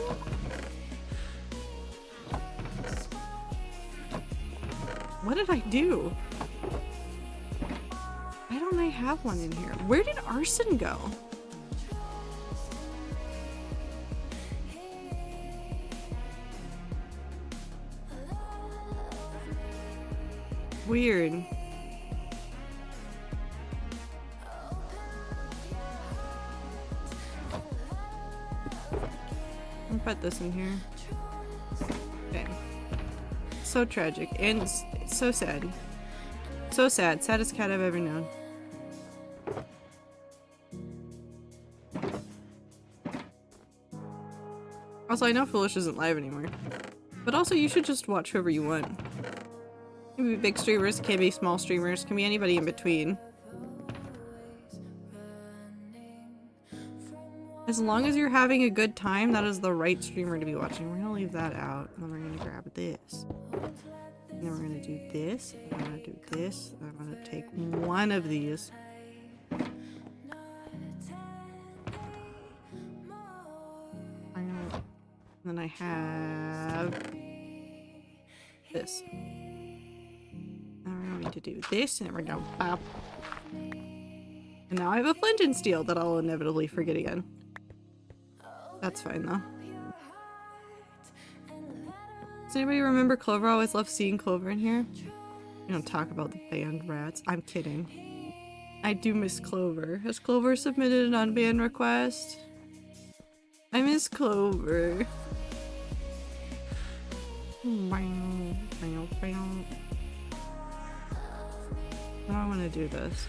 Speaker 1: What did I do? Why don't I have one in here? Where did arson go? Weird. put this in here. Okay. So tragic and so sad. So sad. Saddest cat I've ever known. Also, I know Foolish isn't live anymore. But also, you should just watch whoever you want. Can be big streamers, can be small streamers, can be anybody in between. As long as you're having a good time, that is the right streamer to be watching. We're gonna leave that out, and then we're gonna grab this. And then we're gonna do this, and I'm gonna do this, and I'm gonna take one of these. And then I have this. Now we're going to do this, and then we're gonna pop. And now I have a flint and steel that I'll inevitably forget again. That's fine though. Does anybody remember Clover? I always love seeing Clover in here. We don't talk about the band rats. I'm kidding. I do miss Clover. Has Clover submitted an unbanned request? I miss Clover. Now I want to do this.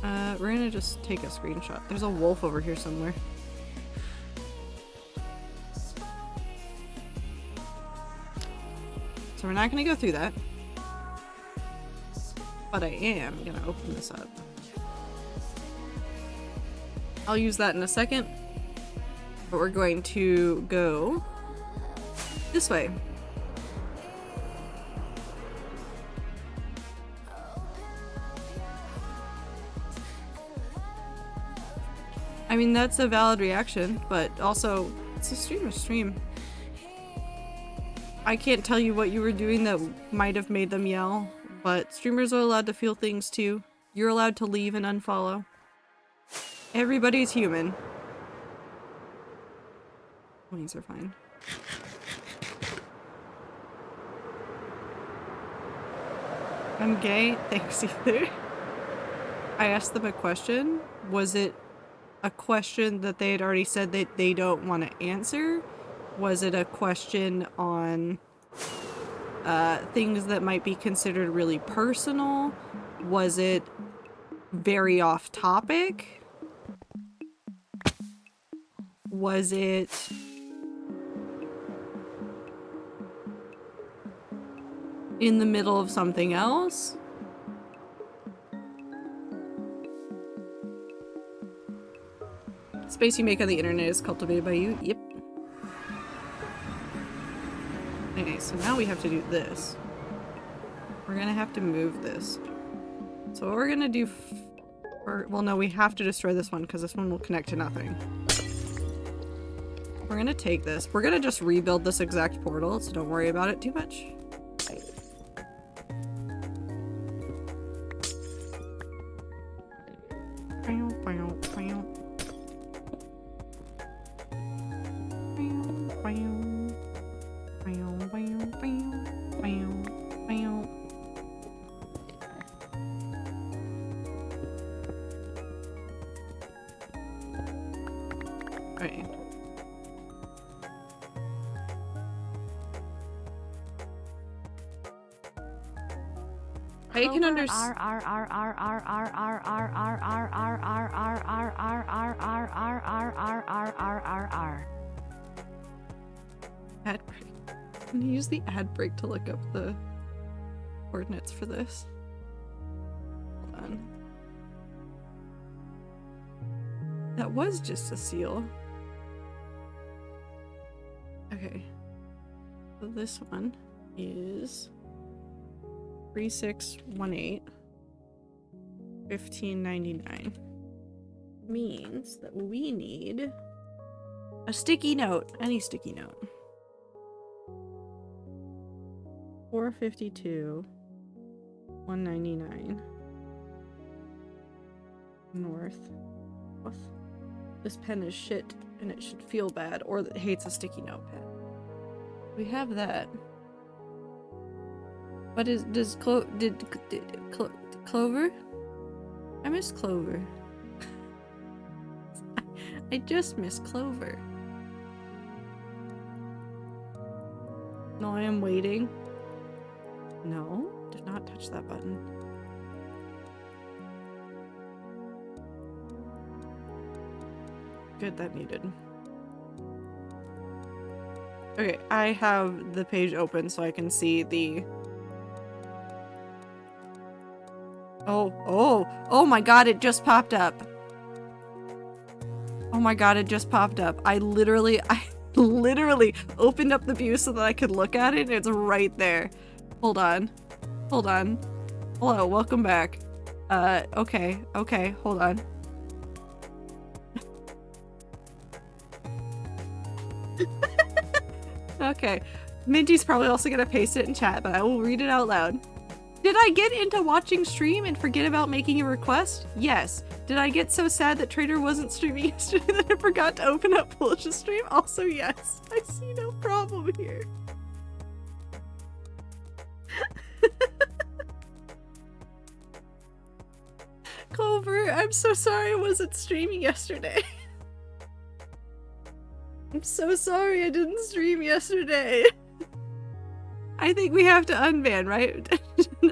Speaker 1: We're gonna just take a screenshot. There's a wolf over here somewhere. So we're not gonna go through that. But I am gonna open this up. I'll use that in a second. But we're going to go this way. I mean, that's a valid reaction, but also, it's a streamer's stream. I can't tell you what you were doing that might have made them yell, but streamers are allowed to feel things too. You're allowed to leave and unfollow. Everybody's human. Wings are fine. I'm gay? Thanks, either. I asked them a question. Was it a question that they had already said that they don't want to answer? Was it a question on things that might be considered really personal? Was it very off topic? Was it in the middle of something else? Space you make on the internet is cultivated by you. Yep. Okay, so now we have to do this. We're gonna have to move this. So what we're gonna do well, no, we have to destroy this one because this one will connect to nothing. We're gonna take this. We're gonna just rebuild this exact portal, so don't worry about it too much. I can understand. Ad break. Can you use the ad break to look up the coordinates for this? Hold on. That was just a seal. Okay. So this one is 3618 1599 means that we need a sticky note. Any sticky note. 452 199 north. This pen is shit and it should feel bad, or it hates a sticky note pen. We have that. But does Clover? I miss Clover. I just miss Clover. No, I am waiting. No, did not touch that button. Good, that needed. Okay, I have the page open so I can see the... Oh my god, it just popped up. Oh my god, it just popped up. I literally opened up the view so that I could look at it, and it's right there. Hold on. Hold on. Hello, welcome back. Okay, hold on. Okay. Minty's probably also gonna paste it in chat, but I will read it out loud. Did I get into watching stream and forget about making a request? Yes. Did I get so sad that Trader wasn't streaming yesterday that I forgot to open up Foolish's stream? Also yes. I see no problem here. Clover, I'm so sorry I wasn't streaming yesterday. I'm so sorry I didn't stream yesterday. I think we have to unban, right?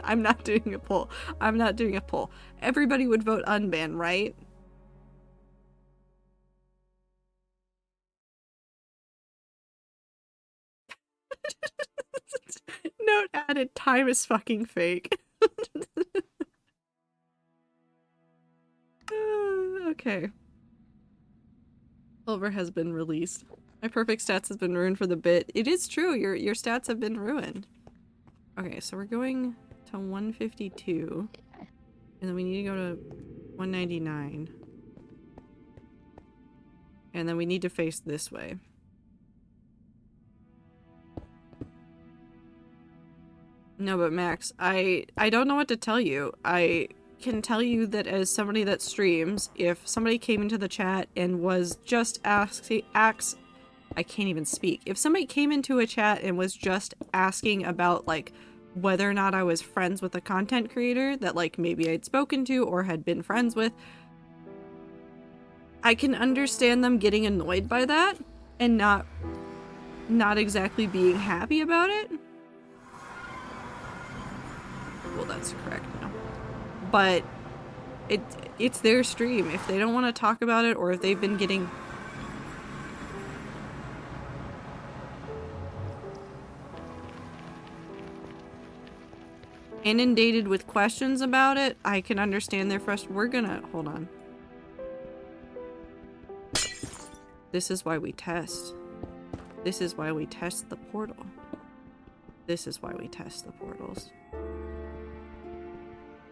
Speaker 1: I'm not doing a poll. I'm not doing a poll. Everybody would vote unban, right? Note added, time is fucking fake. Okay. Clover has been released. My perfect stats has been ruined for the bit. It is true, your stats have been ruined. Okay, so we're going to 152. And then we need to go to 199. And then we need to face this way. No, but Max, I don't know what to tell you. I can tell you that as somebody that streams, if somebody came into the chat and was just I can't even speak. If somebody came into a chat and was just asking about like whether or not I was friends with a content creator that like maybe I'd spoken to or had been friends with, I can understand them getting annoyed by that and not exactly being happy about it. Well, that's correct now. But it's their stream. If they don't want to talk about it, or if they've been getting inundated with questions about it, I can understand their frustration. We're gonna hold on. This is why we test. This is why we test the portal. This is why we test the portals.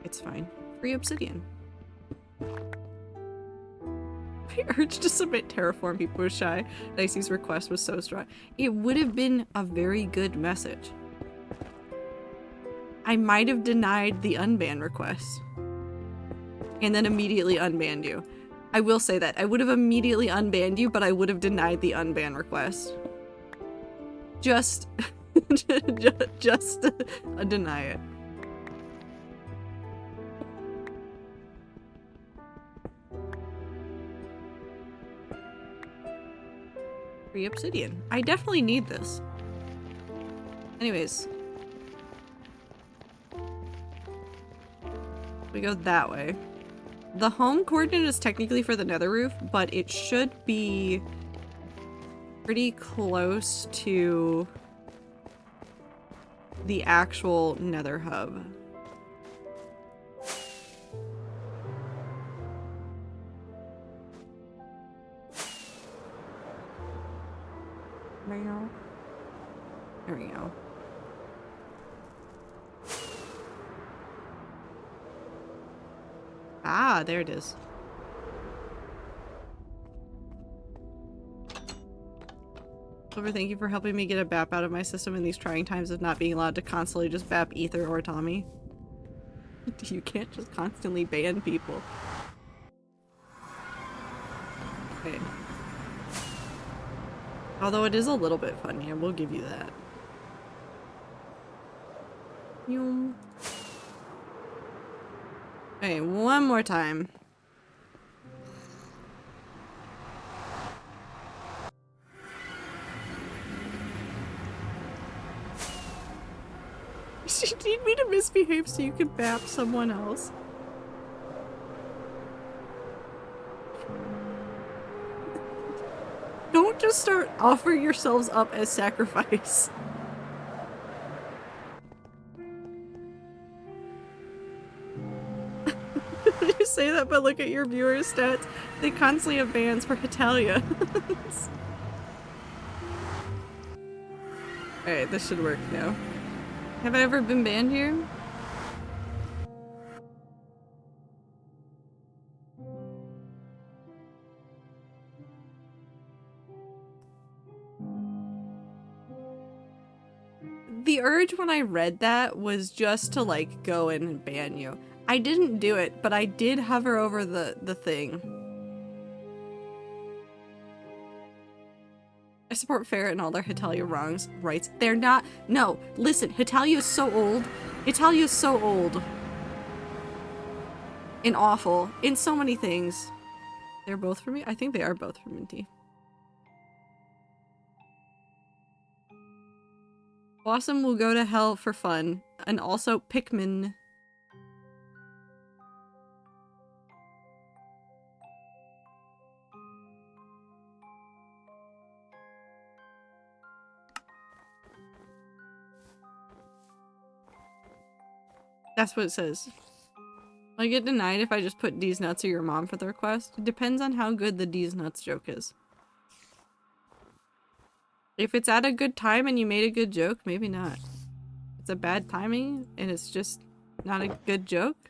Speaker 1: It's fine. Free obsidian. My urge to submit terraform people was shy. Dicey's request was so strong. It would have been a very good message. I might have denied the unban request. And then immediately unbanned you. I will say that. I would have immediately unbanned you, but I would have denied the unban request. Just... just deny it. Free obsidian. I definitely need this. Anyways. We go that way. The home coordinate is technically for the nether roof, but it should be pretty close to the actual nether hub. There we go. Ah, there it is. Clover, thank you for helping me get a BAP out of my system in these trying times of not being allowed to constantly just BAP Ether or Tommy. You can't just constantly ban people. Okay. Although it is a little bit funny, I will give you that. Okay, one more time. You need me to misbehave so you can bap someone else? Don't just start offering yourselves up as sacrifice. You say that, but look at your viewers' stats. They constantly have bans for Hetalia. Alright, this should work now. Have I ever been banned here? The urge when I read that was just to like go in and ban you. I didn't do it, but I did hover over the thing. I support Ferret and all their Hetalia wrongs rights. They're not. No, listen, Hetalia is so old. Hetalia is so old. And awful. In so many things. They're both for me? I think they are both for Minty. Blossom will go to hell for fun. And also Pikmin. That's what it says. Will I get denied if I just put D's nuts or your mom for the request? It depends on how good the D's nuts joke is. If it's at a good time and you made a good joke, maybe not. If it's a bad timing and it's just not a good joke,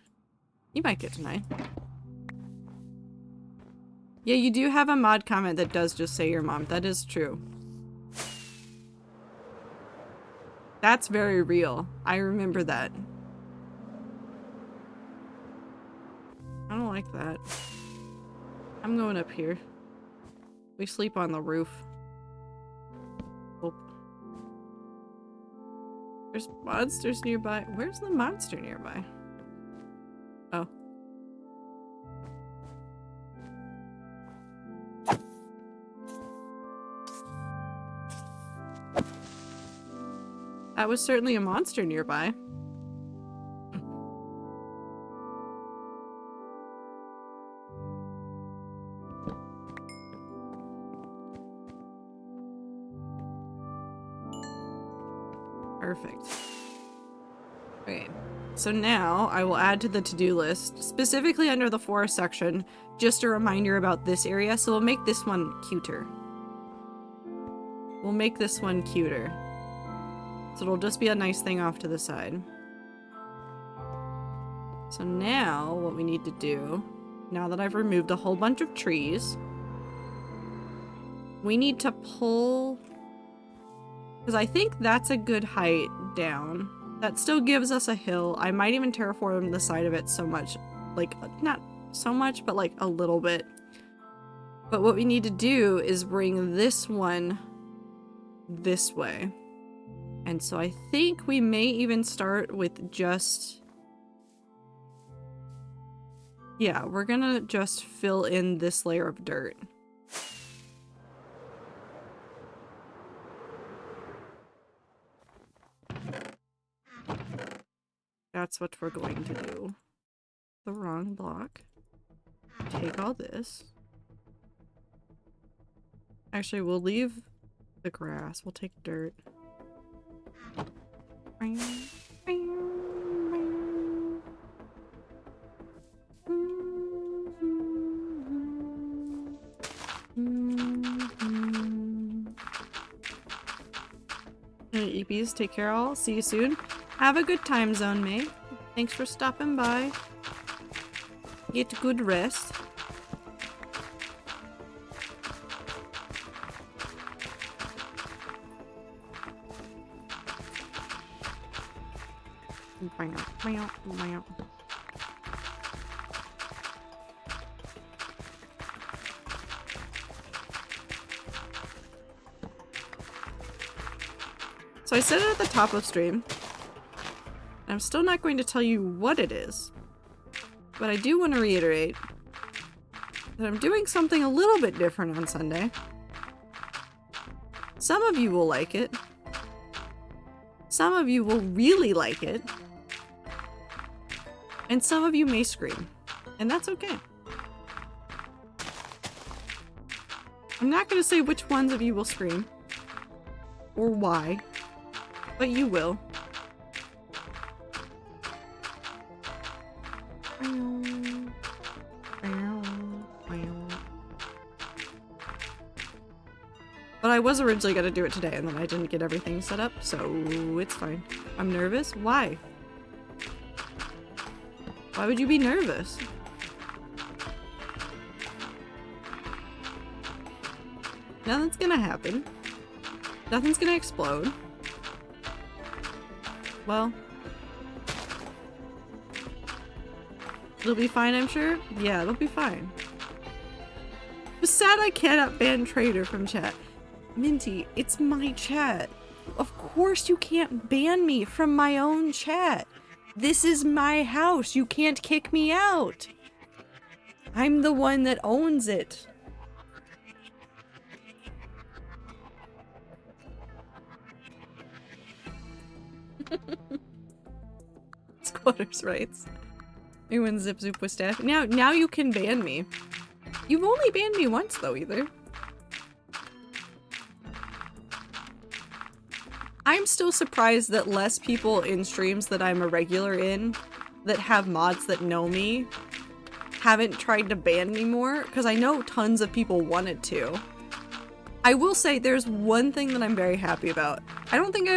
Speaker 1: you might get denied. Yeah, you do have a mod comment that does just say your mom. That is true. That's very real. I remember that. I don't like that. I'm going up here. We sleep on the roof. Oh. There's monsters nearby. Where's the monster nearby? Oh. That was certainly a monster nearby. Perfect. Okay, so now I will add to the to-do list, specifically under the forest section, just a reminder about this area, so we'll make this one cuter. We'll make this one cuter. So it'll just be a nice thing off to the side. So now, what we need to do, now that I've removed a whole bunch of trees, we need to pull... because I think that's a good height down. That still gives us a hill. I might even terraform the side of it so much. Like, not so much, but like a little bit. But what we need to do is bring this one this way. And so I think we may even start with just... yeah, we're gonna just fill in this layer of dirt. That's what we're going to do. The wrong block. Take all this. Actually, we'll leave the grass. We'll take dirt. Hey, EPs, take care all. See you soon. Have a good time, Zone May. Thanks for stopping by. Get good rest. So I said it at the top of stream. I'm still not going to tell you what it is, but I do want to reiterate that I'm doing something a little bit different on Sunday. Some of you will like it. Some of you will really like it. And some of you may scream. And that's okay. I'm not gonna say which ones of you will scream. Or why. But you will. But I was originally gonna do it today and then I didn't get everything set up, so it's fine. I'm nervous? Why? Why would you be nervous? Nothing's gonna happen. Nothing's gonna explode. Well. It'll be fine, I'm sure? Yeah, it'll be fine. I'm sad I cannot ban Trader from chat. Minty, it's my chat. Of course you can't ban me from my own chat. This is my house. You can't kick me out. I'm the one that owns it. Squatters' rights. You and Zip Zoop with staff. Now you can ban me. You've only banned me once though, either. I'm still surprised that less people in streams that I'm a regular in, that have mods that know me, haven't tried to ban me more, because I know tons of people wanted to. I will say there's one thing that I'm very happy about. I don't think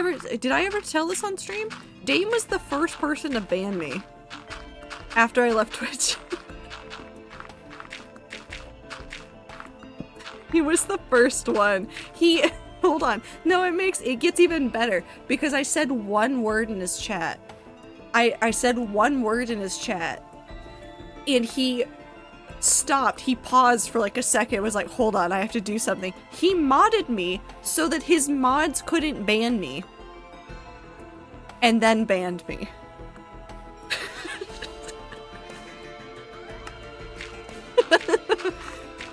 Speaker 1: did I ever tell this on stream? Dame was the first person to ban me after I left Twitch. He was the first one. Hold on. No, it gets even better because I said one word in his chat. I said one word in his chat and he stopped. He paused for like a second, was like, hold on, I have to do something. He modded me so that his mods couldn't ban me. And then banned me.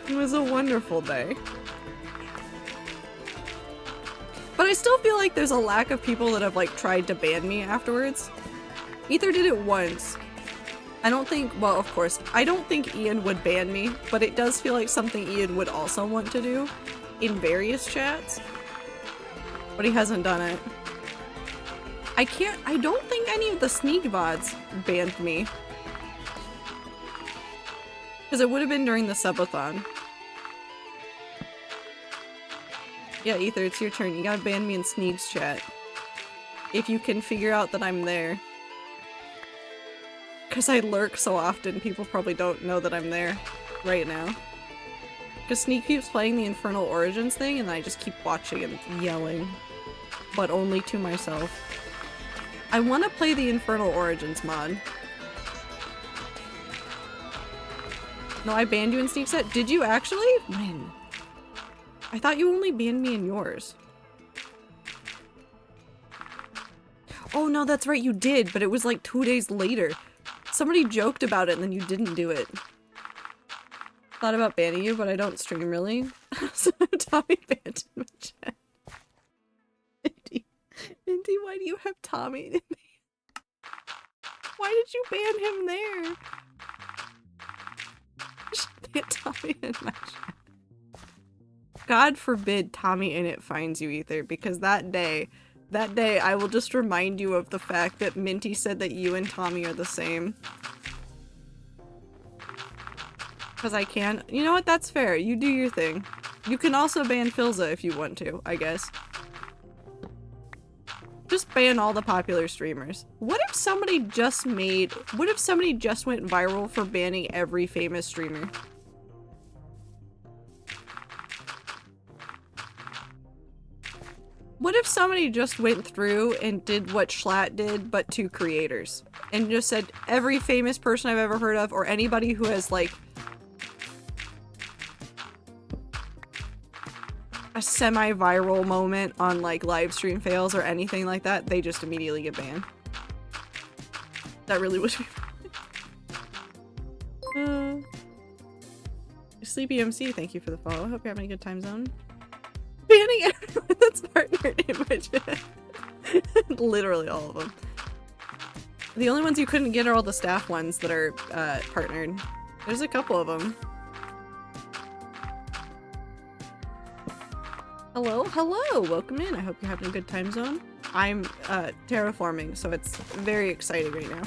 Speaker 1: It was a wonderful day. But I still feel like there's a lack of people that have like tried to ban me afterwards. Ether did it once. I don't think, well, of course, I don't think Ian would ban me, but it does feel like something Ian would also want to do in various chats. But he hasn't done it. I don't think any of the sneak VODs banned me. Because it would have been during the subathon. Yeah, Ether, it's your turn. You gotta ban me in Sneeg's chat. If you can figure out that I'm there. Because I lurk so often, people probably don't know that I'm there right now. Because Sneak keeps playing the Infernal Origins thing, and I just keep watching and yelling. But only to myself. I want to play the Infernal Origins mod. No, I banned you in Sneak set? Did you actually? When? I thought you only banned me in yours. Oh no, that's right, you did, but it was like 2 days later. Somebody joked about it and then you didn't do it. Thought about banning you, but I don't stream really. So Tommy banned in my chat. Minty, why do you have Tommy in me? Why did you ban him there? You should ban Tommy in my chat. God forbid Tommy in it finds you, Ether, because that day I will just remind you of the fact that Minty said that you and Tommy are the same. Because I can. You know what? That's fair. You do your thing. You can also ban Filza if you want to, I guess. Just ban all the popular streamers. What if somebody just went viral for banning every famous streamer? What if somebody just went through and did what Schlatt did, but to creators? And just said, every famous person I've ever heard of, or anybody who has, like, a semi-viral moment on, like, live stream fails or anything like that, they just immediately get banned. That really would be Sleepy MC, thank you for the follow. Hope you're having a good time zone. Banning everyone that's partnered in my chat. Literally all of them. The only ones you couldn't get are all the staff ones that are partnered. There's a couple of them. Hello, hello! Welcome in. I hope you're having a good time zone. I'm terraforming, so it's very exciting right now.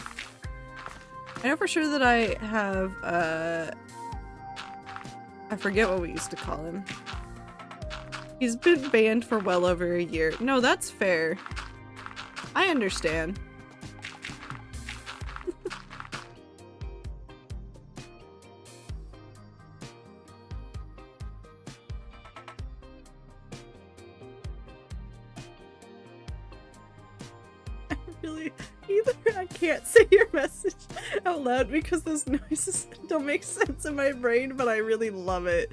Speaker 1: I know for sure that I have I forget what we used to call him. He's been banned for well over a year. No, that's fair. I understand. Really, either I can't say your message out loud because those noises don't make sense in my brain, but I really love it.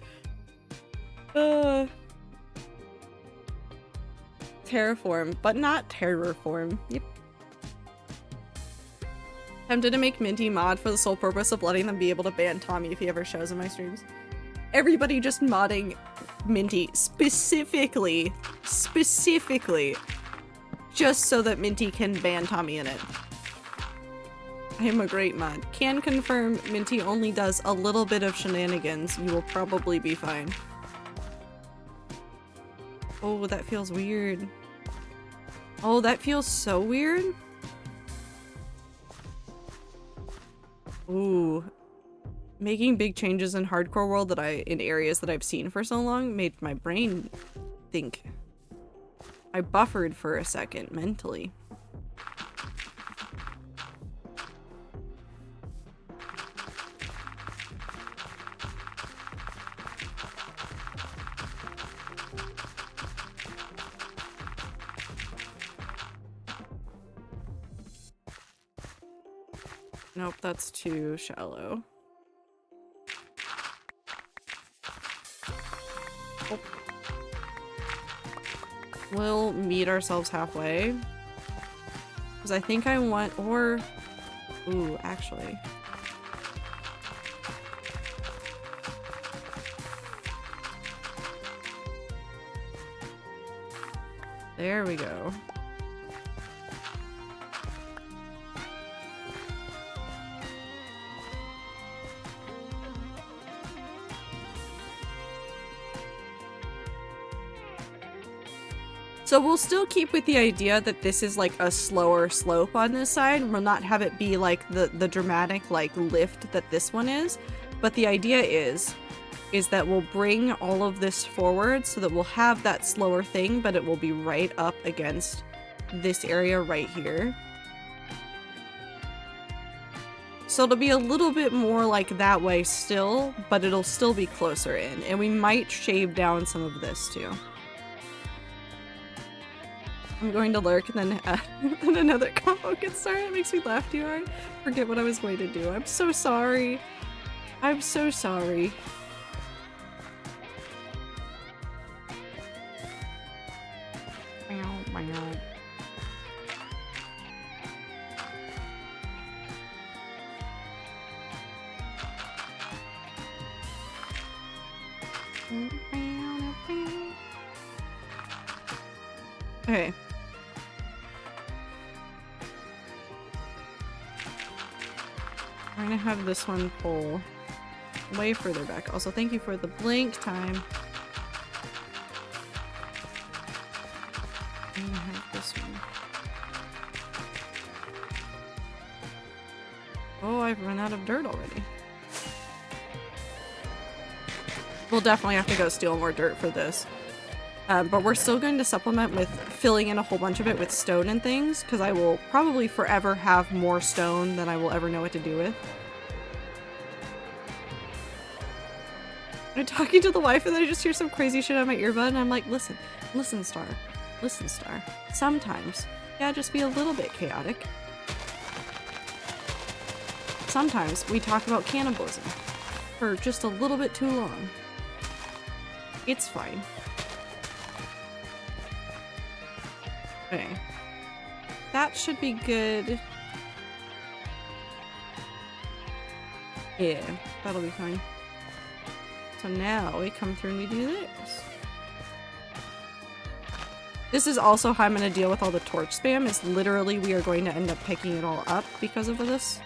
Speaker 1: Terraform, but not terraform. Yep. Tempted to make Minty mod for the sole purpose of letting them be able to ban Tommy if he ever shows in my streams. Everybody just modding Minty specifically, just so that Minty can ban Tommy in it. I am a great mod. Can confirm Minty only does a little bit of shenanigans. You will probably be fine. Oh, that feels weird. Oh, that feels so weird. Ooh. Making big changes in hardcore world in areas that I've seen for so long made my brain think. I buffered for a second mentally. Nope, that's too shallow. Oh. We'll meet ourselves halfway. Because I think I want, or... Ooh, actually. There we go. So we'll still keep with the idea that this is like a slower slope on this side. We'll not have it be like the dramatic like lift that this one is. But the idea is that we'll bring all of this forward so that we'll have that slower thing, but it will be right up against this area right here. So it'll be a little bit more like that way still, but it'll still be closer in. And we might shave down some of this too. I'm going to lurk and then another combo gets started. It makes me laugh too hard. Forget what I was going to do. I'm so sorry. I'm so sorry. Okay. We're gonna have this one pull way further back. Also, thank you for the blink time. I'm gonna have this one. Oh, I've run out of dirt already. We'll definitely have to go steal more dirt for this. But we're still going to supplement with filling in a whole bunch of it with stone and things, because I will probably forever have more stone than I will ever know what to do with. I'm talking to the wife and then I just hear some crazy shit on my earbud and I'm like, listen, Star. Listen, Star. Sometimes, yeah, just be a little bit chaotic. Sometimes we talk about cannibalism for just a little bit too long. It's fine. Okay. That should be good. Yeah, that'll be fine. So now we come through and we do this. This is also how I'm going to deal with all the torch spam, is literally we are going to end up picking it all up because of this.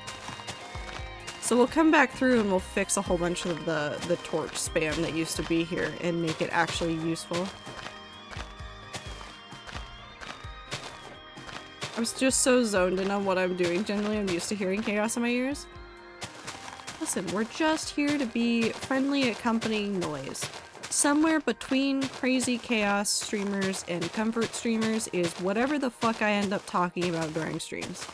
Speaker 1: So we'll come back through and we'll fix a whole bunch of the torch spam that used to be here and make it actually useful. I was just so zoned in on what I'm doing. Generally, I'm used to hearing chaos in my ears. Listen, we're just here to be friendly accompanying noise. Somewhere between crazy chaos streamers and comfort streamers is whatever the fuck I end up talking about during streams.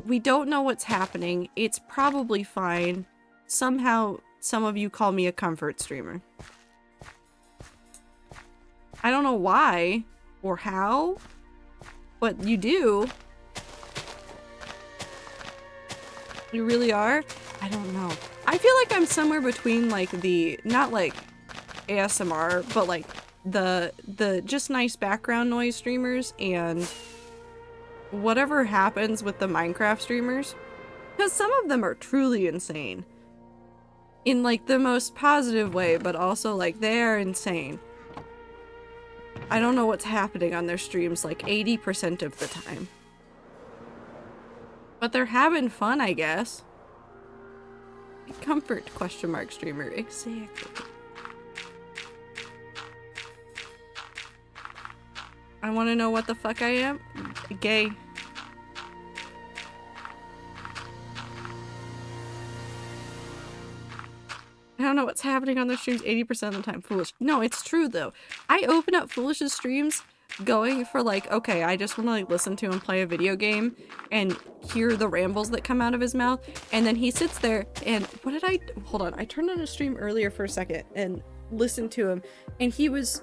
Speaker 1: We don't know what's happening. It's probably fine. Somehow, some of you call me a comfort streamer. I don't know why or how, but you do. You really are? I don't know. I feel like I'm somewhere between like not like ASMR, but like the just nice background noise streamers and whatever happens with the Minecraft streamers. Because some of them are truly insane. In like the most positive way, but also like they are insane. I don't know what's happening on their streams like 80% of the time. But they're having fun, I guess. Comfort ? Streamer. Exactly. I want to know what the fuck I am? Gay. I don't know what's happening on their streams 80% of the time. Foolish. No, it's true though. I open up Foolish's streams going for like, okay, I just want to like listen to him play a video game and hear the rambles that come out of his mouth, and then he sits there and hold on, I turned on a stream earlier for a second and listened to him, and he was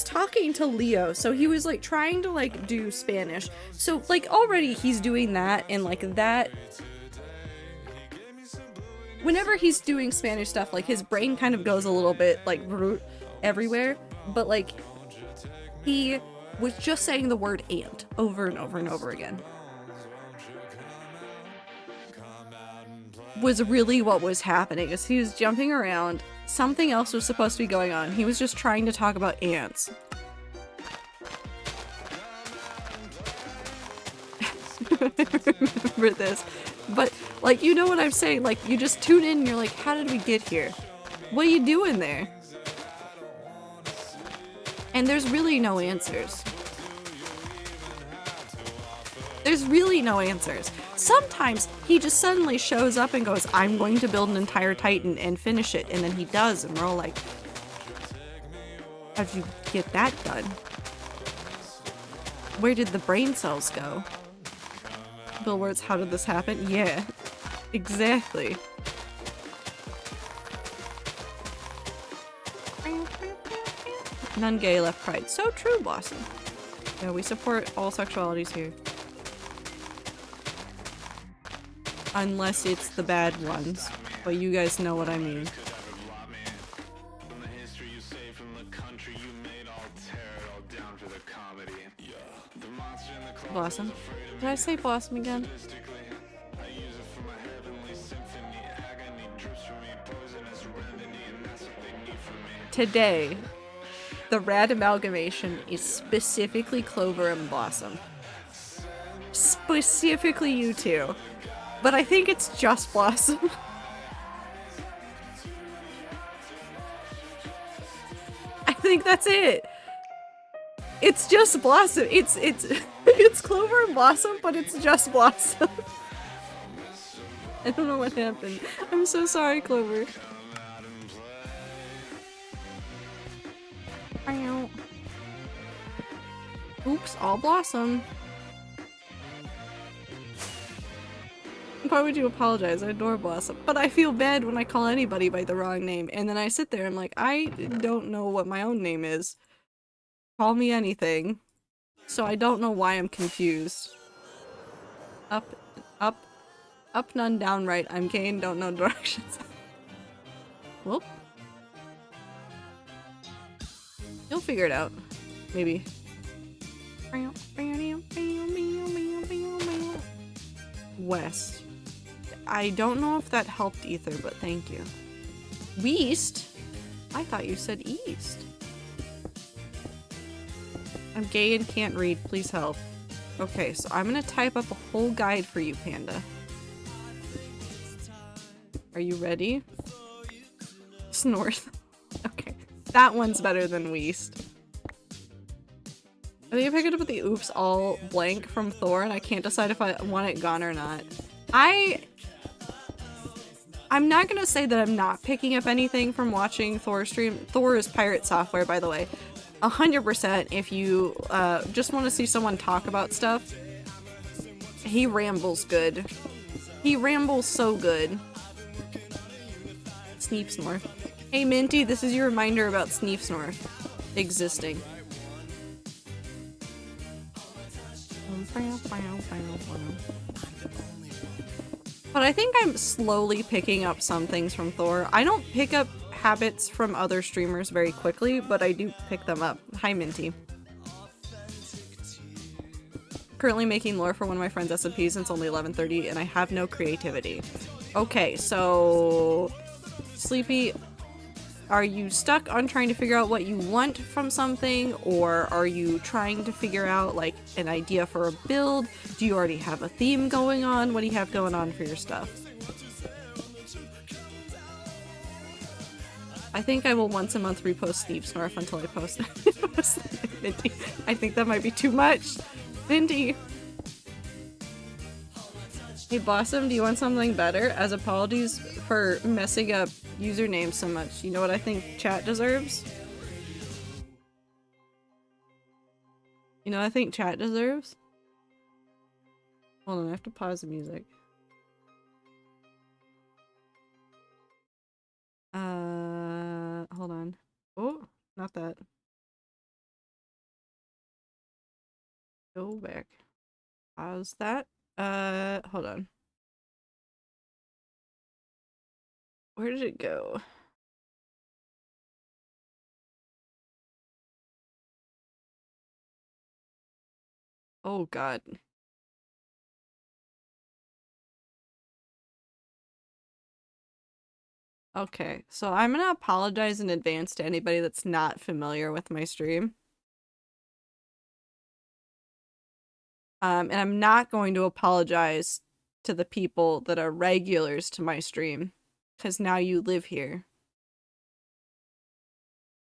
Speaker 1: talking to Leo, so he was like trying to like do Spanish, so like already he's doing that, and like that whenever he's doing Spanish stuff, like his brain kind of goes a little bit like everywhere, but like he was just saying the word "and" over and over and over again. Was really what was happening, is he was jumping around. Something else was supposed to be going on. He was just trying to talk about ants. Remember this. But, like, you know what I'm saying? Like, you just tune in and you're like, how did we get here? What are you doing there? And there's really no answers. There's really no answers. Sometimes he just suddenly shows up and goes, I'm going to build an entire Titan and finish it, and then he does, and we're all like, how'd you get that done? Where did the brain cells go? Bill Words, how did this happen? Yeah, exactly. None gay, left pride. So true, Blossom. Yeah, we support all sexualities here. Unless it's the bad ones. But you guys know what I mean. Blossom? Did I say Blossom again? Today, the rad amalgamation is specifically Clover and Blossom. Specifically you two. But I think it's just Blossom. I think that's it. It's just Blossom. It's Clover and Blossom, but it's just Blossom. I don't know what happened. I'm so sorry, Clover. Oops, all Blossom. Why would you apologize? I adore Blossom. But I feel bad when I call anybody by the wrong name, and then I sit there and I'm like, I don't know what my own name is. Call me anything. So I don't know why I'm confused. Up, none, down, right. I'm Kane, don't know directions. Whoop. You'll figure it out. Maybe. West. I don't know if that helped either, but thank you. West? I thought you said east. I'm gay and can't read. Please help. Okay, so I'm gonna type up a whole guide for you, Panda. Are you ready? Snorth. Okay. That one's better than Weast. I think I picked it up with the oops all blank from Thor, and I can't decide if I want it gone or not. I'm not gonna say that I'm not picking up anything from watching Thor stream. Thor is pirate software, by the way. 100% if you just want to see someone talk about stuff. He rambles good. He rambles so good. Sneep Snorf. Hey Minty, this is your reminder about Sneep Snorf existing. But I think I'm slowly picking up some things from Thor. I don't pick up habits from other streamers very quickly, but I do pick them up. Hi Minty. Currently making lore for one of my friend's SMPs and it's only 11:30 and I have no creativity. Okay, so Sleepy, are you stuck on trying to figure out what you want from something, or are you trying to figure out like an idea for a build? Do you already have a theme going on? What do you have going on for your stuff? I think I will once a month repost Sneep Snorf until I post Minty. I think that might be too much. Minty. Hey Blossom, do you want something better? As apologies for messing up usernames so much. You know what I think chat deserves? You know what I think chat deserves? Hold on, I have to pause the music. Hold on. Oh, not that. Go back. Pause that. Hold on. Where did it go? Oh god. Okay, so I'm gonna apologize in advance to anybody that's not familiar with my stream. And I'm not going to apologize to the people that are regulars to my stream, because now you live here.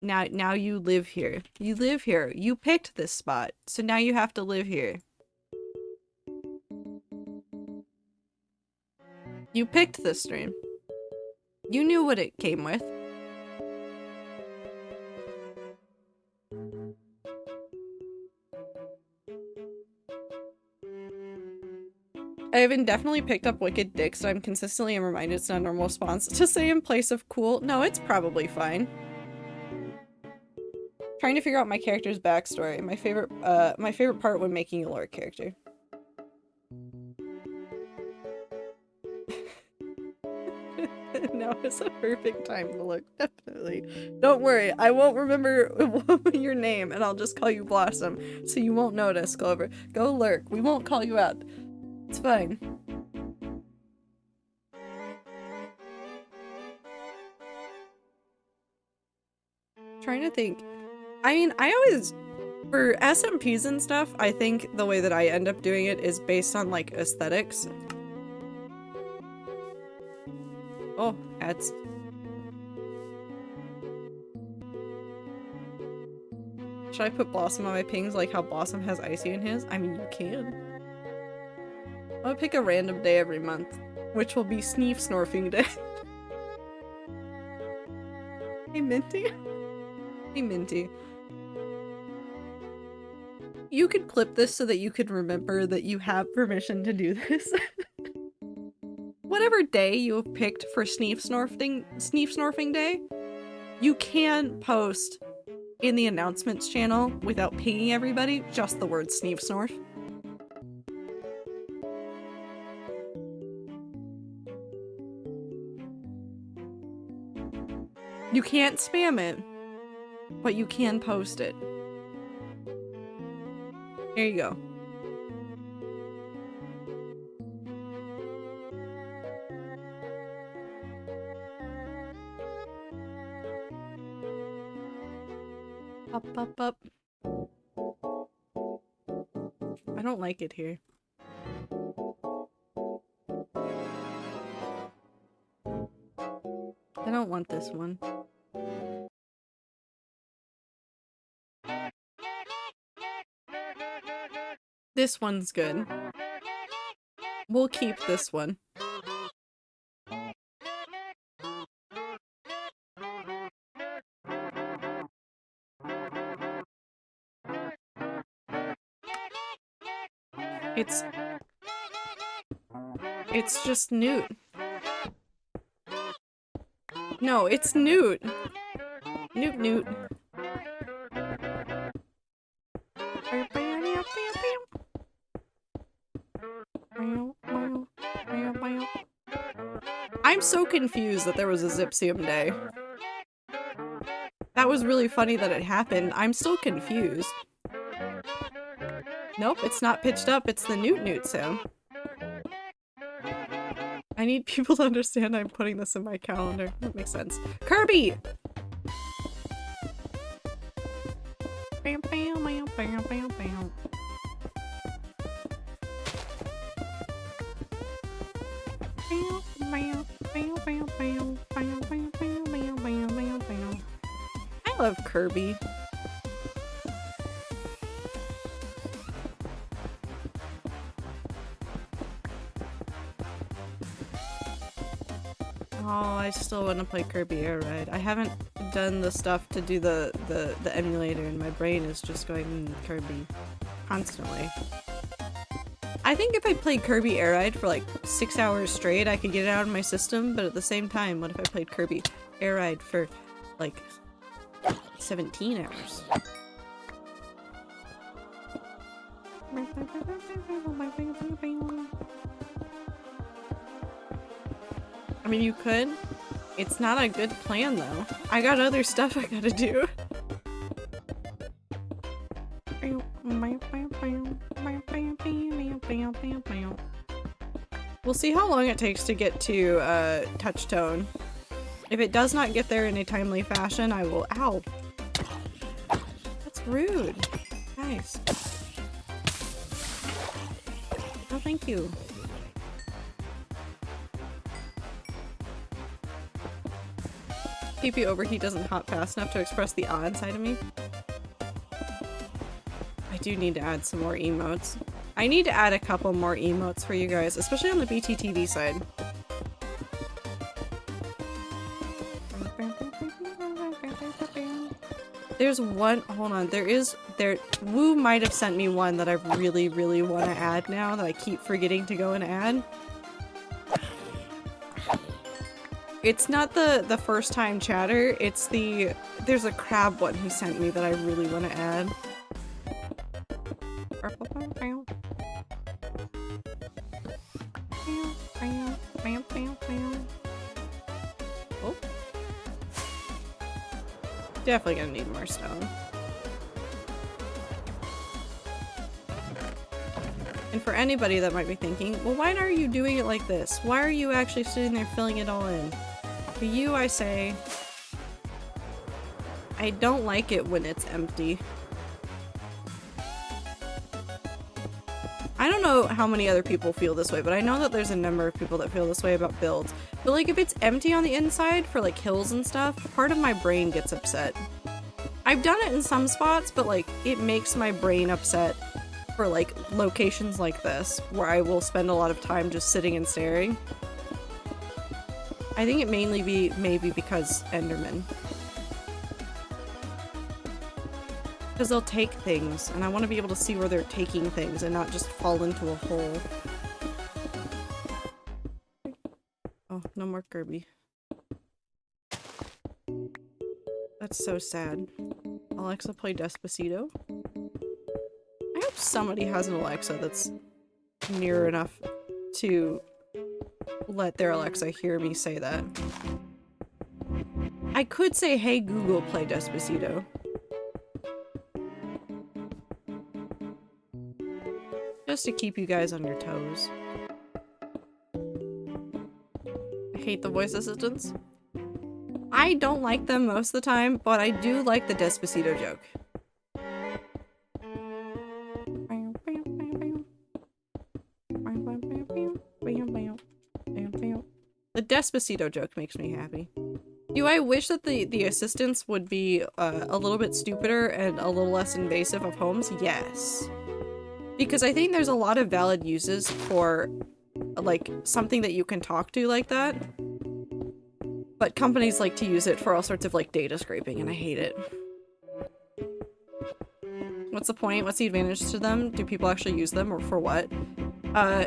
Speaker 1: Now you live here. You live here. You picked this spot, so now you have to live here. You picked this stream. You knew what it came with. I have indefinitely picked up Wicked Dick, so I'm consistently reminded it's not a normal response to say in place of cool. No, it's probably fine. Trying to figure out my character's backstory. My favorite part when making a lore character. Now is a perfect time to look, definitely. Don't worry, I won't remember your name and I'll just call you Blossom, so you won't notice, Clover. Go lurk, we won't call you out. It's fine. Trying to think. I mean, I always, for SMPs and stuff, I think the way that I end up doing it is based on like aesthetics. Oh, ads. Should I put Blossom on my pings like how Blossom has Icy in his? I mean, you can. I'll pick a random day every month, which will be Sneef Snorfing Day. Hey, Minty. Hey, Minty. You could clip this so that you could remember that you have permission to do this. Whatever day you have picked for Sneef Snorfing Day, you can post in the announcements channel without pinging everybody just the word Sneef Snorf. You can't spam it, but you can post it. There you go. Up, up, up.
Speaker 3: I don't like it here. I don't want this one. This one's good. We'll keep this one. It's just Newt. No, it's Newt. Newt. I'm so confused that there was a Zipsium day. That was really funny that it happened. I'm still confused. Nope, it's not pitched up, it's the Newt sound. I need people to understand I'm putting this in my calendar. That makes sense. Kirby! I love Kirby. Oh, I still want to play Kirby Air Ride. I haven't done the stuff to do the emulator, and my brain is just going Kirby constantly. I think if I played Kirby Air Ride for like 6 hours straight, I could get it out of my system, but at the same time, what if I played Kirby Air Ride for like 17 hours? I mean, you could. It's not a good plan, though. I got other stuff I gotta do. We'll see how long it takes to get to Touchtone. If it does not get there in a timely fashion, I will— Ow! That's rude. Guys. Oh, thank you. PP Overheat doesn't hop fast enough to express the odd side of me. I do need to add some more emotes. I need to add a couple more emotes for you guys, especially on the BTTV side. There's one— hold on, Woo might have sent me one that I really, really want to add now that I keep forgetting to go and add. It's not the first time chatter, it's there's a crab one he sent me that I really want to add. Oh. Definitely gonna need more stone. And for anybody that might be thinking, well, why are you doing it like this? Why are you actually sitting there filling it all in? To you, I say, I don't like it when it's empty. I don't know how many other people feel this way, but I know that there's a number of people that feel this way about builds. But like, if it's empty on the inside for like hills and stuff, part of my brain gets upset. I've done it in some spots, but like, it makes my brain upset for like locations like this, where I will spend a lot of time just sitting and staring. I think it maybe because Enderman. Because they'll take things, and I want to be able to see where they're taking things and not just fall into a hole. Oh, no more Kirby. That's so sad. Alexa, play Despacito. I hope somebody has an Alexa that's near enough to let their Alexa hear me say that. I could say, hey Google, play Despacito. Just to keep you guys on your toes. I hate the voice assistants. I don't like them most of the time, but I do like the Despacito joke. Despacito joke makes me happy. Do I wish that the assistants would be a little bit stupider and a little less invasive of homes? Yes. Because I think there's a lot of valid uses for like something that you can talk to like that. But companies like to use it for all sorts of like data scraping and I hate it. What's the point? What's the advantage to them? Do people actually use them or for what?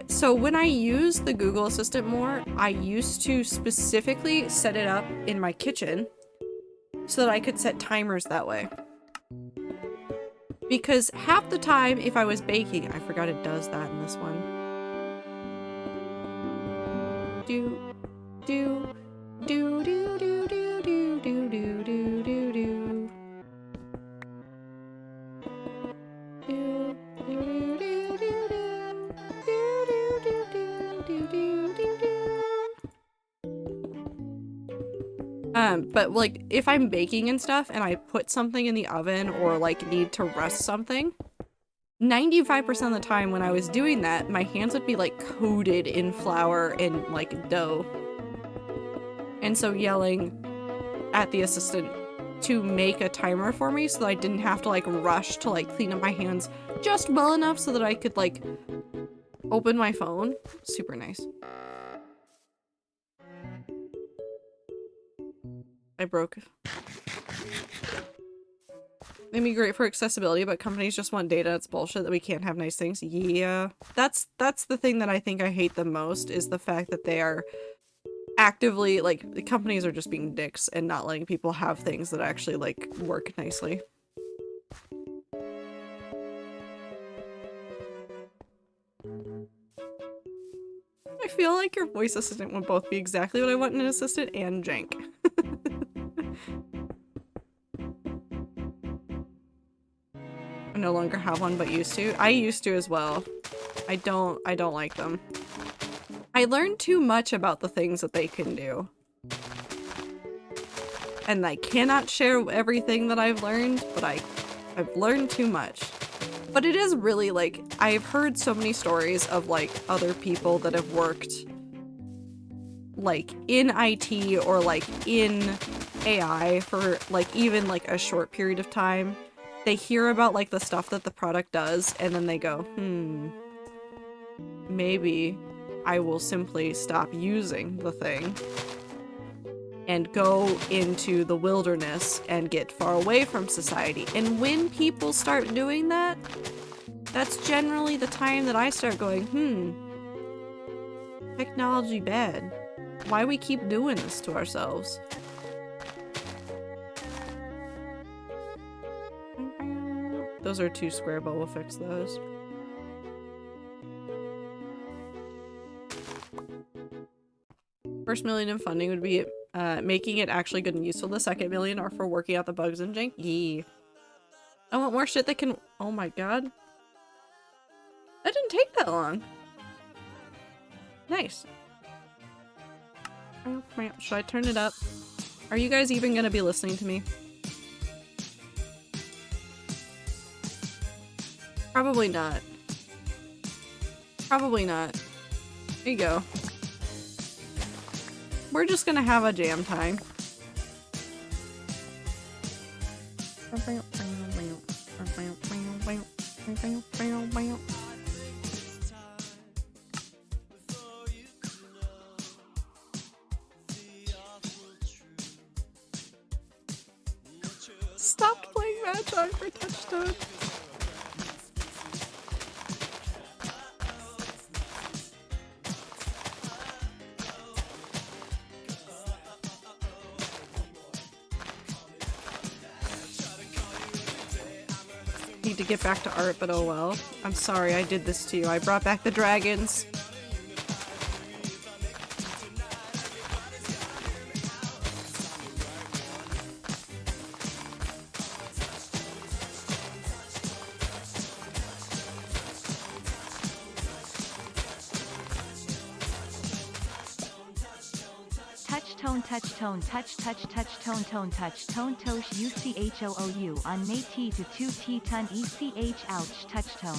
Speaker 3: So when I use the Google Assistant more, I used to specifically set it up in my kitchen so that I could set timers that way. Because half the time if I was baking, I forgot it does that in this one. Do, do, do, do, do, do, do, do, do, do, do, do. But like if I'm baking and stuff and I put something in the oven or like need to rest something, 95% of the time when I was doing that, my hands would be like coated in flour and like dough. And so yelling at the assistant to make a timer for me so that I didn't have to like rush to like clean up my hands just well enough so that I could like open my phone. Super nice. I broke. It'd be great for accessibility, but companies just want data. It's bullshit that we can't have nice things. Yeah. That's the thing that I think I hate the most is the fact that they are actively, like, the companies are just being dicks and not letting people have things that actually, like, work nicely. I feel like your voice assistant would both be exactly what I want in an assistant and jank. I no longer have one, but used to. I used to as well. I don't like them. I learned too much about the things that they can do. And I cannot share everything that I've learned, but I've learned too much. But it is really, like, I've heard so many stories of, like, other people that have worked, like, in IT or, like, in AI for, like, even, like, a short period of time. They hear about, like, the stuff that the product does, and then they go, maybe I will simply stop using the thing and go into the wilderness and get far away from society. And when people start doing that, that's generally the time that I start going, technology bad. Why we keep doing this to ourselves? Those are two square, but we'll fix those. First million in funding would be making it actually good and useful. The second million are for working out the bugs and jank. Yee. I want more shit that can— oh my god. That didn't take that long. Nice. Should I turn it up? Are you guys even gonna be listening to me? Probably not. Probably not. There you go. We're just gonna have a jam time. Stopped playing Mahjong for Touchstone. Need to get back to art, but oh well. I'm sorry I did this to you. I brought back the dragons.
Speaker 4: Touch tone tosh UCHOOU on May T to 2 T ton ECH ouch touch tone.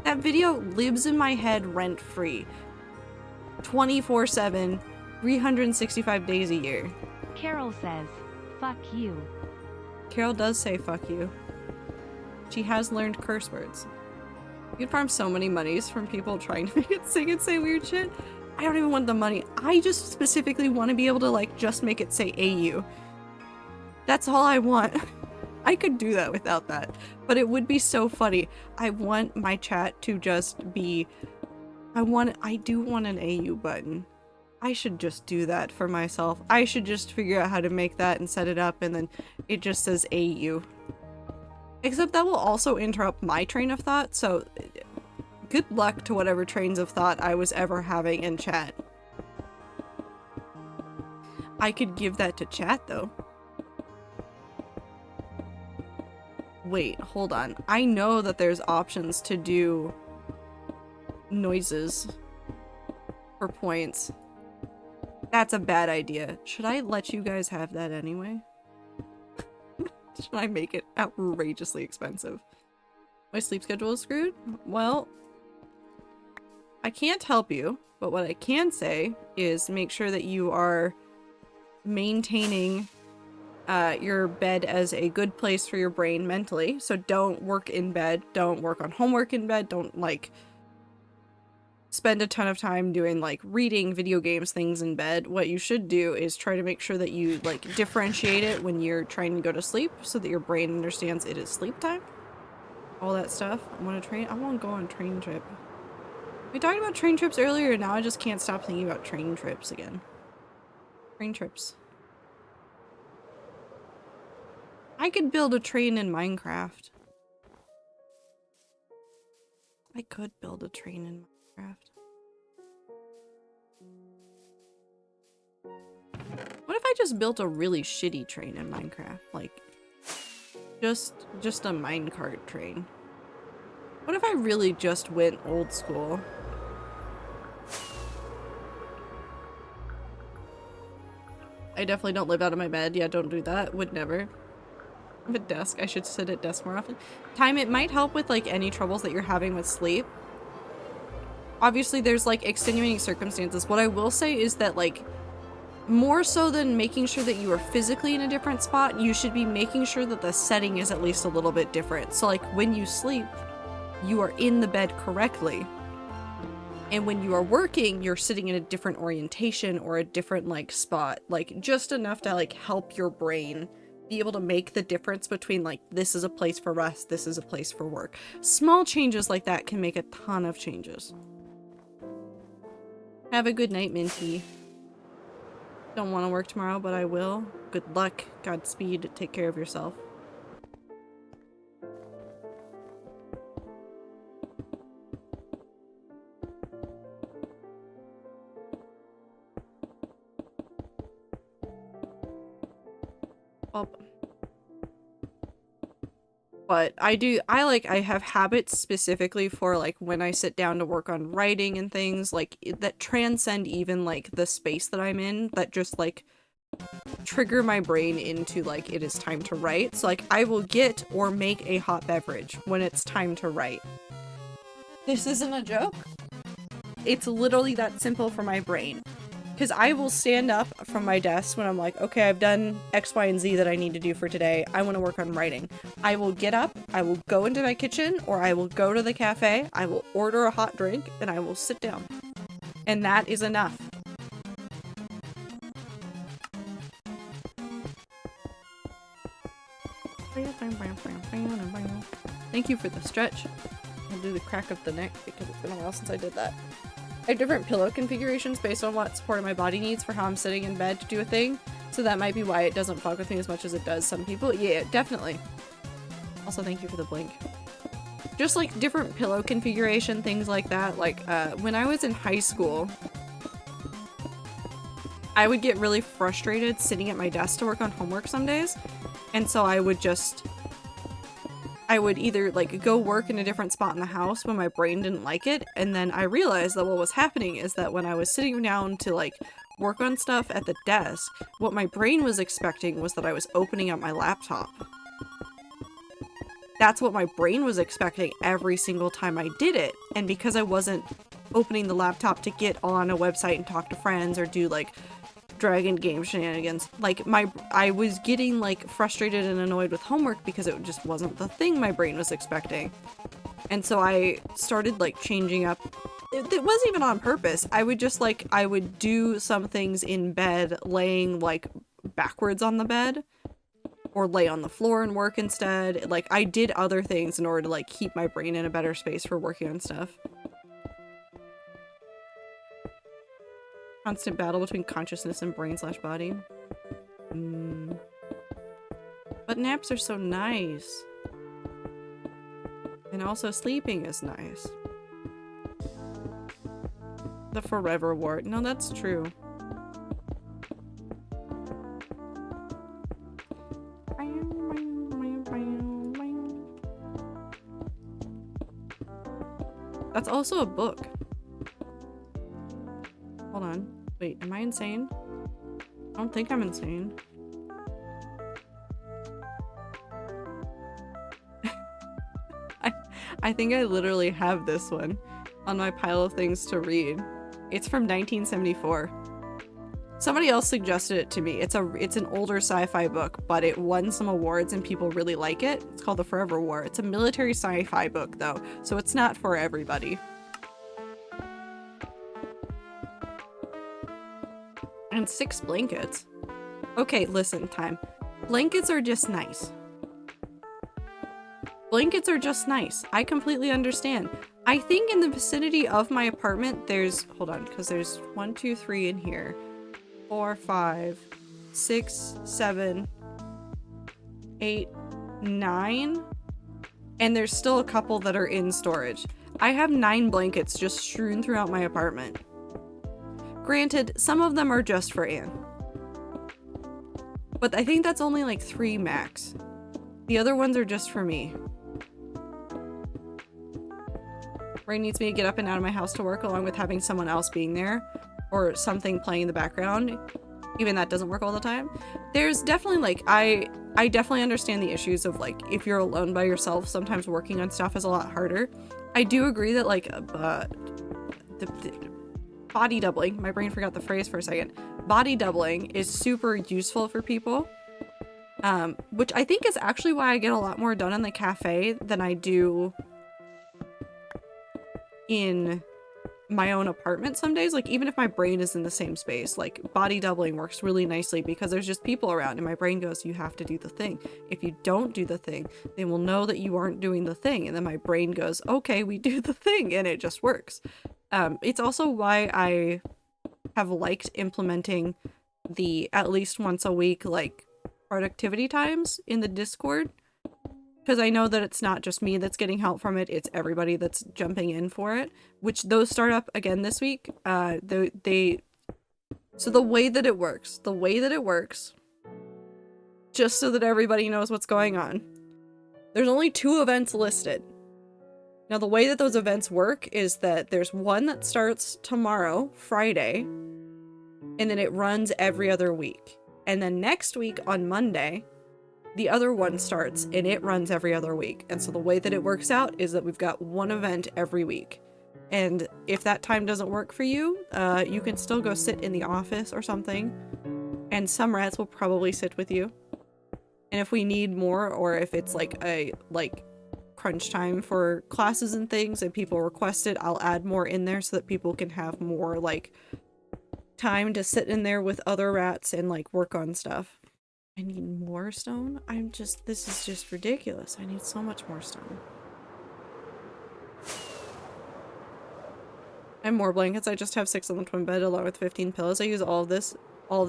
Speaker 1: That video lives in my head rent-free. 24/7, 365 days a year.
Speaker 4: Carol says, fuck you.
Speaker 1: Carol does say fuck you. She has learned curse words. You can farm so many monies from people trying to make it sing and say weird shit. I don't even want the money. I just specifically want to be able to like just make it say AU. That's all I want. I could do that without that, but it would be so funny. I want my chat to just be... I do want an AU button. I should just do that for myself. I should just figure out how to make that and set it up, and then it just says AU. Except that will also interrupt my train of thought, so good luck to whatever trains of thought I was ever having in chat. I could give that to chat, though. Wait, hold on. I know that there's options to do noises for points. That's a bad idea. Should I let you guys have that anyway? Should I make it outrageously expensive? My sleep schedule is screwed? Well, I can't help you, but what I can say is make sure that you are maintaining your bed as a good place for your brain mentally. So don't work in bed, don't work on homework in bed, don't like spend a ton of time doing like reading, video games, things in bed. What you should do is try to make sure that you like differentiate it when you're trying to go to sleep so that your brain understands it is sleep time. All that stuff. I want to go on a train trip. We talked about train trips earlier and now I just can't stop thinking about train trips again. Train trips. I could build a train in Minecraft. I could build a train in Minecraft. What if I just built a really shitty train in Minecraft? Like, just a minecart train. What if I really just went old school? I definitely don't live out of my bed. Yeah, don't do that. Would never. I have a desk. I should sit at desk more often. Time, it might help with like any troubles that you're having with sleep. Obviously, there's like extenuating circumstances. What I will say is that like, more so than making sure that you are physically in a different spot, you should be making sure that the setting is at least a little bit different. So like when you sleep, you are in the bed correctly. And when you are working, you're sitting in a different orientation or a different like spot. Like just enough to like help your brain be able to make the difference between like, this is a place for rest, this is a place for work. Small changes like that can make a ton of changes. Have a good night, Minty. Don't want to work tomorrow, but I will. Good luck. Godspeed. Take care of yourself. But I have habits specifically for like when I sit down to work on writing and things like that transcend even like the space that I'm in, that just like trigger my brain into like it is time to write. So like I will get or make a hot beverage when it's time to write. This isn't a joke. It's literally that simple for my brain. Because I will stand up from my desk when I'm like, okay, I've done X, Y, and Z that I need to do for today. I want to work on writing. I will get up, I will go into my kitchen, or I will go to the cafe, I will order a hot drink, and I will sit down. And that is enough. Thank you for the stretch. I'll do the crack of the neck because it's been a while since I did that. I have different pillow configurations based on what support my body needs for how I'm sitting in bed to do a thing. So that might be why it doesn't fuck with me as much as it does some people. Yeah, definitely. Also, thank you for the blink. Just like different pillow configuration, things like that. Like when I was in high school, I would get really frustrated sitting at my desk to work on homework some days. And so I would either like go work in a different spot in the house when my brain didn't like it, and then I realized that what was happening is that when I was sitting down to like work on stuff at the desk, what my brain was expecting was that I was opening up my laptop. that's what my brain was expecting every single time I did it. And because I wasn't opening the laptop to get on a website and talk to friends or do like dragon game shenanigans, like I was getting like frustrated and annoyed with homework because it just wasn't the thing my brain was expecting. And so I started like changing up. It wasn't even on purpose. I would just like, I would do some things in bed laying like backwards on the bed, or lay on the floor and work instead. Like I did other things in order to like keep my brain in a better space for working on stuff. Constant battle between consciousness and brain/body. But naps are so nice. And also sleeping is nice. The forever wart. No, that's true. That's also a book. Hold on. Wait, am I insane? I don't think I'm insane. I think I literally have this one on my pile of things to read. It's from 1974. Somebody else suggested it to me. It's an older sci-fi book, but it won some awards and people really like it. It's called The Forever War. It's a military sci-fi book though, so it's not for everybody. And 6 blankets. Okay, listen, time. Blankets are just nice. Blankets are just nice. I completely understand. I think in the vicinity of my apartment, there's, hold on, because there's 1, 2, 3 in here. 4, 5, 6, 7, 8, 9. And there's still a couple that are in storage. I have 9 blankets just strewn throughout my apartment. Granted, some of them are just for Anne. But I think that's only like 3 max. The other ones are just for me. Ray needs me to get up and out of my house to work along with having someone else being there or something playing in the background. Even that doesn't work all the time. There's definitely like, I definitely understand the issues of like, if you're alone by yourself, sometimes working on stuff is a lot harder. I do agree that like, body doubling, my brain forgot the phrase for a second. Body doubling is super useful for people. Which I think is actually why I get a lot more done in the cafe than I do in my own apartment some days. Like even if my brain is in the same space, like body doubling works really nicely because there's just people around and my brain goes, you have to do the thing. If you don't do the thing, they will know that you aren't doing the thing. And then my brain goes, okay, we do the thing, and it just works. It's also why I have liked implementing the at least once a week like productivity times in the Discord, because I know that it's not just me that's getting help from it, it's everybody that's jumping in for it, which those start up again this week. So the way that it works, just so that everybody knows what's going on, there's only 2 events listed. Now the way that those events work is that there's one that starts tomorrow, Friday, and then it runs every other week. And then next week on Monday, the other one starts and it runs every other week. And so the way that it works out is that we've got one event every week. And if that time doesn't work for you, you can still go sit in the office or something. And some rats will probably sit with you. And if we need more, or if it's like a crunch time for classes and things and people request it, I'll add more in there so that people can have more like time to sit in there with other rats and like work on stuff. I need more stone? This is just ridiculous. I need so much more stone. I have more blankets. I just have 6 on the twin bed along with 15 pillows. I use all of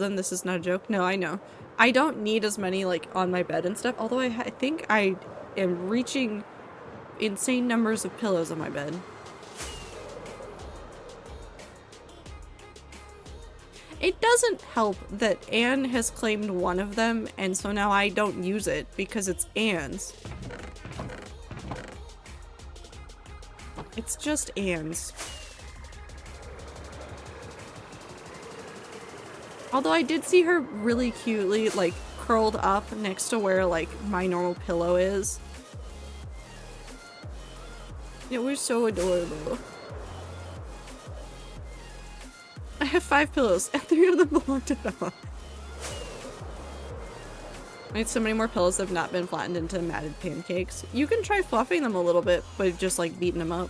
Speaker 1: them. This is not a joke. No, I know. I don't need as many like on my bed and stuff, although I think I am reaching insane numbers of pillows on my bed. It doesn't help that Anne has claimed one of them, and so now I don't use it because it's Anne's. It's just Anne's. Although I did see her really cutely, like, curled up next to where, like, my normal pillow is. It was so adorable. I have 5 pillows, and 3 of them belong to Bella. I need so many more pillows that have not been flattened into matted pancakes. You can try fluffing them a little bit, but just like beating them up.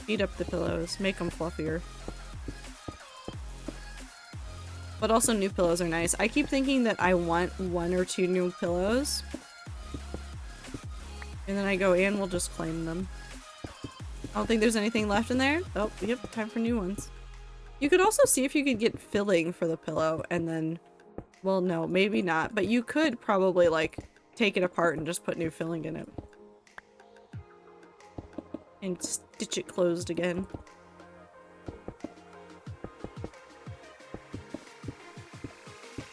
Speaker 1: Beat up the pillows, make them fluffier. But also new pillows are nice. I keep thinking that I want 1 or 2 new pillows. And then I go in, we'll just claim them. I don't think there's anything left in there. Oh, yep, time for new ones. You could also see if you could get filling for the pillow and then... Well, no, maybe not. But you could probably, like, take it apart and just put new filling in it. And stitch it closed again.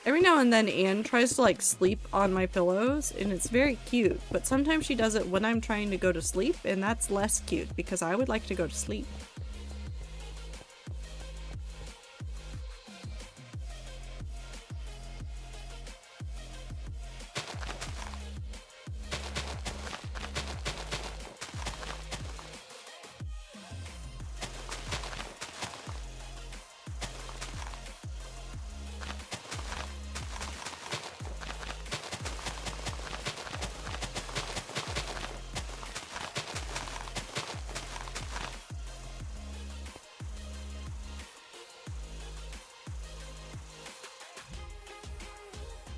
Speaker 1: Every now and then Anne tries to like sleep on my pillows and it's very cute, but sometimes she does it when I'm trying to go to sleep and that's less cute because I would like to go to sleep.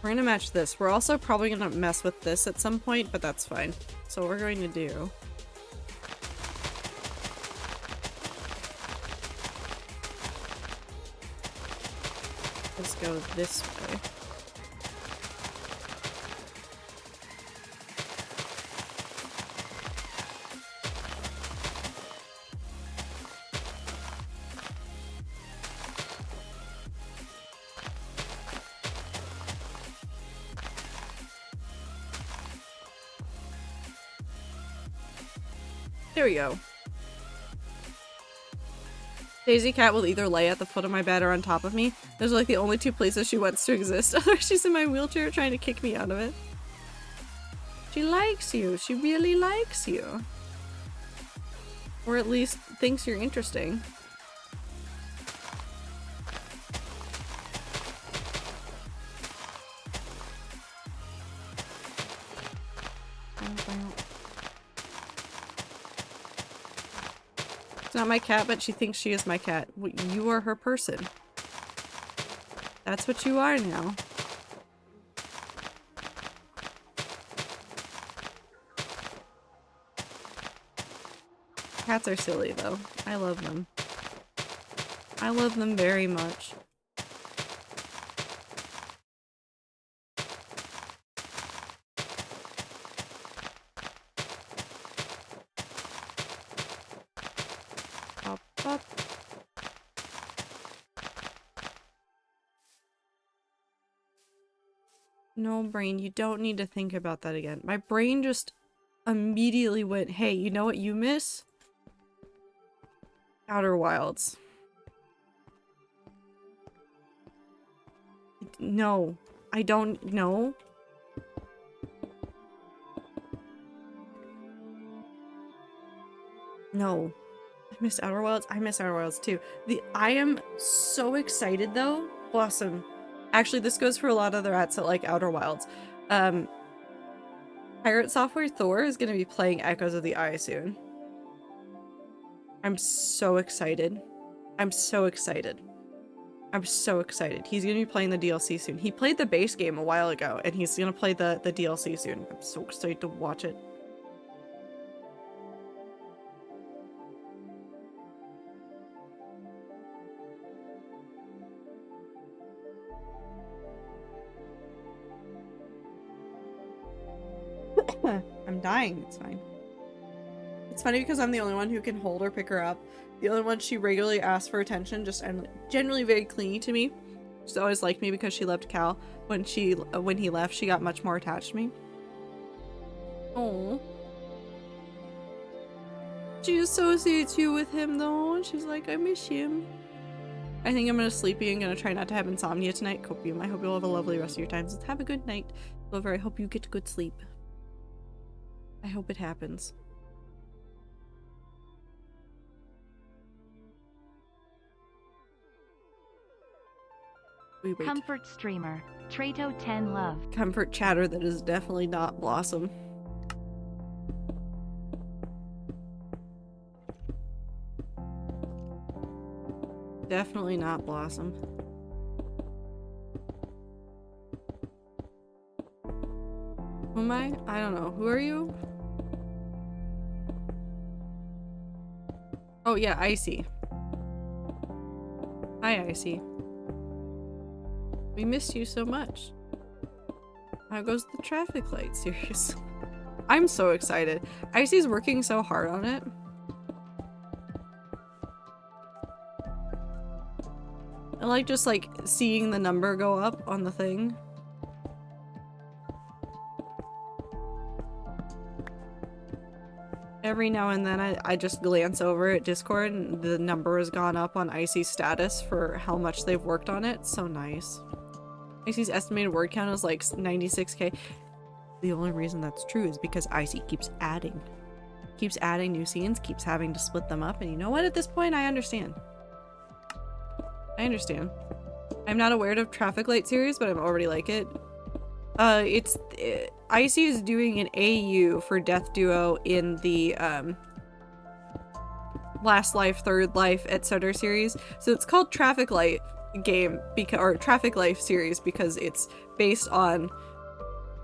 Speaker 1: We're gonna match this. We're also probably gonna mess with this at some point, but that's fine. So what we're going to do... Let's go this way. There we go. Daisy Cat will either lay at the foot of my bed or on top of me. Those are like the only 2 places she wants to exist. Otherwise she's in my wheelchair trying to kick me out of it. She likes you. She really likes you. Or at least thinks you're interesting. It's not my cat, but she thinks she is my cat. You are her person. That's what you are now. Cats are silly, though. I love them. I love them very much. No, brain, you don't need to think about that again. My brain just immediately went, hey, you know what you miss? Outer Wilds. No, I don't know. No. I miss Outer Wilds. I miss Outer Wilds too. I am so excited though. Blossom. Actually, this goes for a lot of the rats that like Outer Wilds. Pirate Software Thor is going to be playing Echoes of the Eye soon. I'm so excited. I'm so excited. I'm so excited. He's going to be playing the DLC soon. He played the base game a while ago, and he's going to play the DLC soon. I'm so excited to watch it. I'm dying. It's fine. It's funny because I'm the only one who can hold or pick her up. The only one she regularly asks for attention, just and generally very clingy to me. She's always liked me because she loved Cal. When he left, she got much more attached to me. Oh. She associates you with him though, and she's like, I miss him. I think I'm gonna sleepy and gonna try not to have insomnia tonight. Copium. I hope you'll have a lovely rest of your time. So have a good night. Lover, I hope you get good sleep. I hope it happens. Wait.
Speaker 4: Comfort streamer. Trato 10 love.
Speaker 1: Comfort chatter that is definitely not Blossom. Definitely not Blossom. Who am I? I don't know. Who are you? Oh yeah, Icy. Hi, Icy. We missed you so much. How goes the traffic light series? I'm so excited. Icy's working so hard on it. I like just like seeing the number go up on the thing. Every now and then I just glance over at Discord and the number has gone up on Icy's status for how much they've worked on it. So nice. Icy's estimated word count is like 96k. The only reason that's true is because Icy keeps adding. Keeps adding new scenes, keeps having to split them up, and you know what? At this point, I understand. I understand. I'm not aware of Traffic Light series, but I'm already like it. Icy is doing an AU for Death Duo in the Last Life, Third Life, etc. series. So it's called Traffic Light game or Traffic Life series because it's based on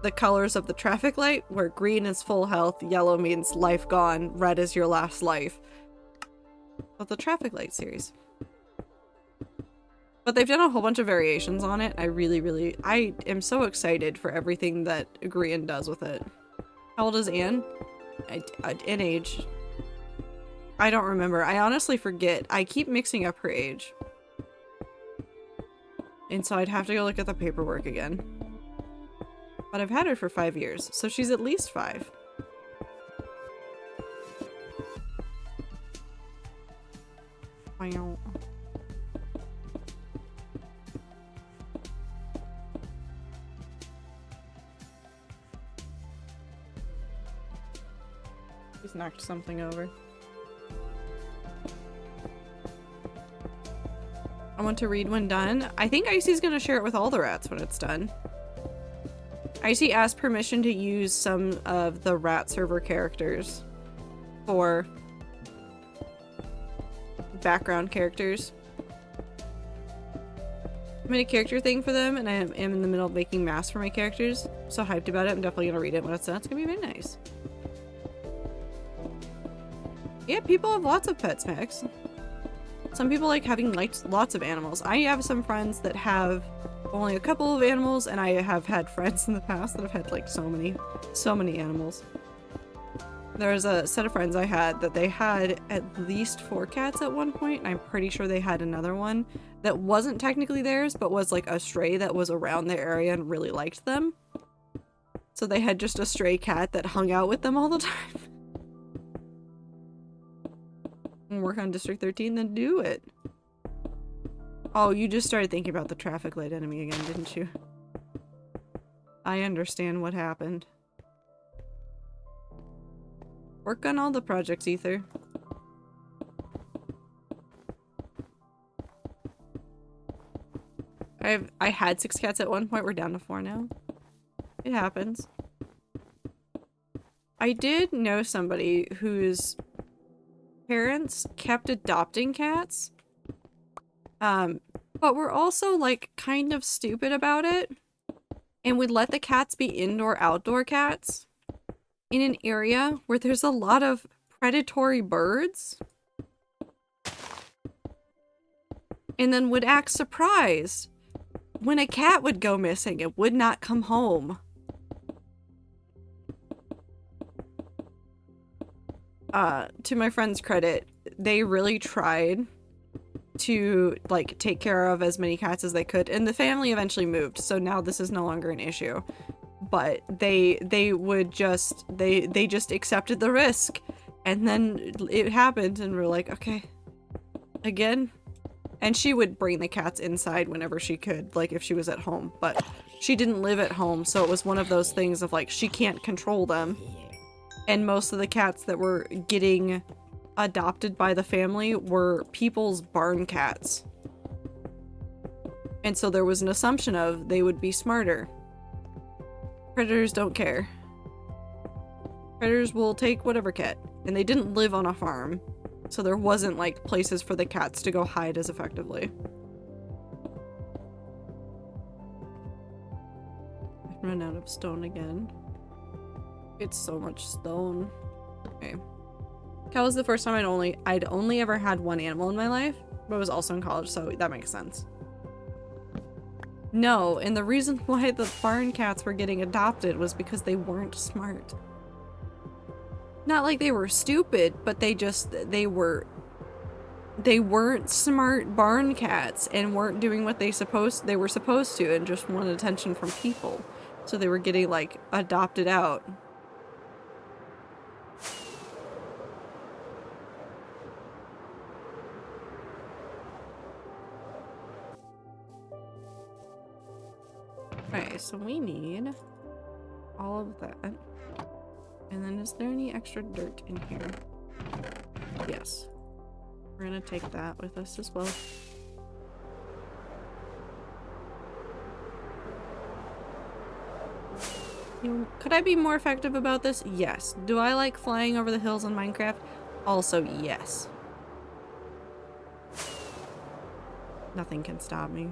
Speaker 1: the colors of the traffic light, where green is full health, yellow means life gone, red is your last life. But the Traffic Light series. But they've done a whole bunch of variations on it. I am so excited for everything that Grian does with it. How old is Anne? In age. I don't remember. I honestly forget. I keep mixing up her age. And so I'd have to go look at the paperwork again. But I've had her for 5 years, so she's at least 5. Wow. He's knocked something over. I want to read when done. I think Icy's gonna share it with all the rats when it's done. Icy asked permission to use some of the rat server characters for background characters. I made a character thing for them and I am in the middle of making masks for my characters. I'm so hyped about it. I'm definitely gonna read it when it's done. It's gonna be very nice. Yeah, people have lots of pets, Max. Some people like having lots of animals. I have some friends that have only a couple of animals, and I have had friends in the past that have had like so many animals. There's a set of friends I had that they had at least 4 cats at one point, and I'm pretty sure they had another one that wasn't technically theirs, but was like a stray that was around their area and really liked them. So they had just a stray cat that hung out with them all the time. And work on District 13, then do it. Oh, you just started thinking about the traffic light enemy again, didn't you? I understand what happened. Work on all the projects, Ether. I had 6 cats at one point, we're down to 4 now. It happens. I did know somebody whose parents kept adopting cats. But we're also like kind of stupid about it and would let the cats be indoor-outdoor cats in an area where there's a lot of predatory birds, and then would act surprised when a cat would go missing and would not come home. To my friend's credit, they really tried to like take care of as many cats as they could, and the family eventually moved, so now this is no longer an issue. But they just accepted the risk, and then it happened and we're like, okay, again. And she would bring the cats inside whenever she could, like if she was at home, but she didn't live at home, so it was one of those things of like she can't control them. And most of the cats that were getting adopted by the family were people's barn cats. And so there was an assumption of they would be smarter. Predators don't care. Predators will take whatever cat. And they didn't live on a farm. So there wasn't like places for the cats to go hide as effectively. I've run out of stone again. It's so much stone. Okay. That was the first time I'd only ever had one animal in my life, but I was also in college, so that makes sense. No, and the reason why the barn cats were getting adopted was because they weren't smart. Not like they were stupid, but they weren't smart barn cats and weren't doing what they were supposed to and just wanted attention from people. So they were getting like adopted out. Okay, so we need all of that. And then is there any extra dirt in here? Yes. We're gonna take that with us as well. Could I be more effective about this? Yes. Do I like flying over the hills in Minecraft? Also, yes. Nothing can stop me.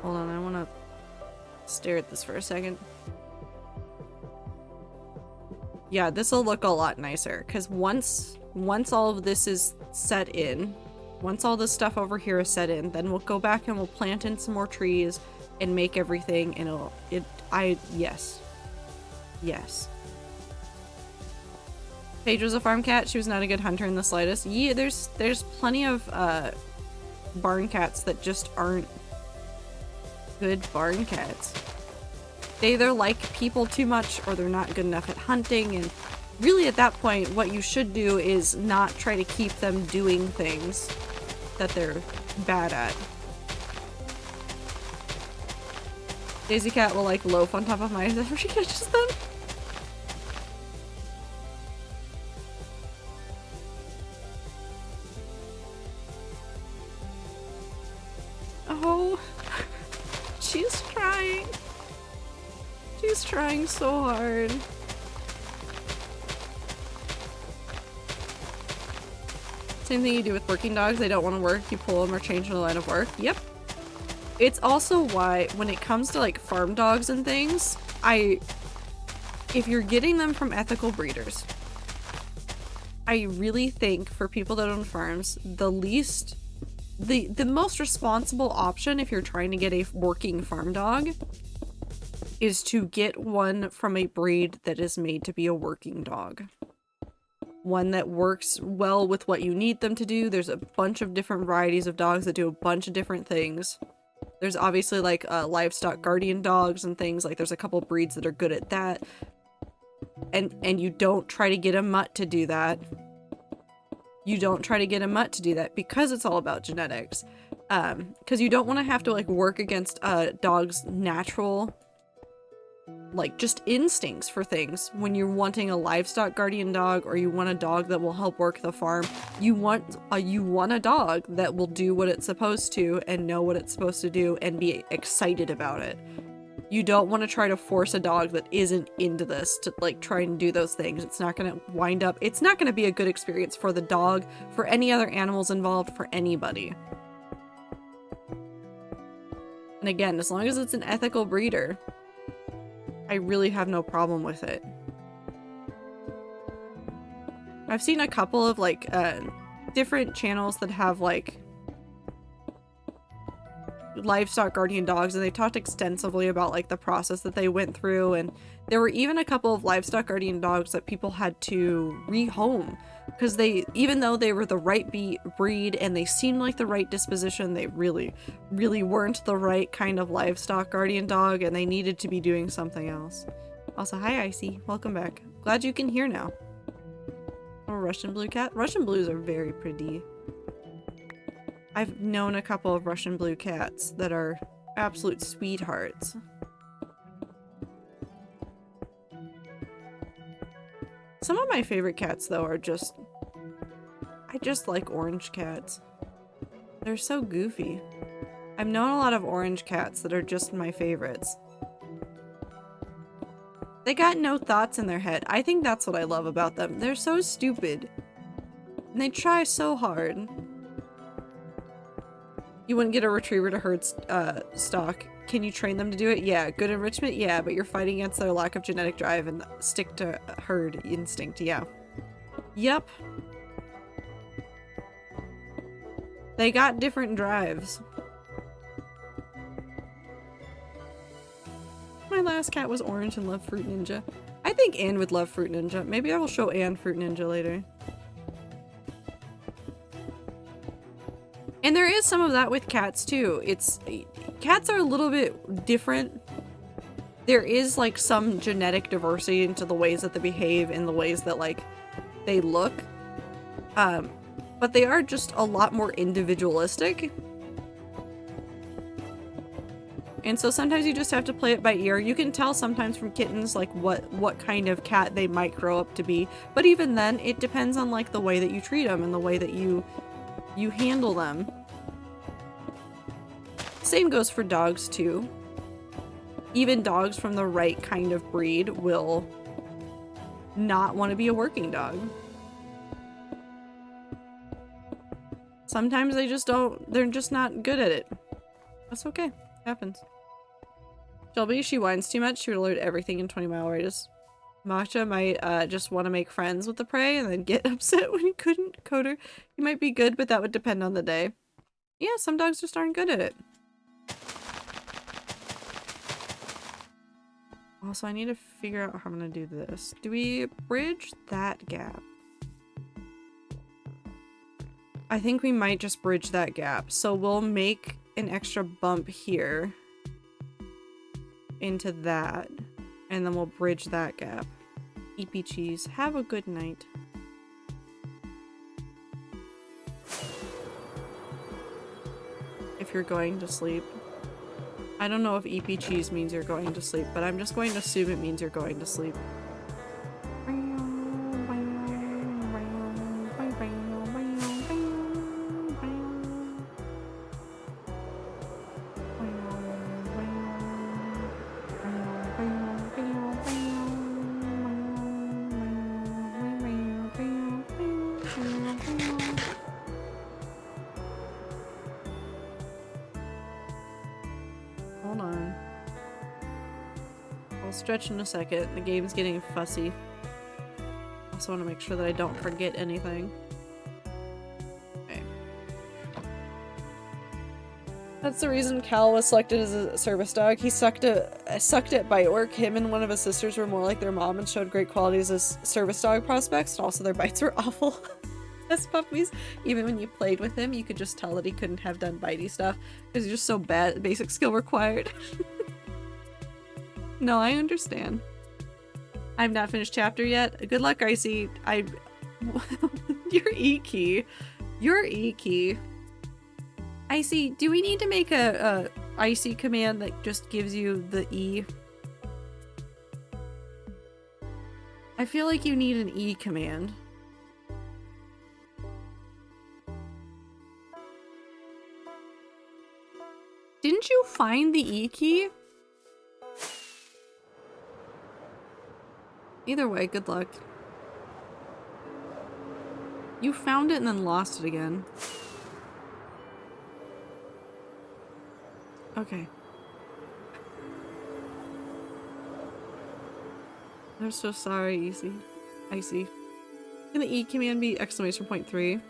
Speaker 1: Hold on, I want to stare at this for a second. Yeah, this will look a lot nicer because once all of this is set in, once all this stuff over here is set in, then we'll go back and we'll plant in some more trees and make everything, and yes. Yes. Paige was a farm cat. She was not a good hunter in the slightest. Yeah, there's plenty of barn cats that just aren't good barn cats. They either like people too much or they're not good enough at hunting, and really at that point what you should do is not try to keep them doing things that they're bad at. Daisy Cat will like loaf on top of my head after she catches them. Oh, she's trying. She's trying so hard. Same thing you do with working dogs. They don't want to work. You pull them or change the line of work. Yep. It's also why when it comes to like farm dogs and things, if you're getting them from ethical breeders, I really think for people that own farms, the most responsible option if you're trying to get a working farm dog is to get one from a breed that is made to be a working dog. One that works well with what you need them to do. There's a bunch of different varieties of dogs that do a bunch of different things. There's obviously like livestock guardian dogs and things. Like there's a couple breeds that are good at that. And you don't try to get a mutt to do that. You don't try to get a mutt to do that because it's all about genetics. Because you don't want to have to like work against a dog's natural like just instincts for things. When you're wanting a livestock guardian dog or you want a dog that will help work the farm, you want a dog that will do what it's supposed to and know what it's supposed to do and be excited about it. You don't want to try to force a dog that isn't into this to like try and do those things. It's not going to be a good experience for the dog, for any other animals involved, for anybody. And again, as long as it's an ethical breeder, I really have no problem with it. I've seen a couple of like different channels that have like livestock guardian dogs, and they talked extensively about like the process that they went through, and there were even a couple of livestock guardian dogs that people had to rehome because even though they were the right breed and they seemed like the right disposition, they really weren't the right kind of livestock guardian dog, and they needed to be doing something else. Also, hi Icy, welcome back. Glad you can hear now. Oh, Russian blue cat. Russian blues are very pretty. I've known a couple of Russian blue cats that are absolute sweethearts. Some of my favorite cats, though, are just... I just like orange cats. They're so goofy. I've known a lot of orange cats that are just my favorites. They got no thoughts in their head. I think that's what I love about them. They're so stupid. And they try so hard. You wouldn't get a retriever to herd stock. Can you train them to do it? Yeah. Good enrichment? Yeah, but you're fighting against their lack of genetic drive and stick to herd instinct. Yeah. Yep. They got different drives. My last cat was orange and loved Fruit Ninja. I think Anne would love Fruit Ninja. Maybe I will show Anne Fruit Ninja later. And there is some of that with cats too. Cats are a little bit different. There is like some genetic diversity into the ways that they behave and the ways that like they look. But they are just a lot more individualistic. And so sometimes you just have to play it by ear. You can tell sometimes from kittens like what kind of cat they might grow up to be. But even then, it depends on like the way that you treat them and the way that you handle them. Same goes for dogs too. Even dogs from the right kind of breed will not want to be a working dog. Sometimes they just don't, they're just not good at it. That's okay. Happens. Shelby, she whines too much. She would alert everything in 20-mile radius. Matcha might just want to make friends with the prey and then get upset when you couldn't. Coder, you might be good, but that would depend on the day. Yeah, some dogs just aren't good at it. Also, I need to figure out how I'm gonna do this. Do we bridge that gap? I think we might just bridge that gap. So we'll make an extra bump here into that, and then we'll bridge that gap. EP Cheese, have a good night. If you're going to sleep. I don't know if EP Cheese means you're going to sleep, but I'm just going to assume it means you're going to sleep. Hold on. I'll stretch in a second. The game's getting fussy. Also want to make sure that I don't forget anything. Okay. That's the reason Cal was selected as a service dog. He sucked at bite work. Him and one of his sisters were more like their mom and showed great qualities as service dog prospects, and also their bites were awful. As puppies, even when you played with him, you could just tell that he couldn't have done bitey stuff because he's just so bad at basic skill required. No, I understand. I've not finished chapter yet. Good luck, Icy. Your E-key. Your E-key. Icy, do we need to make a Icy command that just gives you the E? I feel like you need an E command. Didn't you find the E key? Either way, good luck. You found it and then lost it again. Okay. I'm so sorry, Icy. Icy. Can the E command be exclamation point 3?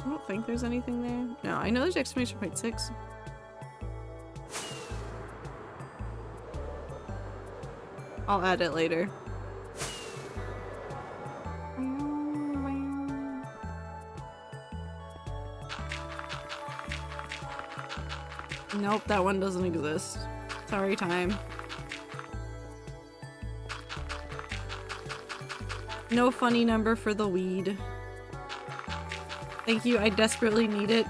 Speaker 1: I don't think there's anything there. No, I know there's exclamation point 6. I'll add it later. Nope, that one doesn't exist. Sorry, time. No funny number for the weed. Thank you, I desperately need it.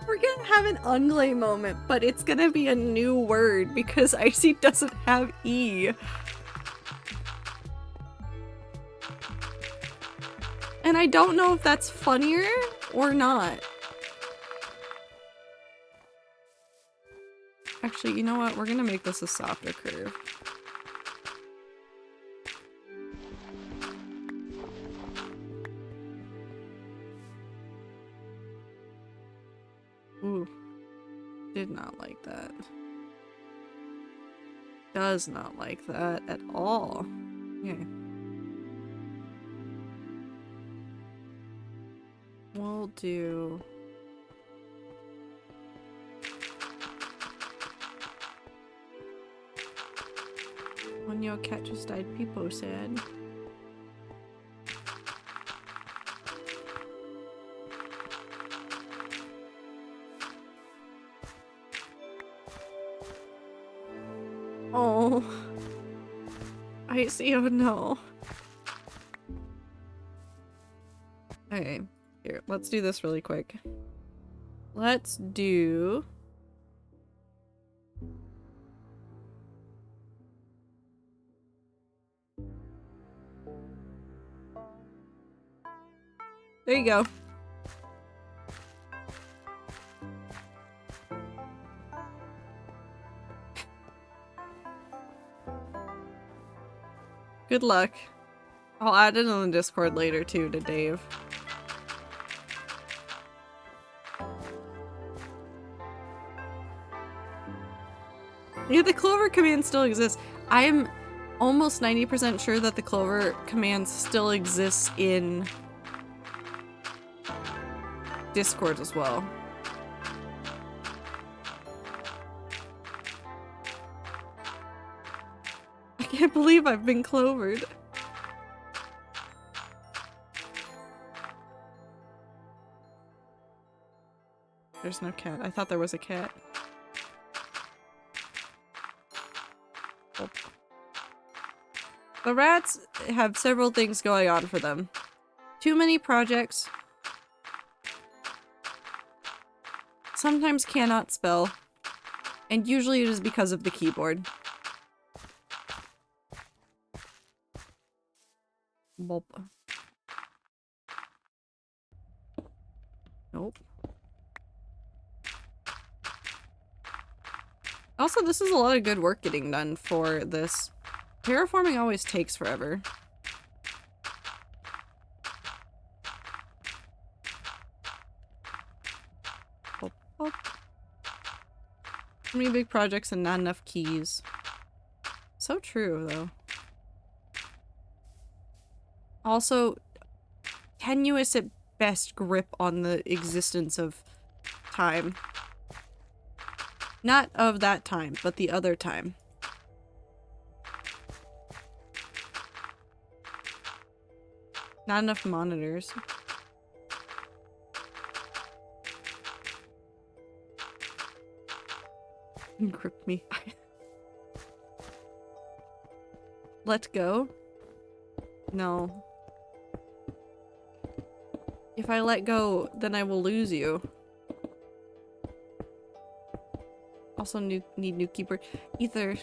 Speaker 1: We're gonna have an Unglay moment, but it's gonna be a new word because Icy doesn't have E. And I don't know if that's funnier or not. Actually, you know what? We're gonna make this a softer curve. Ooh. Did not like that. Does not like that at all. Okay. We'll do... When your cat just died, people said. Oh. I see, oh no. Okay, here, let's do this really quick. Let's do... There you go. Good luck. I'll add it on the Discord later too to Dave. Yeah, the Clover command still exists. I am almost 90% sure that the Clover command still exists in Discord as well. I can't believe I've been clovered. There's no cat. I thought there was a cat. Oh. The rats have several things going on for them. Too many projects. Sometimes cannot spell. And usually it is because of the keyboard. Bob. Nope. Also, this is a lot of good work getting done for this. Terraforming always takes forever. Boop, boop. Too many big projects and not enough keys. So true, though. Also, tenuous at best grip on the existence of time. Not of that time, but the other time. Not enough monitors. Grip me. Let go? No. If I let go, then I will lose you. Also need new keyboard. Ether.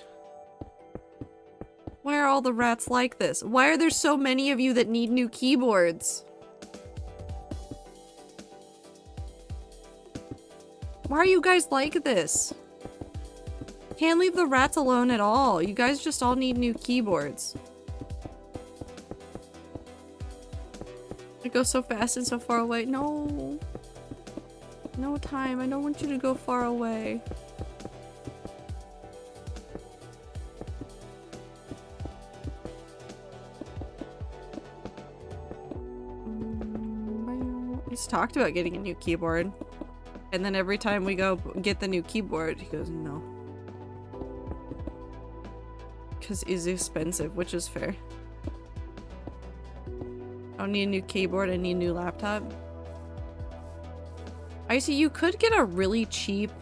Speaker 1: Why are all the rats like this? Why are there so many of you that need new keyboards? Why are you guys like this? Can't leave the rats alone at all. You guys just all need new keyboards. It goes so fast and so far away. No. No time. I don't want you to go far away. He's talked about getting a new keyboard. And then every time we go get the new keyboard, he goes, no. Because it's expensive, which is fair. I don't need a new keyboard, I need a new laptop. Icy, you could get a really cheap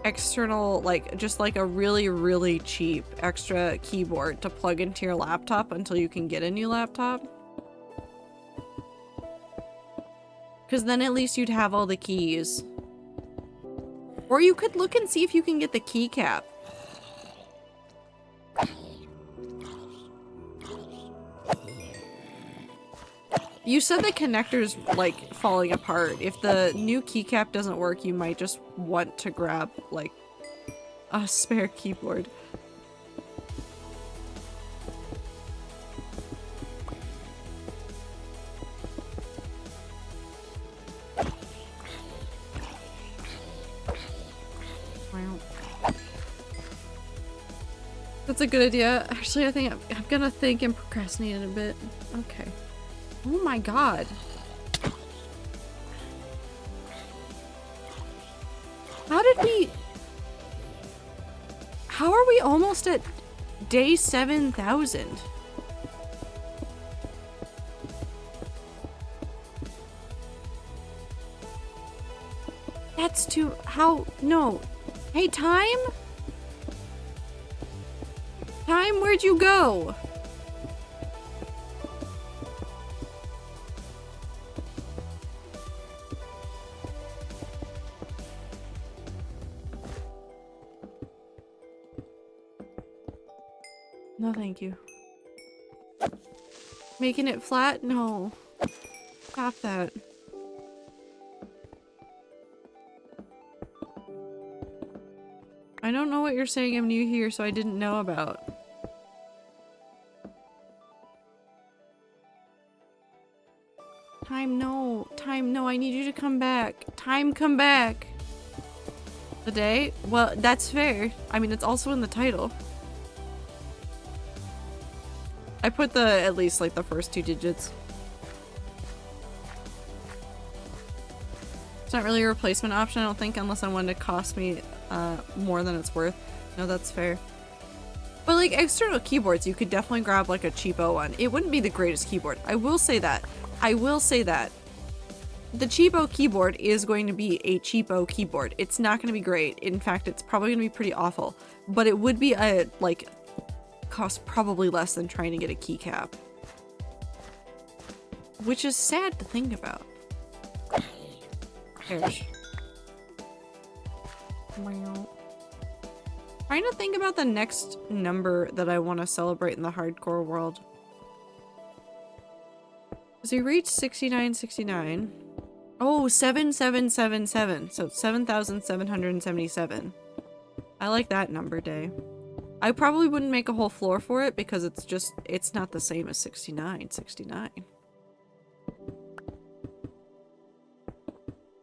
Speaker 1: external, like, just like a really cheap extra keyboard to plug into your laptop until you can get a new laptop.
Speaker 3: Because then at least you'd have all the keys. Or you could look and see if you can get the keycap. You said the connector's like falling apart. If the new keycap doesn't work, you might just want to grab like a spare keyboard. That's a good idea. Actually, I think I'm gonna think and procrastinate a bit. Okay. Oh my god. How did we... How are we almost at day 7,000? That's too... How... No. Hey, time? Time, where'd you go? No, thank you. Making it flat? No. Stop that. I don't know what you're saying. I'm new here, so I didn't know about. Time, no. Time, no. I need you to come back. Time, come back. The day? Well, that's fair. I mean, it's also in the title. I put the, at least, like, the first 2 digits. It's not really a replacement option, I don't think, unless I wanted to cost me more than it's worth. No, that's fair. But, like, external keyboards, you could definitely grab, like, a cheapo one. It wouldn't be the greatest keyboard. I will say that. I will say that. The cheapo keyboard is going to be a cheapo keyboard. It's not going to be great. In fact, it's probably going to be pretty awful. But it would be a, like... cost probably less than trying to get a keycap. Which is sad to think about. Perish. Trying to think about the next number that I want to celebrate in the hardcore world. Because we reached 6969. Oh, 7777. So 7,777. I like that number day. I probably wouldn't make a whole floor for it because it's just, it's not the same as 6969.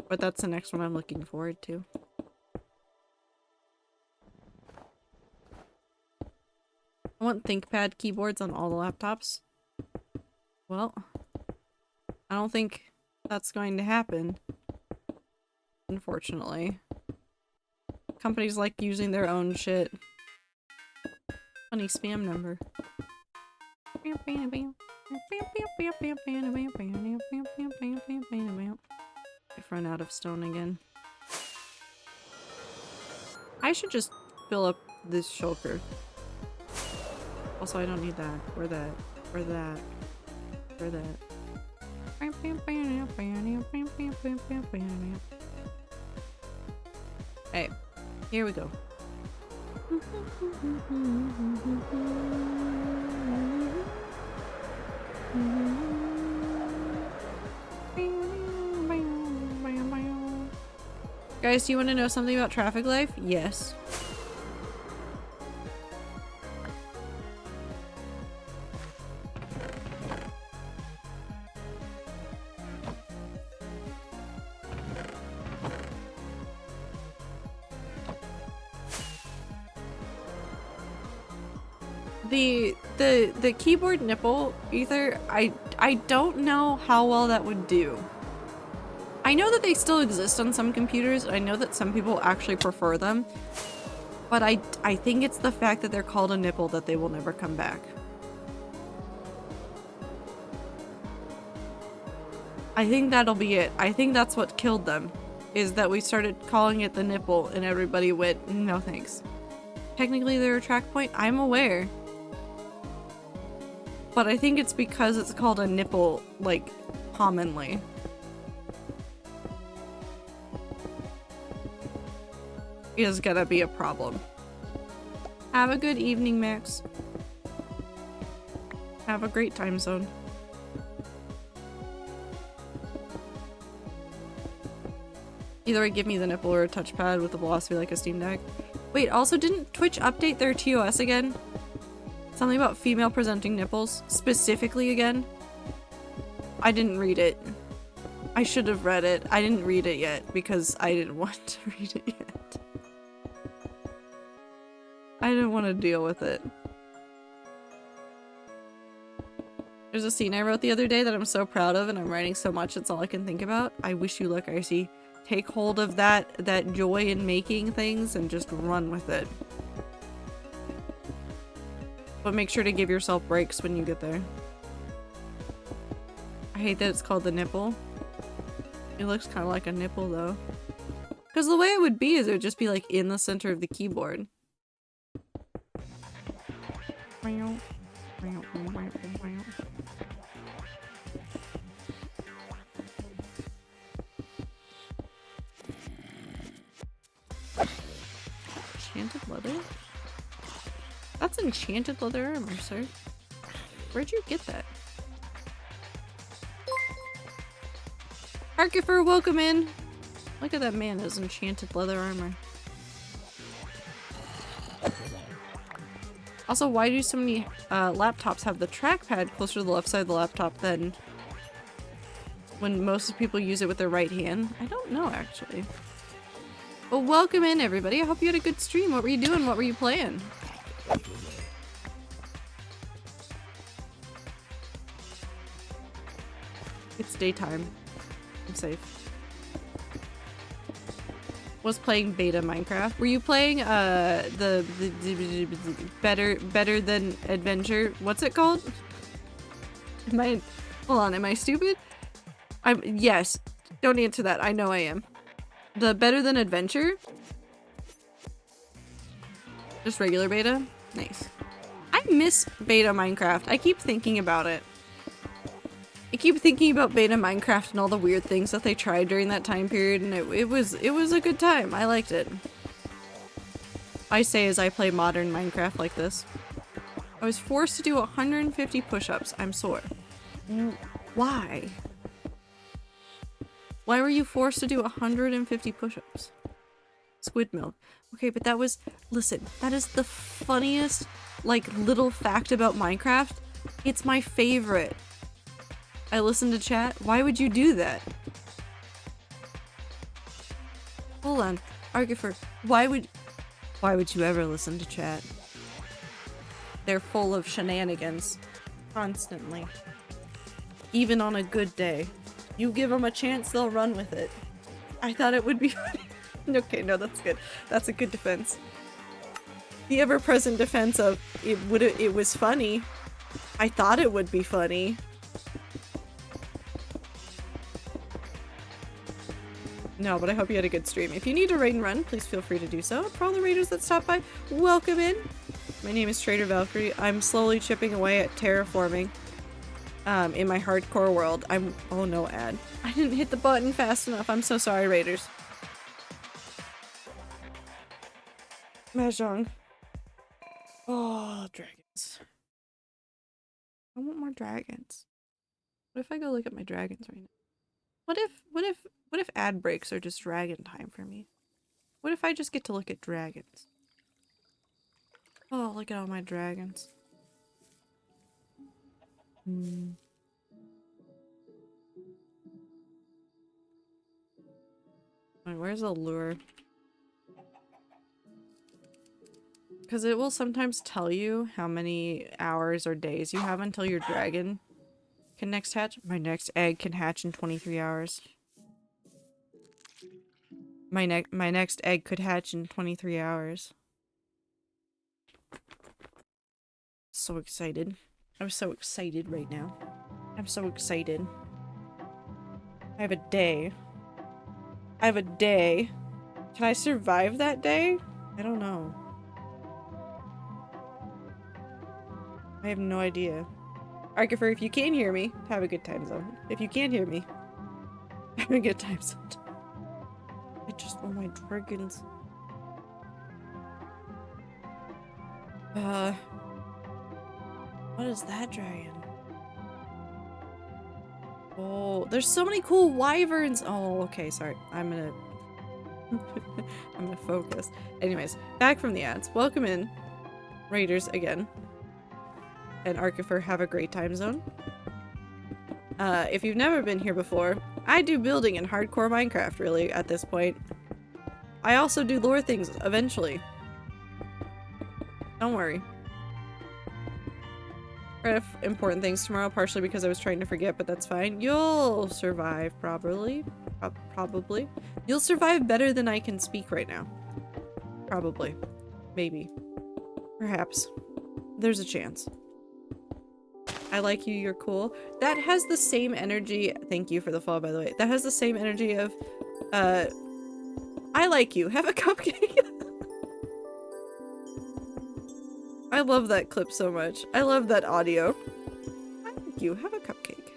Speaker 3: But that's the next one I'm looking forward to. I want ThinkPad keyboards on all the laptops. Well, I don't think that's going to happen. Unfortunately. Companies like using their own shit. Funny spam number. I've run out of stone again. I should just fill up this shulker. Also, I don't need that. Where that? Where that? Where that? Hey, here we go. Guys, do you want to know something about traffic life? Yes. The keyboard nipple, Ether, I don't know how well that would do. I know that they still exist on some computers, I know that some people actually prefer them, but I think it's the fact that they're called a nipple that they will never come back. I think that'll be it. I think that's what killed them, is that we started calling it the nipple and everybody went, no thanks. Technically they're a track point, I'm aware. But I think it's because it's called a nipple, like, commonly.
Speaker 1: is gonna be a problem. Have a good evening, Max. Have a great time zone. Either way, give me the nipple or a touchpad with a velocity like a Steam Deck. Wait, also didn't Twitch update their TOS again? Something about female presenting nipples, specifically again? I didn't read it. I should have read it. I didn't read it yet because I didn't want to read it yet. I didn't want to deal with it. There's a scene I wrote the other day that I'm so proud of and I'm writing so much it's all I can think about. I wish you luck, Icy. Take hold of that joy in making things and just run with it. But make sure to give yourself breaks when you get there. I hate that it's called the nipple. It looks kind of like a nipple though. Because the way it would be is it would just be like in the center of the keyboard. Enchanted leather? That's enchanted leather armor, sir. Where'd you get that? Arkifer, welcome in! Look at that man, his enchanted leather armor. Also, why do so many laptops have the trackpad closer to the left side of the laptop than when most people use it with their right hand? I don't know, actually. Well, welcome in, everybody. I hope you had a good stream. What were you doing? What were you playing? It's daytime. I'm safe. Was playing beta Minecraft. Were you playing the better than adventure? What's it called? Hold on, am I stupid? Yes. Don't answer that. I know I am. The better than adventure? Just regular beta? Nice. I miss beta Minecraft. I keep thinking about it. I keep thinking about beta Minecraft and all the weird things that they tried during that time period, and it was a good time. I liked it. I say as I play modern Minecraft like this. I was forced to do 150 push-ups. I'm sore. Why? Why were you forced to do 150 push-ups? Squid milk. Okay, but that was... Listen, that is the funniest, like, little fact about Minecraft. It's my favorite. I listen to chat. Why would you do that? Hold on. Argifer, why would you ever listen to chat? They're full of shenanigans. Constantly. Even on a good day. You give them a chance, they'll run with it. I thought it would be funny. Okay, no, that's good. That's a good defense. The ever-present defense of it was funny. I thought it would be funny. No, but I hope you had a good stream. If you need to raid and run, please feel free to do so. For all the raiders that stop by, welcome in. My name is Trader Valkyrie. I'm slowly chipping away at terraforming. In my hardcore world. Oh no, ad. I didn't hit the button fast enough. I'm so sorry, raiders. Mahjong. Oh, dragons. I want more dragons. What if I go look at my dragons right now? What if ad breaks are just dragon time for me? What if I just get to look at dragons? Oh, look at all my dragons. Wait, where's the lure? Because it will sometimes tell you how many hours or days you have until your dragon can next hatch. My next egg can hatch in 23 hours. My next egg could hatch in 23 hours. So excited. I'm so excited right now. I'm so excited. I have a day. I have a day. Can I survive that day? I don't know. I have no idea. Arkifer, if you can hear me, have a good time zone. If you can't hear me, have a good time zone. I just want my dragons.
Speaker 3: What is that dragon? Oh, there's so many cool wyverns. Oh, okay, sorry. I'm gonna I'm gonna focus. Anyways, back from the ads. Welcome in, Raiders again. And Arkifer, have a great time zone. If you've never been here before, I do building in hardcore Minecraft, really, at this point. I also do lore things, eventually. Don't worry. I have important things tomorrow, partially because I was trying to forget, but that's fine. You'll survive, probably. Probably. You'll survive better than I can speak right now. Probably. Maybe. Perhaps. There's a chance. I like you, you're cool. That has the same energy. Thank you for the follow, by the way. That has the same energy of, I like you. Have a cupcake. I love that clip so much. I love that audio. I like you. Have a cupcake.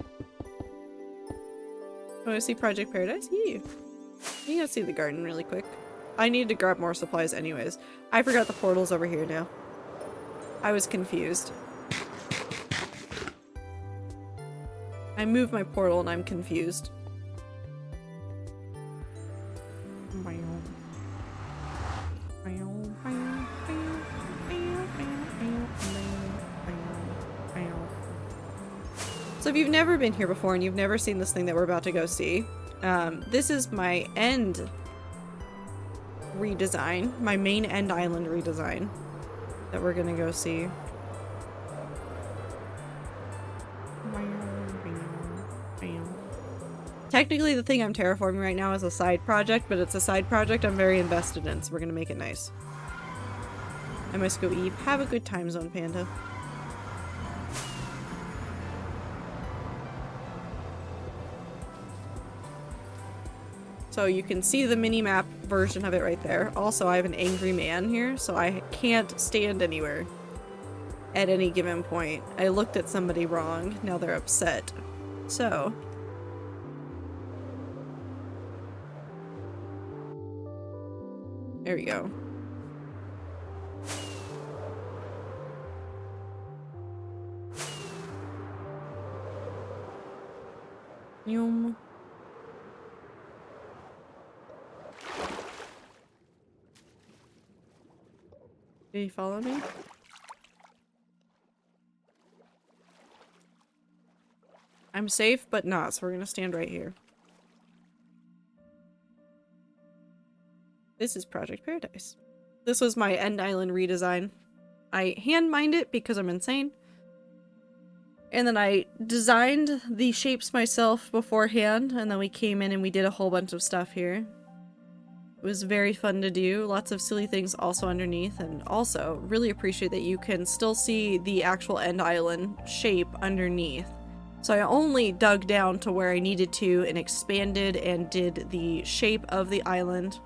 Speaker 3: Want to see Project Paradise? Yeah. You gotta see the garden really quick. I need to grab more supplies anyways. I forgot the portal's over here now. I was confused. I moved my portal and I'm confused. So if you've never been here before and you've never seen this thing that we're about to go see, this is my end redesign, my main end island redesign that we're gonna go see. Technically, the thing I'm terraforming right now is a side project, but it's a side project I'm very invested in, so we're gonna make it nice. I must go eat. Have a good time zone, Panda. So you can see the mini-map version of it right there. Also, I have an angry man here, so I can't stand anywhere at any given point. I looked at somebody wrong, now they're upset. So... there we go. Yum. Did you follow me? I'm safe, but not, so we're gonna stand right here. This is Project Paradise. This was my End Island redesign. I hand-mined it because I'm insane. And then I designed the shapes myself beforehand, and then we came in and we did a whole bunch of stuff here. It was very fun to do. Lots of silly things also underneath, and also really appreciate that you can still see the actual End Island shape underneath. So I only dug down to where I needed to and expanded and did the shape of the island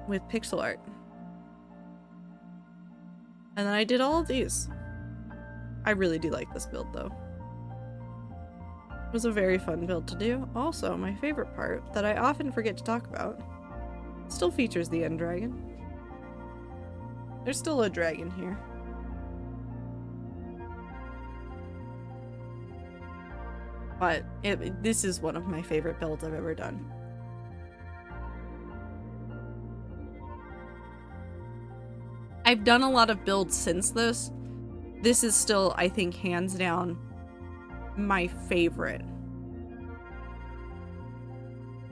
Speaker 3: with pixel art. And then I did all of these. I really do like this build though. It was a very fun build to do. Also, my favorite part that I often forget to talk about still features the end dragon. There's still a dragon here. But this is one of my favorite builds I've ever done. I've done a lot of builds since this. This is still, I think, hands down, my favorite.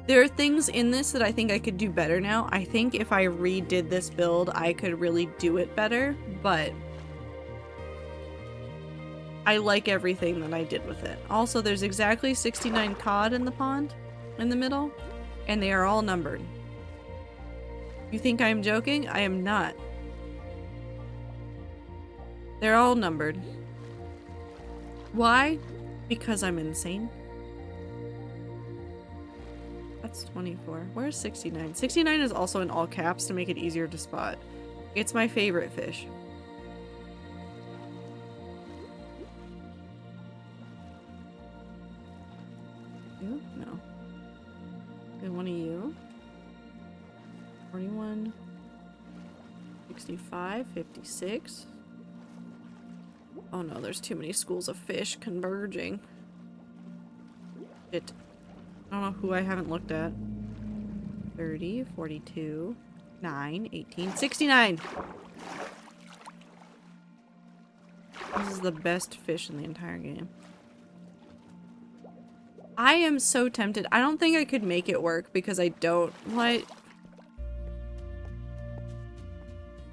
Speaker 3: There are things in this that I think I could do better now. I think if I redid this build, I could really do it better, but I like everything that I did with it. Also, there's exactly 69 cod in the pond in the middle, and they are all numbered. You think I'm joking? I am not. They're all numbered. Why? Because I'm insane. That's 24. Where's 69? 69 is also in all caps to make it easier to spot. It's my favorite fish. You? No. And one of you. 41.
Speaker 1: 65, 56. Oh no, there's too many schools of fish converging. Shit. I don't know who I haven't looked at. 30, 42, 9, 18, 69! This is the best fish in the entire game. I am so tempted. I don't think I could make it work because I don't... What?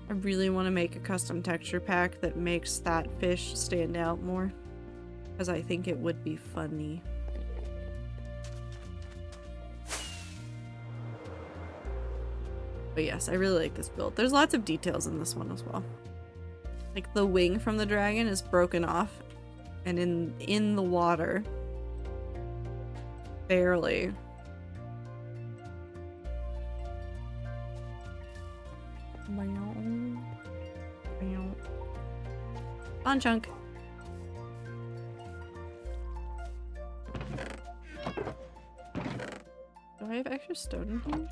Speaker 1: I really want to make a custom texture pack that makes that fish stand out more. Because I think it would be funny. But yes, I really like this build. There's lots of details in this one as well. Like the wing from the dragon is broken off and in the water. Barely. On chunk. Do I have extra stone in here?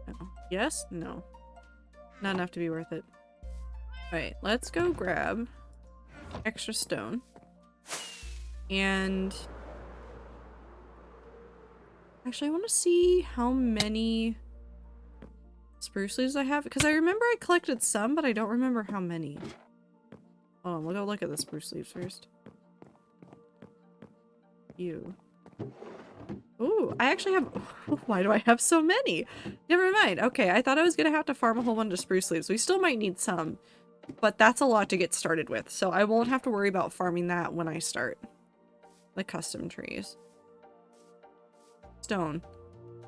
Speaker 1: No. Yes? No. Not enough to be worth it. Alright, let's go grab extra stone. And actually I want to see how many spruce leaves I have, because I remember I collected some, but I don't remember how many. Oh, we'll go look at the spruce leaves first. You. Ooh, I actually have... Why do I have so many? Never mind. Okay, I thought I was gonna have to farm a whole bunch of spruce leaves. We still might need some, but that's a lot to get started with, so I won't have to worry about farming that when I start the custom trees. Stone.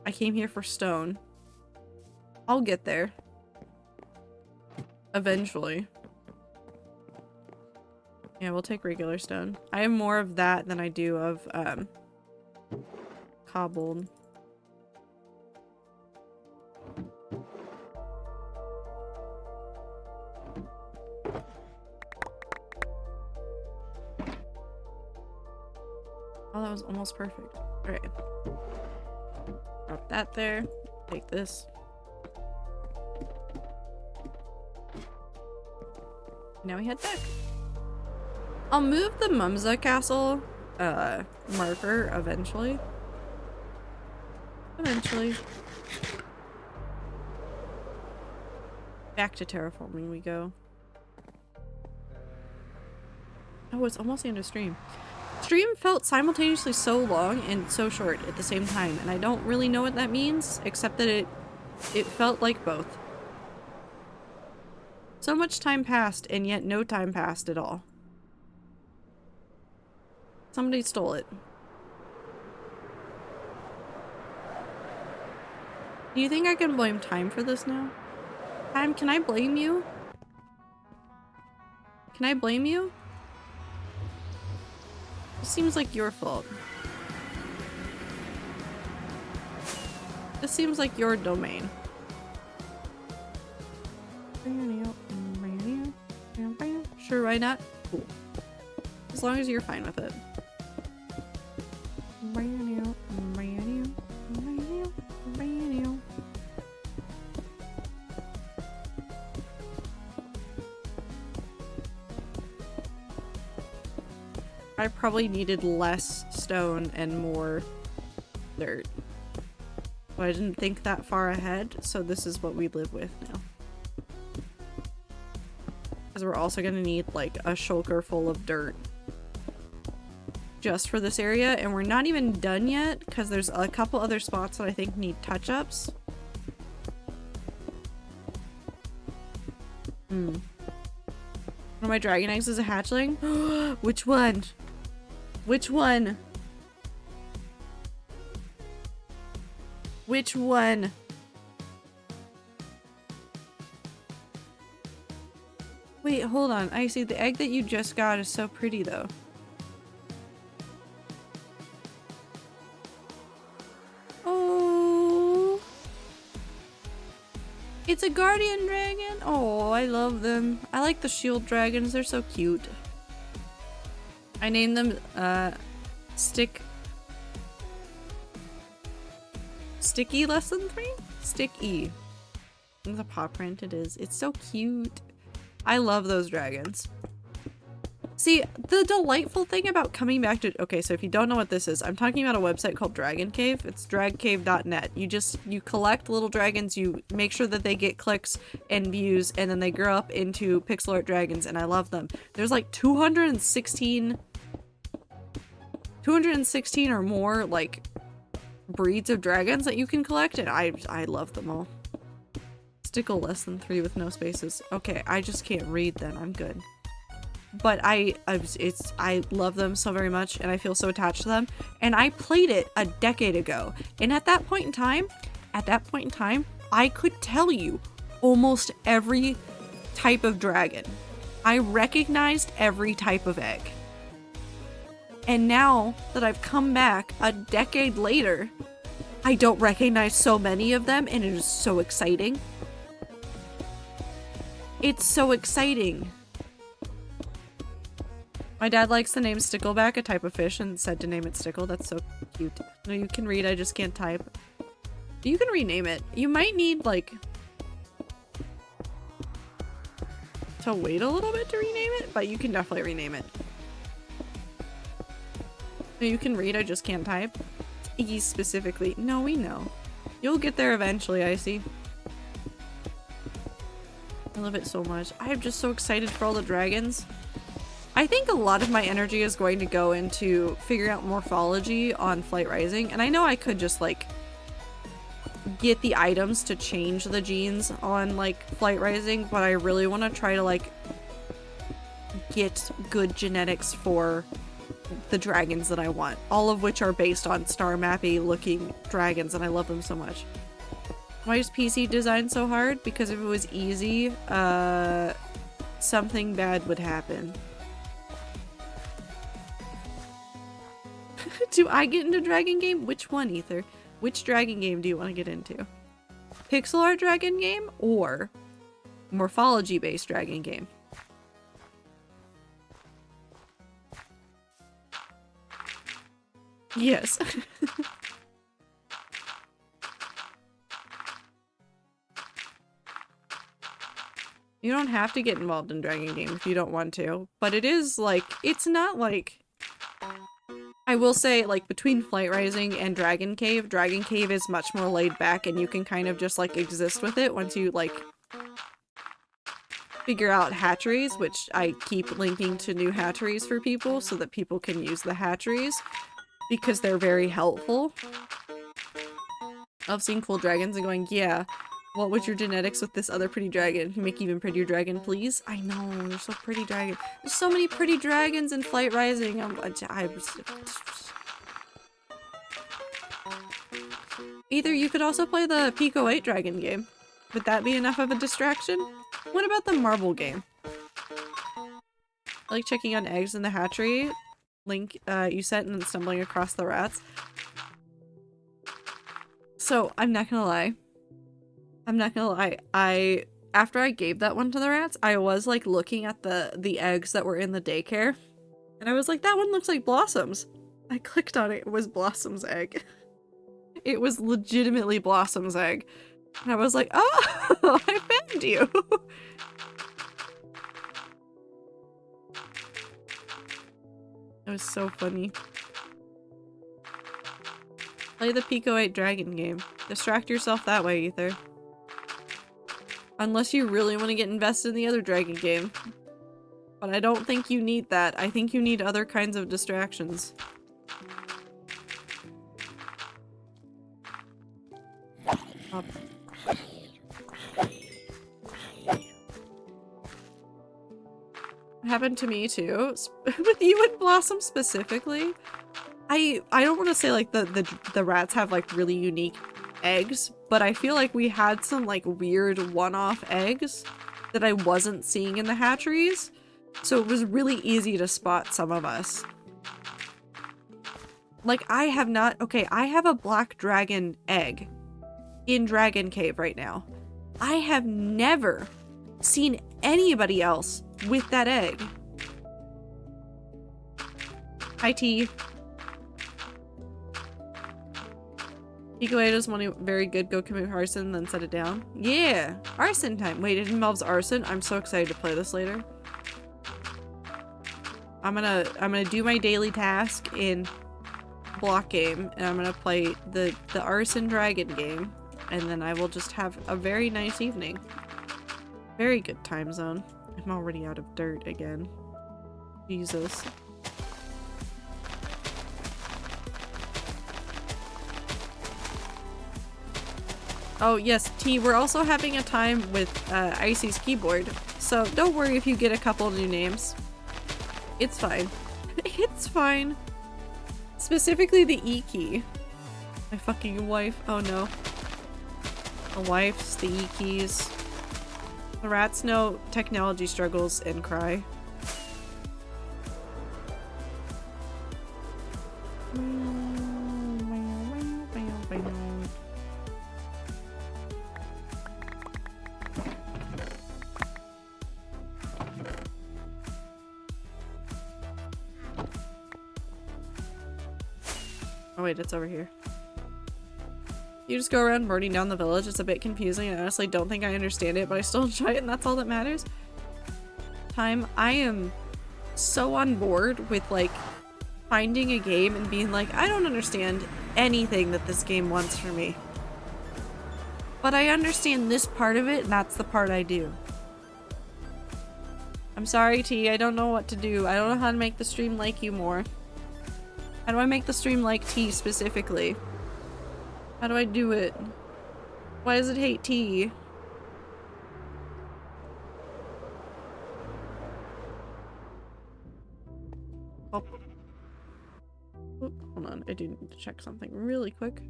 Speaker 1: I came here for stone. I'll get there. Eventually. Yeah, we'll take regular stone. I have more of that than I do of, cobbled. Oh, that was almost perfect. Alright. Drop that there. Take this. Now we head back. I'll move the Mumza Castle marker eventually. Eventually. Back to terraforming we go. Oh, it's almost the end of stream. Stream felt simultaneously so long and so short at the same time, and I don't really know what that means, except that it felt like both. So much time passed, and yet no time passed at all. Somebody stole it. Do you think I can blame time for this now? Time, can I blame you? Can I blame you? It seems like your fault. This seems like your domain. Sure, why not? Cool. As long as you're fine with it. I probably needed less stone and more dirt. But I didn't think that far ahead, so this is what we live with now. Because we're also gonna need like a shulker full of dirt just for this area, and we're not even done yet because there's a couple other spots that I think need touch-ups. One of my dragon eggs is a hatchling. Which one? Which one? Which one? Wait, hold on. I see the egg that you just got is so pretty though. Oh. It's a guardian dragon. Oh, I love them. I like the shield dragons. They're so cute. I named them Sticky lesson 3? Sticky.
Speaker 3: It's a paw print, it is. It's so cute. I love those dragons. See, the delightful thing about coming back to- okay, so if you don't know what this is, I'm talking about a website called Dragon Cave. It's dragcave.net. You collect little dragons, you make sure that they get clicks and views, and then they grow up into pixel art dragons, and I love them. There's like 216 or more, like, breeds of dragons that you can collect, and I love them all. Stickle less than 3 with no spaces. Okay, I just can't read then. I'm good. But I love them so very much, and I feel so attached to them. And I played it a decade ago, and at that point in time, I could tell you almost every type of dragon. I recognized every type of egg. And now that I've come back a decade later, I don't recognize so many of them, and it is so exciting. It's so exciting. My dad likes the name Stickleback, a type of fish, and said to name it Stickle. That's so cute. No, you can read, I just can't type. You can rename it. You might need, like, to wait a little bit to rename it, but you can definitely rename it. No, you can read, I just can't type. E specifically. No, we know. You'll get there eventually, I see. I love it so much. I'm just so excited for all the dragons. I think a lot of my energy is going to go into figuring out morphology on Flight Rising, and I know I could just, like, get the items to change the genes on, like, Flight Rising, but I really want to try to, like, get good genetics for the dragons that I want, all of which are based on star mappy looking dragons, and I love them so much. Why is PC design so hard? Because if it was easy, something bad would happen. Do I get into dragon game? Which one, Ether? Which dragon game do you want to get into? Pixel art dragon game or morphology based dragon game? Yes. You don't have to get involved in dragon game if you don't want to, but it is like, it's not like, I will say, like, between Flight Rising and Dragon Cave is much more laid back, and you can kind of just, like, exist with it once you, like, figure out hatcheries, which I keep linking to new hatcheries for people so that people can use the hatcheries, because they're very helpful. I've seen cool dragons and going, yeah, what would your genetics with this other pretty dragon? Make even prettier dragon, please? I know, they're so pretty dragon. There's so many pretty dragons in Flight Rising. Either you could also play the Pico 8 dragon game. Would that be enough of a distraction? What about the marble game? I like checking on eggs in the hatchery. Link you sent and then stumbling across the rats. So, I'm not gonna lie. After I gave that one to the rats, I was like looking at the eggs that were in the daycare, and I was like, that one looks like Blossom's. I clicked on it, it was Blossom's egg. It was legitimately Blossom's egg. And I was like, oh, I found you. It was so funny. Play the Pico 8 dragon game. Distract yourself that way, Ether. Unless you really want to get invested in the other dragon game. But I don't think you need that. I think you need other kinds of distractions. Up. It happened to me too. With you and Blossom specifically. I don't want to say like the rats have like really unique eggs, but I feel like we had some like weird one-off eggs that I wasn't seeing in the hatcheries, so it was really easy to spot some of us. Like I have a black dragon egg in Dragon Cave right now. I have never seen anybody else with that egg. Hi T.
Speaker 1: Ego does money very good. Go commit arson, then set it down. Yeah, arson time. Wait, it involves arson. I'm so excited to play this later. I'm gonna do my daily task in block game, and I'm gonna play the arson dragon game, and then I will just have a very nice evening. Very good time zone. I'm already out of dirt again. Jesus. Oh yes, T, we're also having a time with Icy's keyboard, so don't worry if you get a couple new names. It's fine. It's fine. Specifically the E key. My fucking wife. Oh no. The wifes, the E keys. The rats know technology struggles and cry. Oh wait, it's over here. You just go around burning down the village. It's a bit confusing. I honestly don't think I understand it, but I still enjoy it, and that's all that matters. I am so on board with like finding a game and being like, I don't understand anything that this game wants from me, but I understand this part of it, and that's the part I do. I'm sorry, T, I don't know what to do. I don't know how to make the stream like you more. How do I make the stream like T specifically? How do I do it? Why does it hate T? Oh. Oop, hold on, I do need to check something really quick.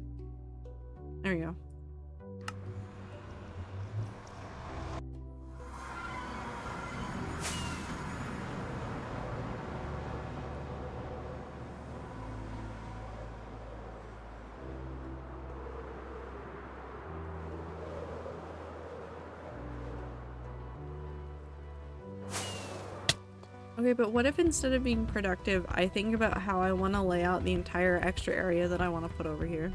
Speaker 1: There we go. Okay, but what if instead of being productive, I think about how I want to lay out the entire extra area that I want to put over here?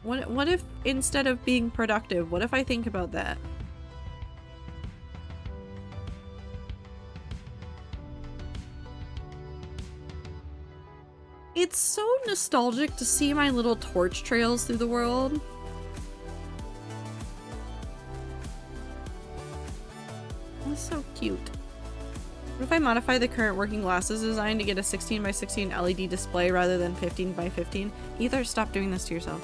Speaker 1: What if instead of being productive, what if I think about that? It's so nostalgic to see my little torch trails through the world. That's so cute. What if I modify the current working glasses design to get a 16 by 16 LED display rather than 15 by 15? Either stop doing this to yourself.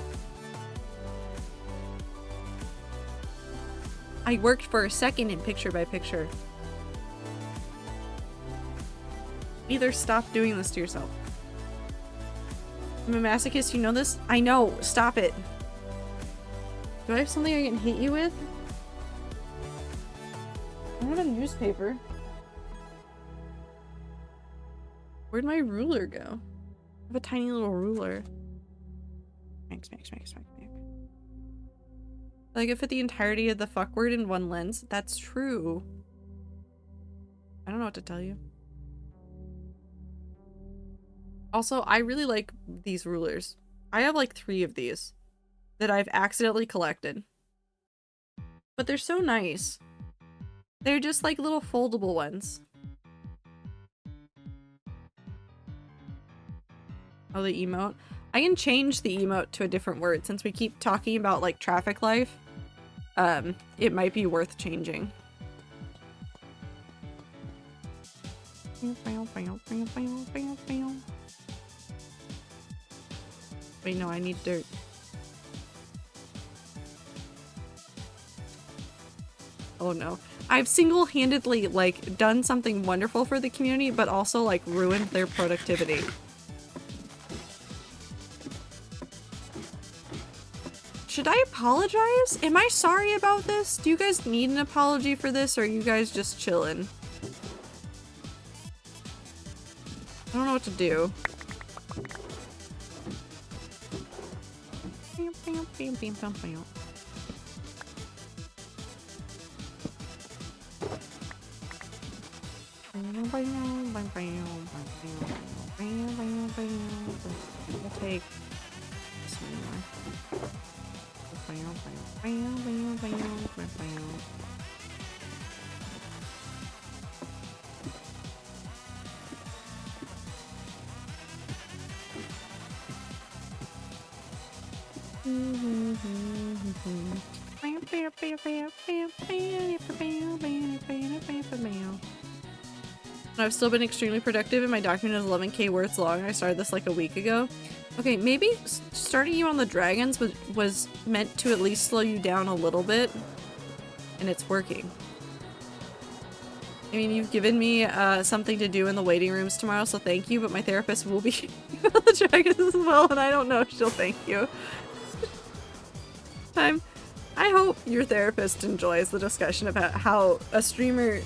Speaker 1: I worked for a second in picture by picture. Either stop doing this to yourself. I'm a masochist, you know this? I know, stop it. Do I have something I can hit you with? I don't have a newspaper. Where'd my ruler go? I have a tiny little ruler. Smack, smack, smack, smack, smack. Like, I fit the entirety of the fuck word in one lens. That's true. I don't know what to tell you. Also, I really like these rulers. I have like 3 of these that I've accidentally collected. But they're so nice. They're just like little foldable ones. Oh, the emote. I can change the emote to a different word since we keep talking about like traffic life. It might be worth changing. Wait, no, I need dirt. Oh no. I've single-handedly like done something wonderful for the community, but also like ruined their productivity. Should I apologize? Am I sorry about this? Do you guys need an apology for this, or are you guys just chilling? I don't know what to do. We'll take listen anymore. I've still been extremely productive and my document is 11k words long. I started this like a week ago. Okay, maybe starting you on the dragons was meant to at least slow you down a little bit. And it's working. I mean, you've given me something to do in the waiting rooms tomorrow, so thank you, but my therapist will be on the dragons as well, and I don't know if she'll thank you. I hope your therapist enjoys the discussion about how a streamer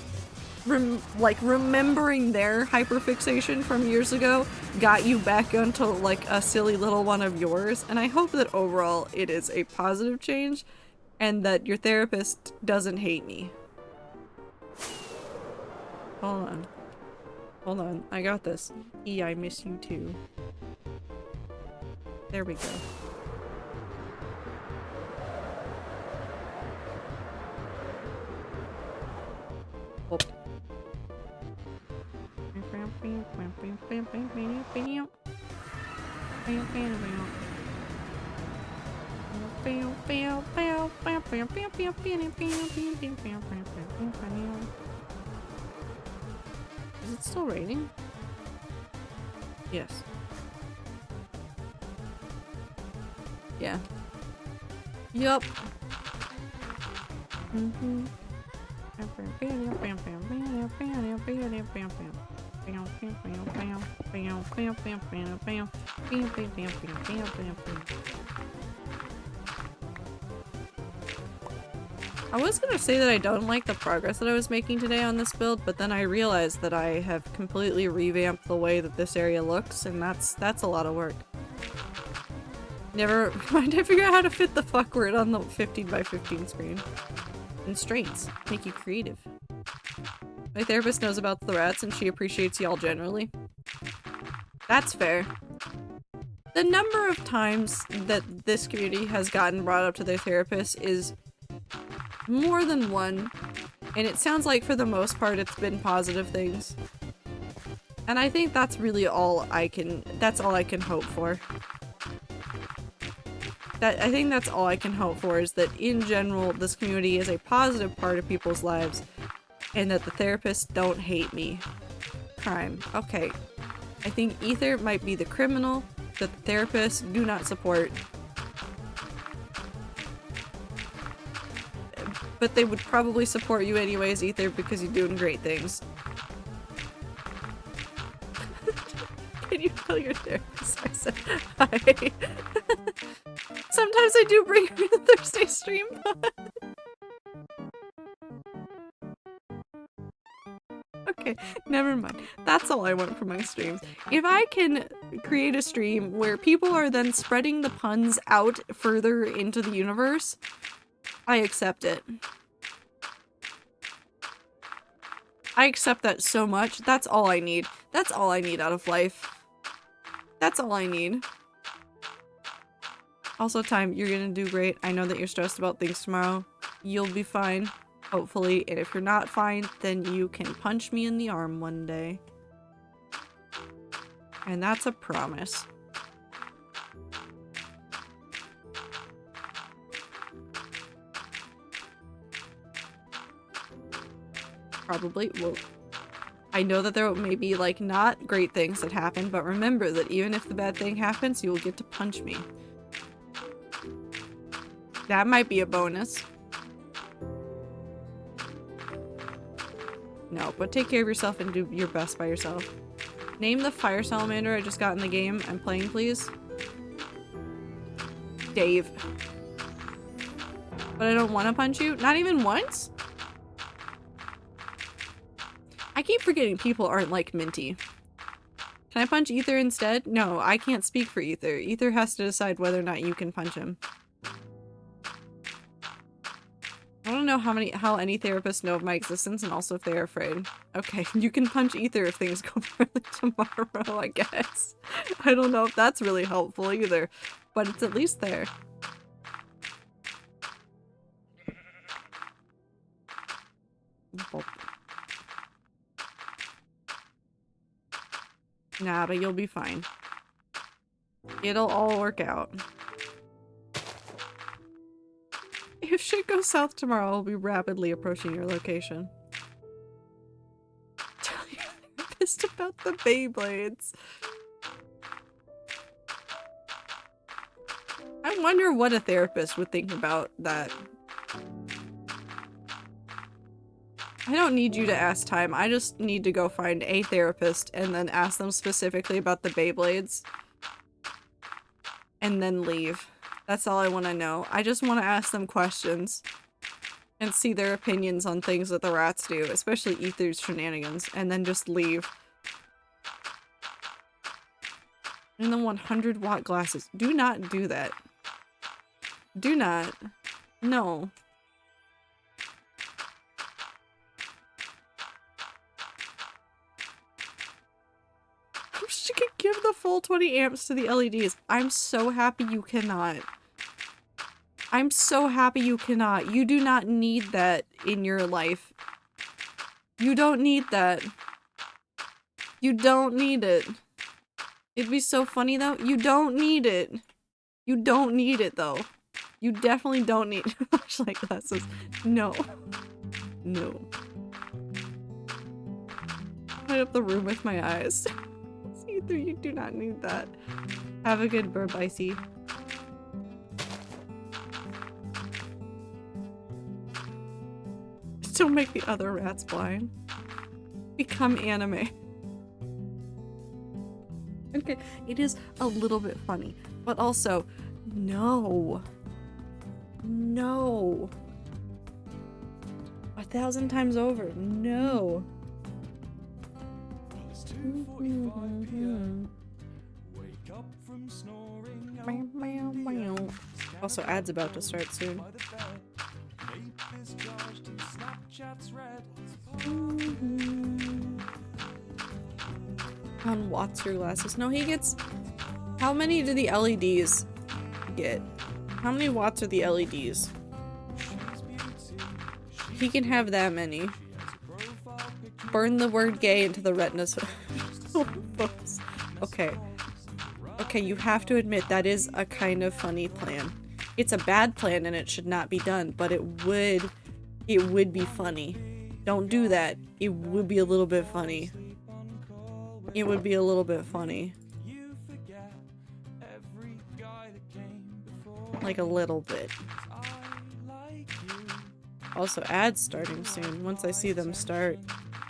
Speaker 1: remembering their hyperfixation from years ago got you back onto like a silly little one of yours, and I hope that overall it is a positive change and that your therapist doesn't hate me. Hold on, I got this. E, I miss you too. There we go. Oh. Is it still raining? Yes. Yeah. Yup. Mm-hmm. I was gonna say that I don't like the progress that I was making today on this build, but then I realized that I have completely revamped the way that this area looks, and that's a lot of work. Never mind, I figure out how to fit the fuck word on the 15x15 screen. Constraints make you creative. My therapist knows about the rats and she appreciates y'all generally. That's fair. The number of times that this community has gotten brought up to their therapist is more than one, and it sounds like for the most part it's been positive things. And I think that's really all I can hope for. I think that's all I can hope for, is that in general this community is a positive part of people's lives and that the therapists don't hate me. Crime. Okay. I think Ether might be the criminal that the therapists do not support. But they would probably support you anyways, Ether, because you're doing great things. Can you tell your therapist I said hi? Sometimes I do bring her to the Thursday stream. Okay, never mind. That's all I want from my streams. If I can create a stream where people are then spreading the puns out further into the universe, I accept it. I accept that so much. That's all I need. That's all I need out of life. That's all I need. Also, Time, you're gonna do great. I know that you're stressed about things tomorrow. You'll be fine, hopefully. And if you're not fine, then you can punch me in the arm one day. And that's a promise. Probably. Well, I know that there may be, like, not great things that happen, but remember that even if the bad thing happens, you will get to punch me. That might be a bonus. No, but take care of yourself and do your best by yourself. Name the fire salamander I just got in the game I'm playing, please. Dave. But I don't want to punch you? Not even once? I keep forgetting people aren't like Minty. Can I punch Ether instead? No, I can't speak for Ether. Ether has to decide whether or not you can punch him. I don't know how any therapists know of my existence and also if they're afraid. Okay, you can punch ether if things go poorly tomorrow, I guess. I don't know if that's really helpful either, but it's at least there. Nah, but you'll be fine. It'll all work out. If shit goes south tomorrow, I'll be rapidly approaching your location. Tell your therapist about the Beyblades. I wonder what a therapist would think about that. I don't need you to ask time. I just need to go find a therapist and then ask them specifically about the Beyblades. And then leave. That's all I want to know. I just want to ask them questions. And see their opinions on things that the rats do. Especially Ether's shenanigans. And then just leave. And the 100-watt glasses. Do not do that. Do not. No. She could give the full 20 amps to the LEDs. I'm so happy you cannot. I'm so happy you cannot. You do not need that in your life. You don't need that. You don't need it. It'd be so funny though. You don't need it. You don't need it though. You definitely don't need flashlight glasses. No. No. Light up the room with my eyes. Either you do not need that. Have a good burp, Icy. Don't make the other rats blind. Become anime. Okay, it is a little bit funny, but also, no. No. 1,000 times over, no. Also, ads about to start soon. On watts your glasses. No, he gets. How many do the LEDs get? How many watts are the LEDs? He can have that many. Burn the word gay into the retinas. Okay. Okay, you have to admit that is a kind of funny plan. It's a bad plan and it should not be done, but it would be funny. Don't do that. It would be a little bit funny. It would be a little bit funny. Like a little bit. Also, ads starting soon. Once I see them start,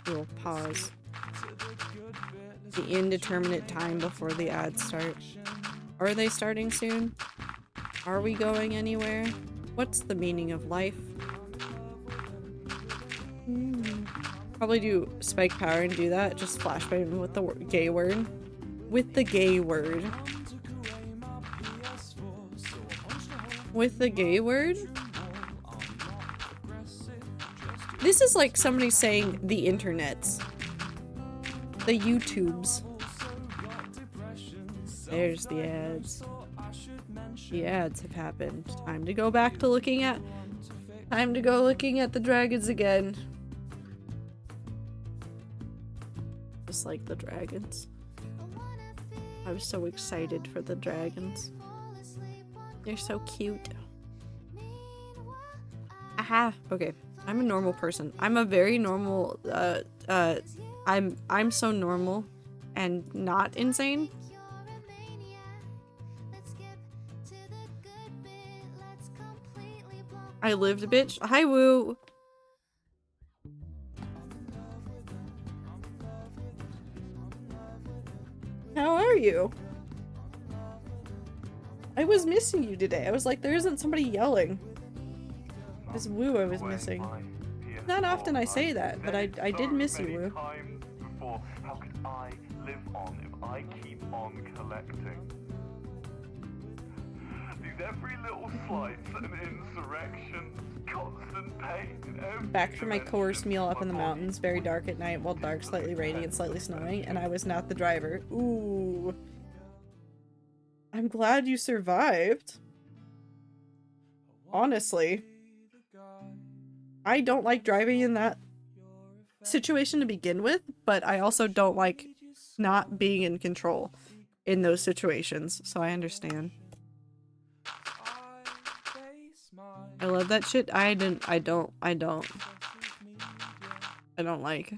Speaker 1: we'll pause. The indeterminate time before the ads start. Are they starting soon? Are we going anywhere? What's the meaning of life? Probably do spike power and do that. Just flashbang with the gay word. With the gay word. With the gay word? This is like somebody saying the internets. The YouTubes. There's the ads. The ads have happened. Time to go back to looking at... Time to go looking at the dragons again. Just like the dragons. I was so excited for the dragons. They're so cute. Aha! Okay. I'm a normal person. I'm a very normal, I'm so normal and not insane. I lived a bitch. Hi, Woo! How are you? I was missing you today. I was like, there isn't somebody yelling. It was Woo I was missing. Not often I say that, but I did miss you, Woo.
Speaker 5: How could I live on if I keep on collecting? These every little slight's an insurrection. Constant pain. Every
Speaker 1: Back from my coerced meal up in the
Speaker 5: body
Speaker 1: mountains, very dark at night, while dark, slightly rainy, and slightly snowing, and I was not the driver. Ooh. I'm glad you survived. Honestly. I don't like driving in that situation to begin with, but I also don't like not being in control in those situations, so I understand. I love that shit. I don't like.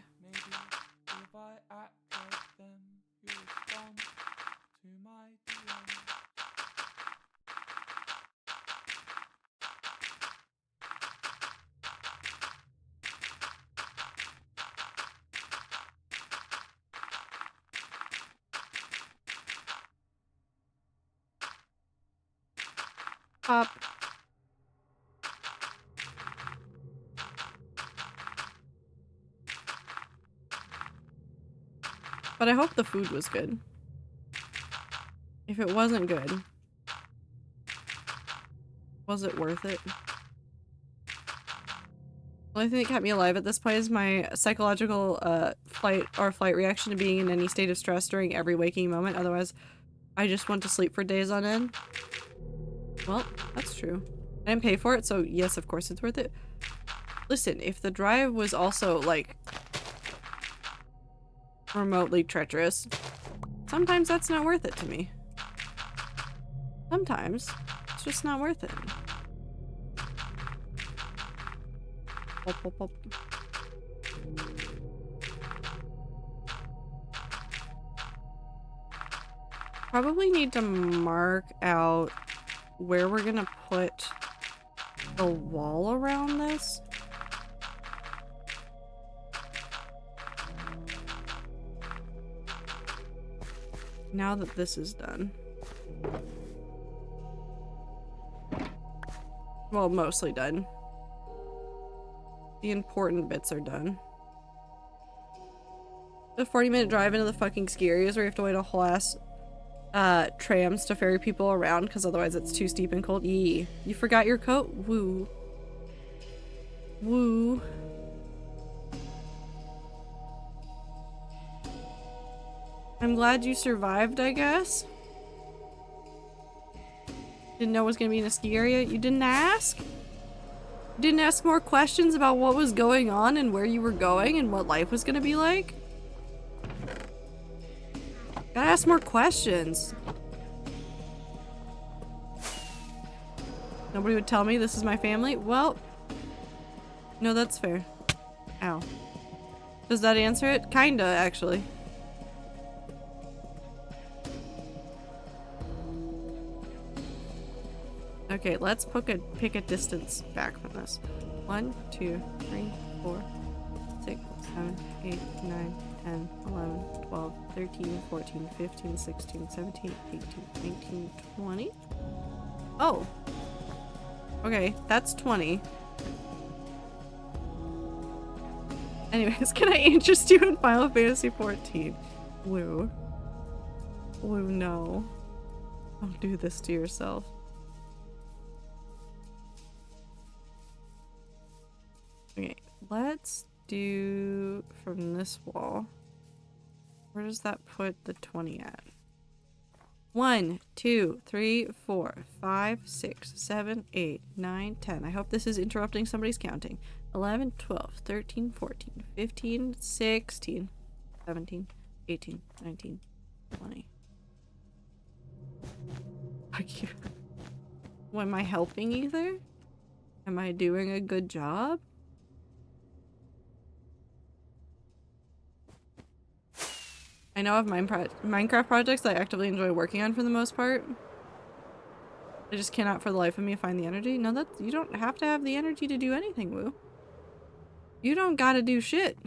Speaker 1: Pop. But I hope the food was good. If it wasn't good, was it worth it? The only thing that kept me alive at this point is my psychological fight or flight reaction to being in any state of stress during every waking moment. Otherwise, I just went to sleep for days on end. Well, that's true. I didn't pay for it, so yes, of course it's worth it. Listen, if the drive was also, like, remotely treacherous, sometimes that's not worth it to me. Sometimes it's just not worth it. Pop, pop, pop. Probably need to mark out where we're gonna put the wall around this. Now that this is done. Well, mostly done. The important bits are done. The 40-minute drive into the fucking ski areas where you have to wait a whole ass trams to ferry people around because otherwise it's too steep and cold. Yee. You forgot your coat? Woo. Woo. I'm glad you survived, I guess. Didn't know it was gonna be in a ski area. You didn't ask? You didn't ask more questions about what was going on and where you were going and what life was gonna be like? Gotta ask more questions. Nobody would tell me this is my family? Well, no, that's fair. Ow. Does that answer it? Kinda, actually. Okay, let's pick a distance back from this. 1, 2, 3, 4, 6, 7, 8, 9, 10, 11, 12, 13, 14, 15, 16, 17, 18, 19, 20. Oh. Okay, that's 20. Anyways, can I interest you in Final Fantasy 14? Woo. Woo, no. Don't do this to yourself. Okay, let's do from this wall. Where does that put the 20 at? 1, 2, 3, 4, 5, 6, 7, 8, 9, 10. I hope this is interrupting somebody's counting. 11, 12, 13, 14, 15, 16, 17, 18, 19, 20. Fuck you. Well, am I helping either? Am I doing a good job? I know of Minecraft projects that I actively enjoy working on for the most part. I just cannot for the life of me find the energy. No, that you don't have to have the energy to do anything, Woo. You don't gotta do shit.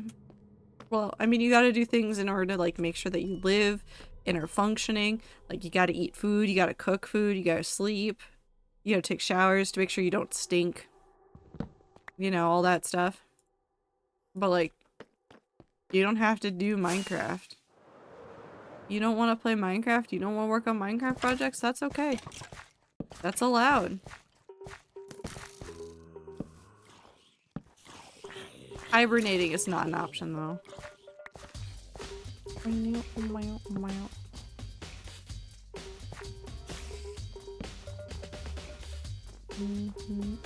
Speaker 1: Well, I mean, you gotta do things in order to, like, make sure that you live and are functioning. Like, you gotta eat food, you gotta cook food, you gotta sleep. You gotta take showers to make sure you don't stink. You know, all that stuff. But, like, you don't have to do Minecraft. You don't want to play Minecraft? You don't want to work on Minecraft projects? That's okay.
Speaker 3: That's allowed. Hibernating is not an option though.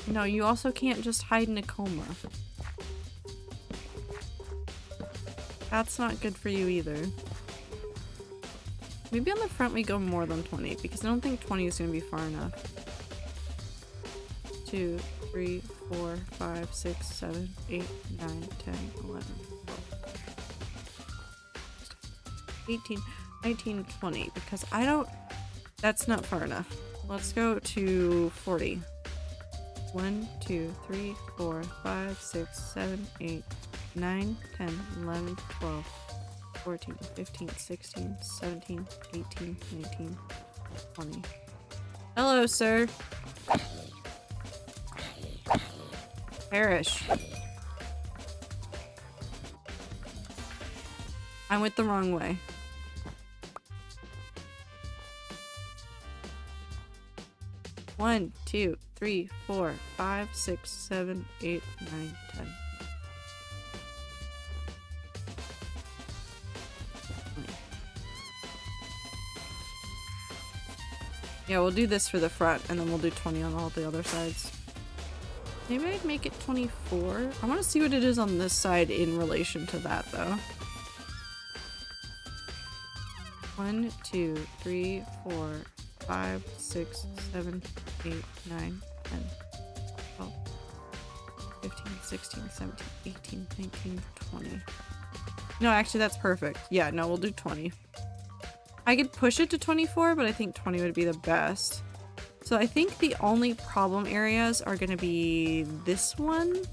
Speaker 3: No, you also can't just hide in a coma. That's not good for you either. Maybe on the front we go more than 20 because I don't think 20 is going to be far enough. 2, 3, 4, 5, 6, 7, 8, 9, 10, 11, 12, 18, 19, 20 because I don't... That's not far enough. Let's go to 40. 1, 2, 3, 4, 5, 6, 7, 8, 9, 10, 11, 12, 14, 15, 16, 17, 18, 19, 20. Hello, sir. Perish. I went the wrong way. One, 2, 3, 4, 5, 6, 7, 8, 9, 10. Yeah, we'll do this for the front, and then we'll do 20 on all the other sides. Maybe I'd make it 24. I want to see what it is on this side in relation to that, though. 1, 2, 3, 4, 5, 6, 7, 8, 9, 10, 12, 15, 16, 17, 18, 19, 20. No, actually, that's perfect. Yeah, no, we'll do 20. I could push it to 24, but I think 20 would be the best. So I think the only problem areas are going to be this one.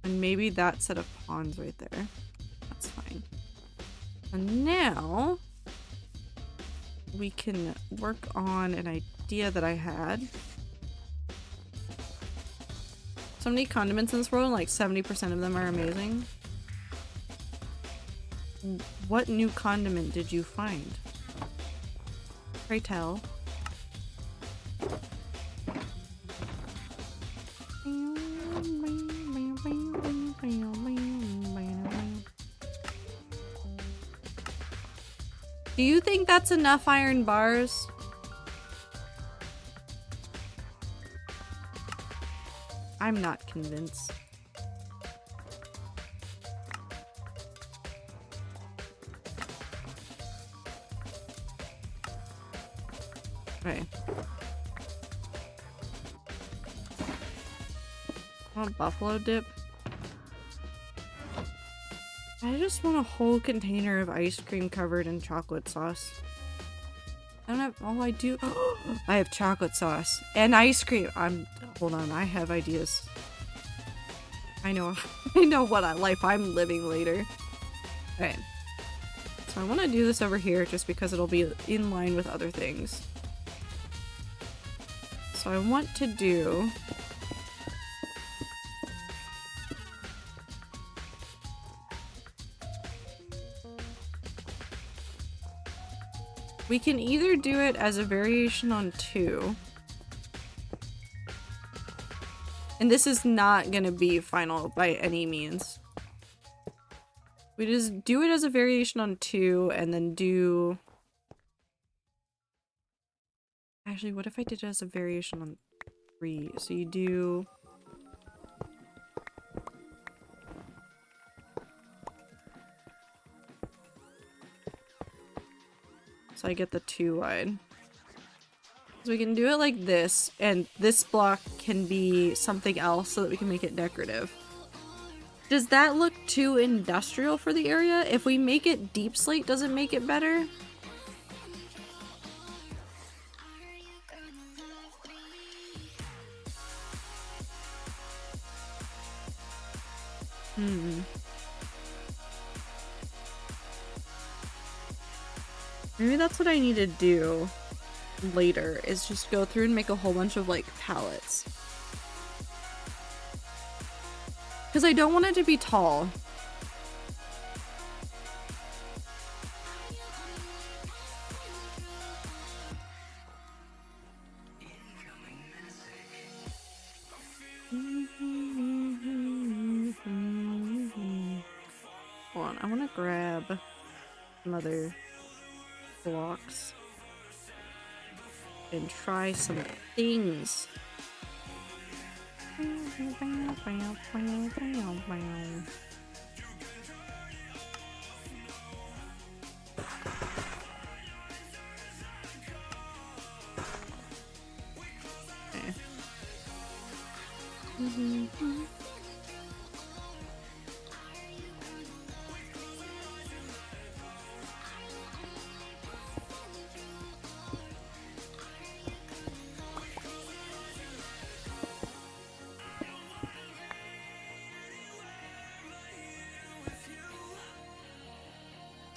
Speaker 3: And maybe that set of pawns right there. That's fine. And now we can work on an idea that I had. So many condiments in this world, like 70% of them are amazing. What new condiment did you find? Pray tell. Do you think that's enough iron bars? I'm not convinced. Okay. Want buffalo dip? I just want a whole container of ice cream covered in chocolate sauce. I don't have- oh, I do- I have chocolate sauce and ice cream. Hold on, I have ideas. I know what life I'm living later. Okay. So I want to do this over here just because it'll be in line with other things. So I want to do... We can either do it as a variation on 2. And this is not gonna be final by any means. We just do it as a variation on 2 and then do... Actually, what if I did it as a variation on 3? So you do... So I get the 2 wide. So we can do it like this, and this block can be something else so that we can make it decorative. Does that look too industrial for the area? If we make it deep slate, does it make it better? Maybe that's what I need to do later, is just go through and make a whole bunch of like palettes. Because I don't want it to be tall.
Speaker 1: I want to grab some other blocks and try some things. Okay.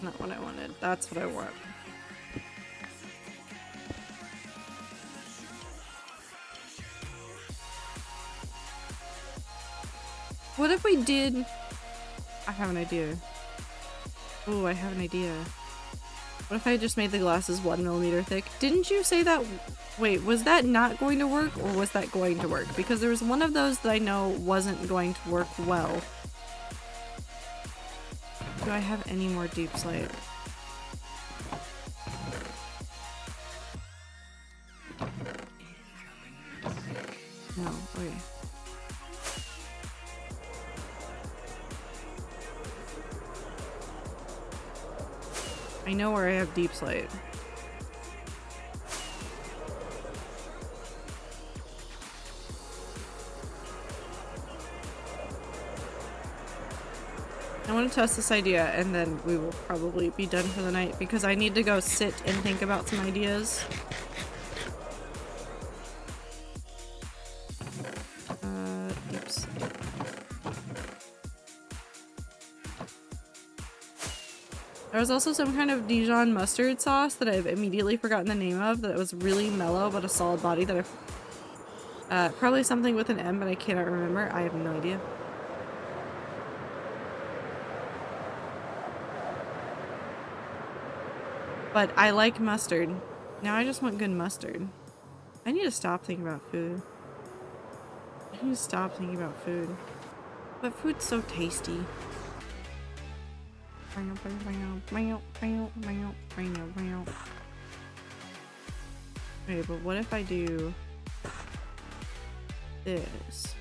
Speaker 1: Not what I wanted. That's what I want. What if we did... I have an idea. Oh, I have an idea. What if I just made the glasses 1mm thick? Didn't you say that... Wait, was that not going to work or was that going to work? Because there was one of those that I know wasn't going to work well. Do I have any more deep slate? No, wait. I know where I have deep slate. I want to test this idea and then we will probably be done for the night because I need to go sit and think about some ideas. Deep slate. There was also some kind of Dijon mustard sauce that I've immediately forgotten the name of that was really mellow but a solid body that I probably something with an M but I cannot remember. I have no idea. But I like mustard. Now I just want good mustard. I need to stop thinking about food. I need to stop thinking about food. But food's so tasty. Okay, but what if I do this?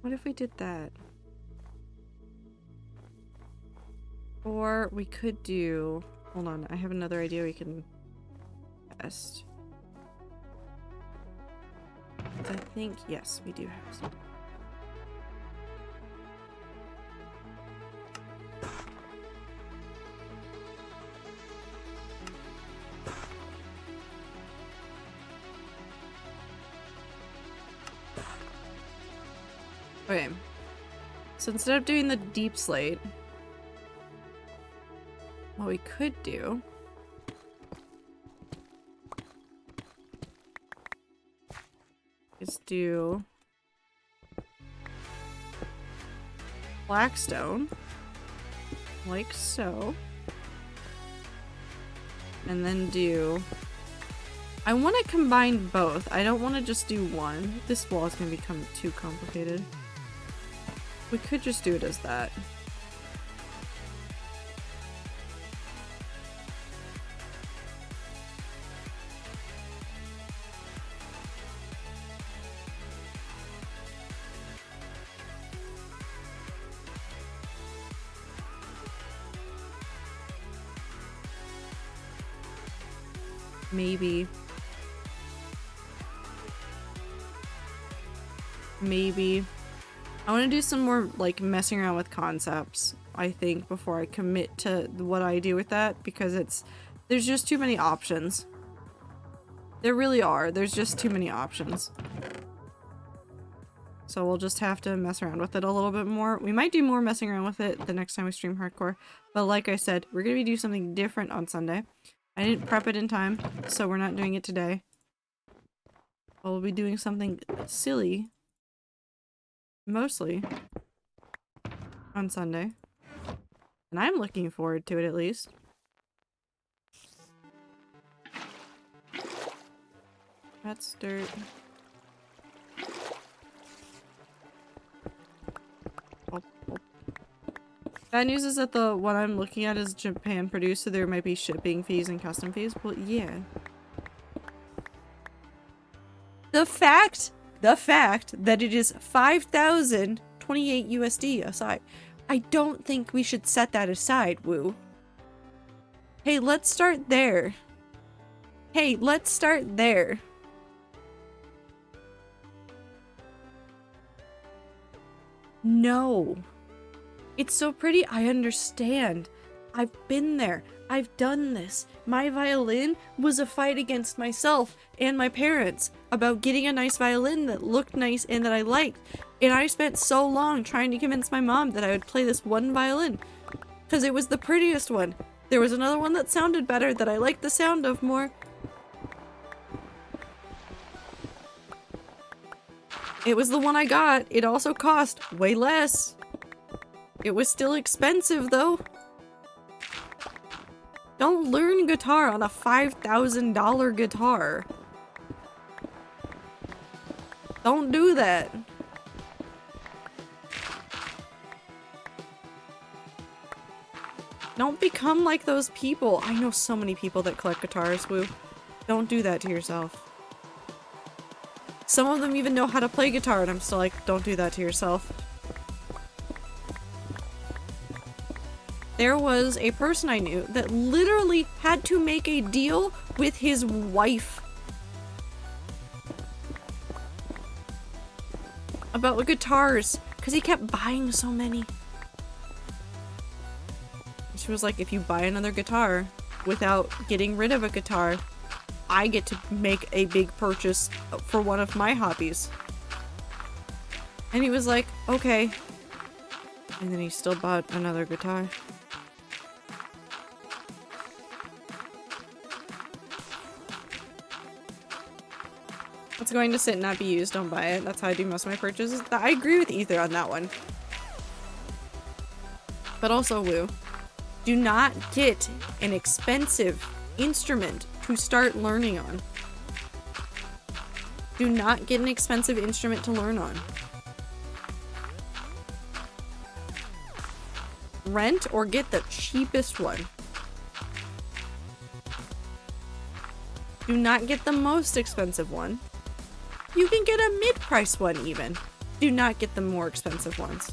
Speaker 1: What if we did that? Or we could do... Hold on, I have another idea we can test. I think, yes, we do have some. Okay, so instead of doing the deep slate, what we could do is do blackstone, like so, and then do... I want to combine both. I don't want to just do one. This wall is going to become too complicated. We could just do it as that. Maybe. I want to do some more like messing around with concepts, I think, before I commit to what I do with that, because there's just too many options. There really are. There's just too many options. So we'll just have to mess around with it a little bit more. We might do more messing around with it the next time we stream hardcore. But like I said, we're going to be doing something different on Sunday. I didn't prep it in time, so we're not doing it today. But we'll be doing something silly. Mostly. On Sunday. And I'm looking forward to it at least. That's dirt. Bad news is that the one I'm looking at is Japan produced, so there might be shipping fees and custom fees. Well, yeah. The fact that it is 5,028 USD aside, I don't think we should set that aside, Woo. Hey, let's start there. Hey, let's start there. No. It's so pretty, I understand. I've been there. I've done this. My violin was a fight against myself and my parents about getting a nice violin that looked nice and that I liked. And I spent so long trying to convince my mom that I would play this one violin because it was the prettiest one. There was another one that sounded better that I liked the sound of more. It was the one I got. It also cost way less. It was still expensive though. Don't learn guitar on a $5,000 guitar. Don't do that. Don't become like those people. I know so many people that collect guitars, Woo. Don't do that to yourself. Some of them even know how to play guitar, and I'm still like, don't do that to yourself. There was a person I knew that literally had to make a deal with his wife about guitars because he kept buying so many. She was like, if you buy another guitar without getting rid of a guitar, I get to make a big purchase for one of my hobbies. And he was like, okay. And then he still bought another guitar. It's going to sit and not be used, don't buy it. That's how I do most of my purchases. I agree with Ether on that one. But also, Woo, do not get an expensive instrument to start learning on. Do not get an expensive instrument to learn on. Rent or get the cheapest one. Do not get the most expensive one. You can get a mid-price one even. Do not get the more expensive ones.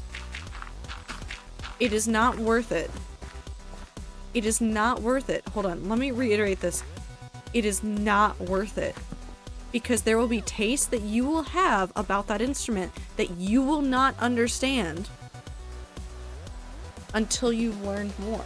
Speaker 1: It is not worth it. It is not worth it. Hold on, let me reiterate this. It is not worth it. Because there will be tastes that you will have about that instrument that you will not understand until you've learned more.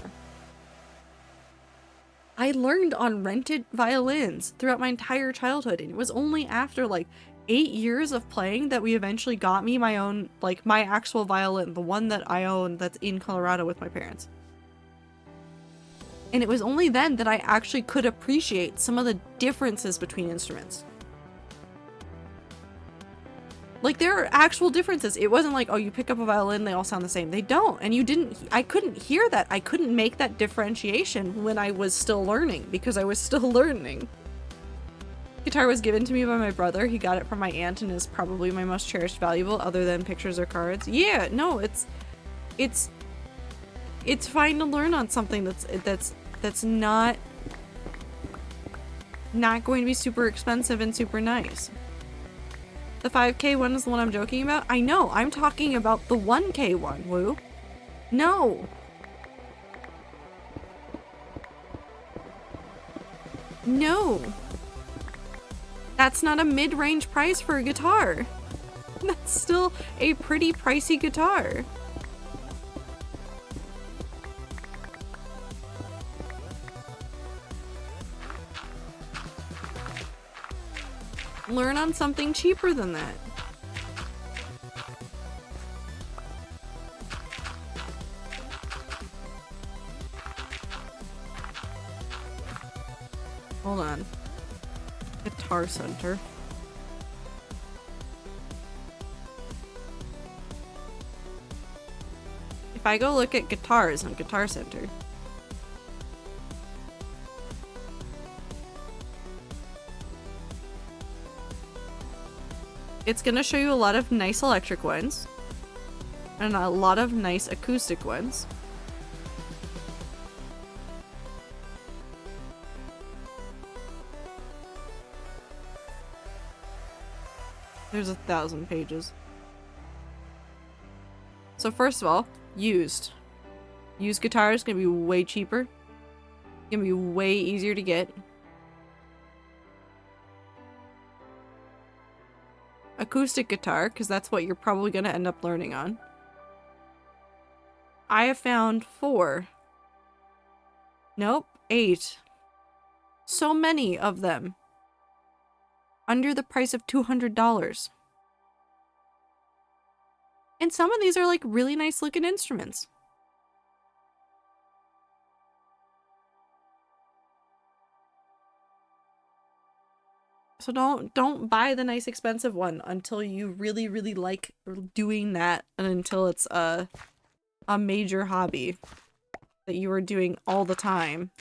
Speaker 1: I learned on rented violins throughout my entire childhood, and it was only after like 8 years of playing that we eventually got me my own, like my actual violin, the one that I own that's in Colorado with my parents. And it was only then that I actually could appreciate some of the differences between instruments. Like, there are actual differences. It wasn't like, oh, you pick up a violin, they all sound the same. They don't. And I couldn't hear that. I couldn't make that differentiation when I was still learning, because I was still learning. Guitar was given to me by my brother. He got it from my aunt and is probably my most cherished valuable other than pictures or cards. Yeah, no, it's fine to learn on something that's not going to be super expensive and super nice. The 5K one is the one I'm joking about? I know, I'm talking about the 1K one, Woo. No. No. That's not a mid-range price for a guitar.
Speaker 3: That's still a pretty pricey guitar. Learn on something cheaper than that. Hold on. Guitar Center. If I go look at guitars on Guitar Center. It's gonna show you a lot of nice electric ones. And a lot of nice acoustic ones. There's 1,000 pages. So first of all, used. Used guitar is gonna be way cheaper. Gonna be way easier to get. Acoustic guitar, because that's what you're probably gonna end up learning on. I have found 4. Nope, 8. So many of them. Under the price of $200. And some of these are like really nice looking instruments. So don't buy the nice expensive one until you really like doing that, and until it's a major hobby that you are doing all the time.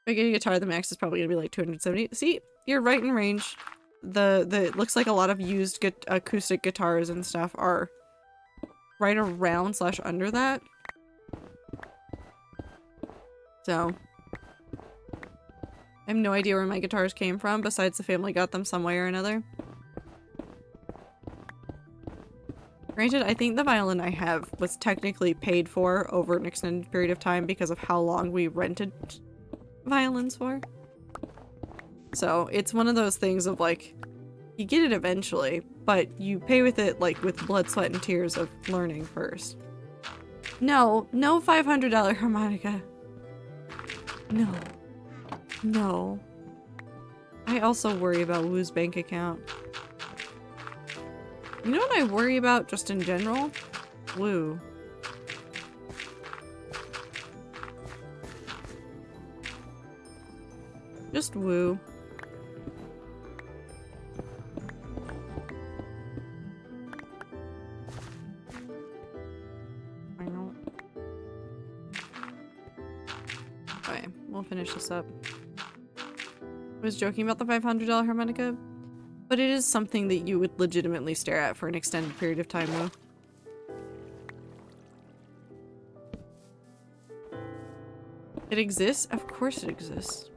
Speaker 3: If I get a guitar, the max is probably gonna be like 270. See, you're right in range. It looks like a lot of used acoustic guitars and stuff are right around / under that. So I have no idea where my guitars came from, besides the family got them some way or another. Granted, I think the violin I have was technically paid for over an extended period of time because of how long we rented violins for. So it's one of those things of like, you get it eventually, but you pay with it like with blood, sweat, and tears of learning first. No $500 harmonica. No. No. I also worry about Woo's bank account. You know what I worry about just in general? Woo. Just Woo. I know. Okay, we'll finish this up. I was joking about the $500 harmonica, but it is something that you would legitimately stare at for an extended period of time, though. It exists? Of course it exists.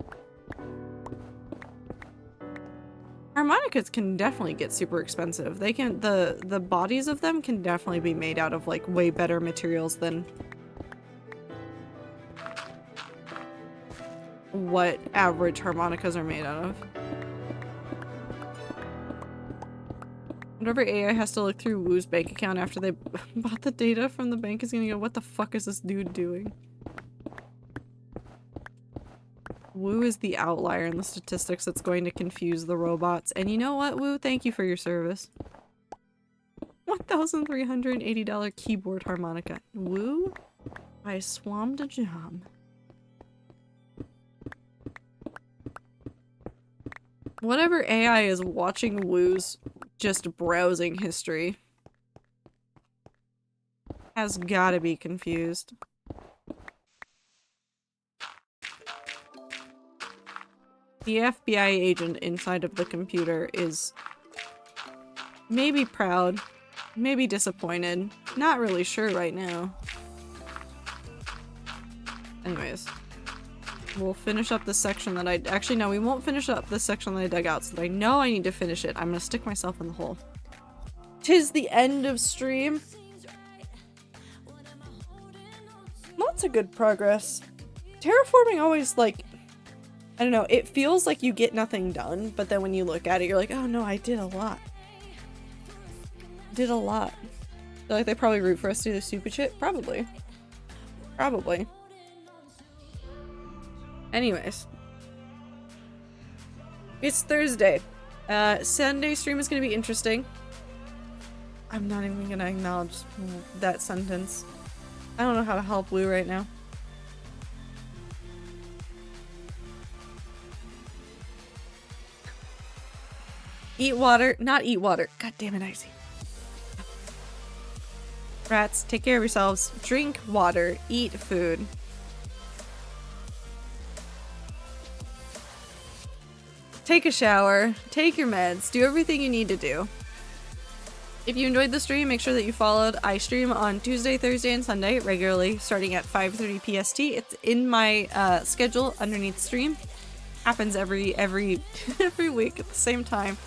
Speaker 3: Harmonicas can definitely get super expensive. They can, the bodies of them can definitely be made out of like way better materials than what average harmonicas are made out of. Whatever AI has to look through Woo's bank account after they bought the data from the bank is gonna go, what the fuck is this dude doing? Woo is the outlier in the statistics that's going to confuse the robots. And you know what, Woo? Thank you for your service. $1,380 keyboard harmonica. Woo? I swammed a job. Whatever AI is watching Woo's just browsing history has gotta be confused. The FBI agent inside of the computer is maybe proud, maybe disappointed, not really sure right now. Anyways. We'll finish up this section that I- actually no, we won't finish up this section that I dug out so that I know I need to finish it. I'm gonna stick myself in the hole. 'Tis the end of stream. Lots of good progress. Terraforming always, like, I don't know, it feels like you get nothing done, but then when you look at it, you're like, oh no, I did a lot. Did a lot. So like they probably root for us to do the stupid shit? Probably. Probably. Anyways. It's Thursday. Sunday stream is gonna be interesting. I'm not even gonna acknowledge that sentence. I don't know how to help Lou right now. Eat water, not eat water. God damn it, Icy. Rats, take care of yourselves. Drink water, eat food. Take a shower, take your meds, do everything you need to do. If you enjoyed the stream, make sure that you followed. I stream on Tuesday, Thursday, and Sunday regularly, starting at 5:30 PST. It's in my schedule underneath stream. Happens every every week at the same time.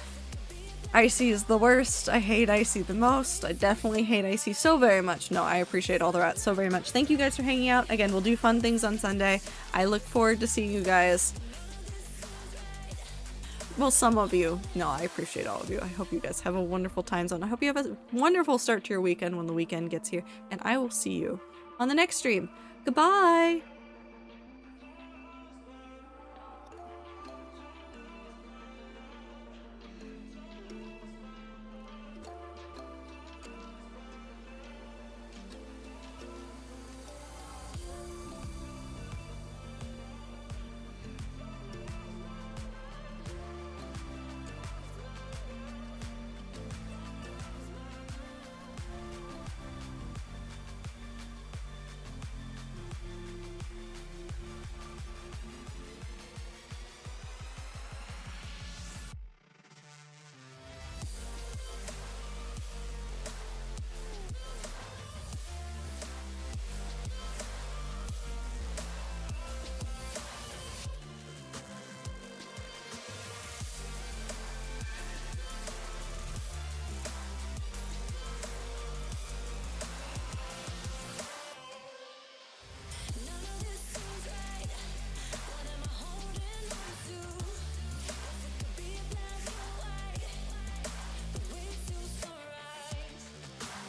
Speaker 3: Icy is the worst. I hate Icy the most. I definitely hate Icy so very much. No, I appreciate all the rats so very much. Thank you guys for hanging out. Again, we'll do fun things on Sunday. I look forward to seeing you guys. Well, some of you. No, I appreciate all of you. I hope you guys have a wonderful time zone. I hope you have a wonderful start to your weekend when the weekend gets here. And I will see you on the next stream. Goodbye!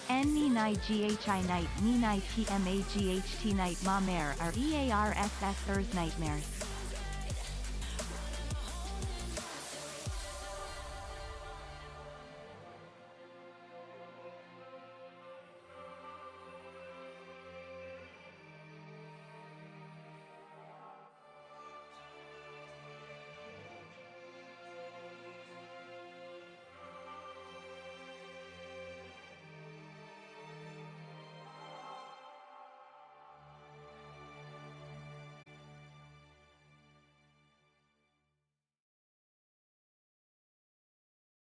Speaker 4: N ni nai ghi night ni nai tmaght night ma mer are earss nightmares.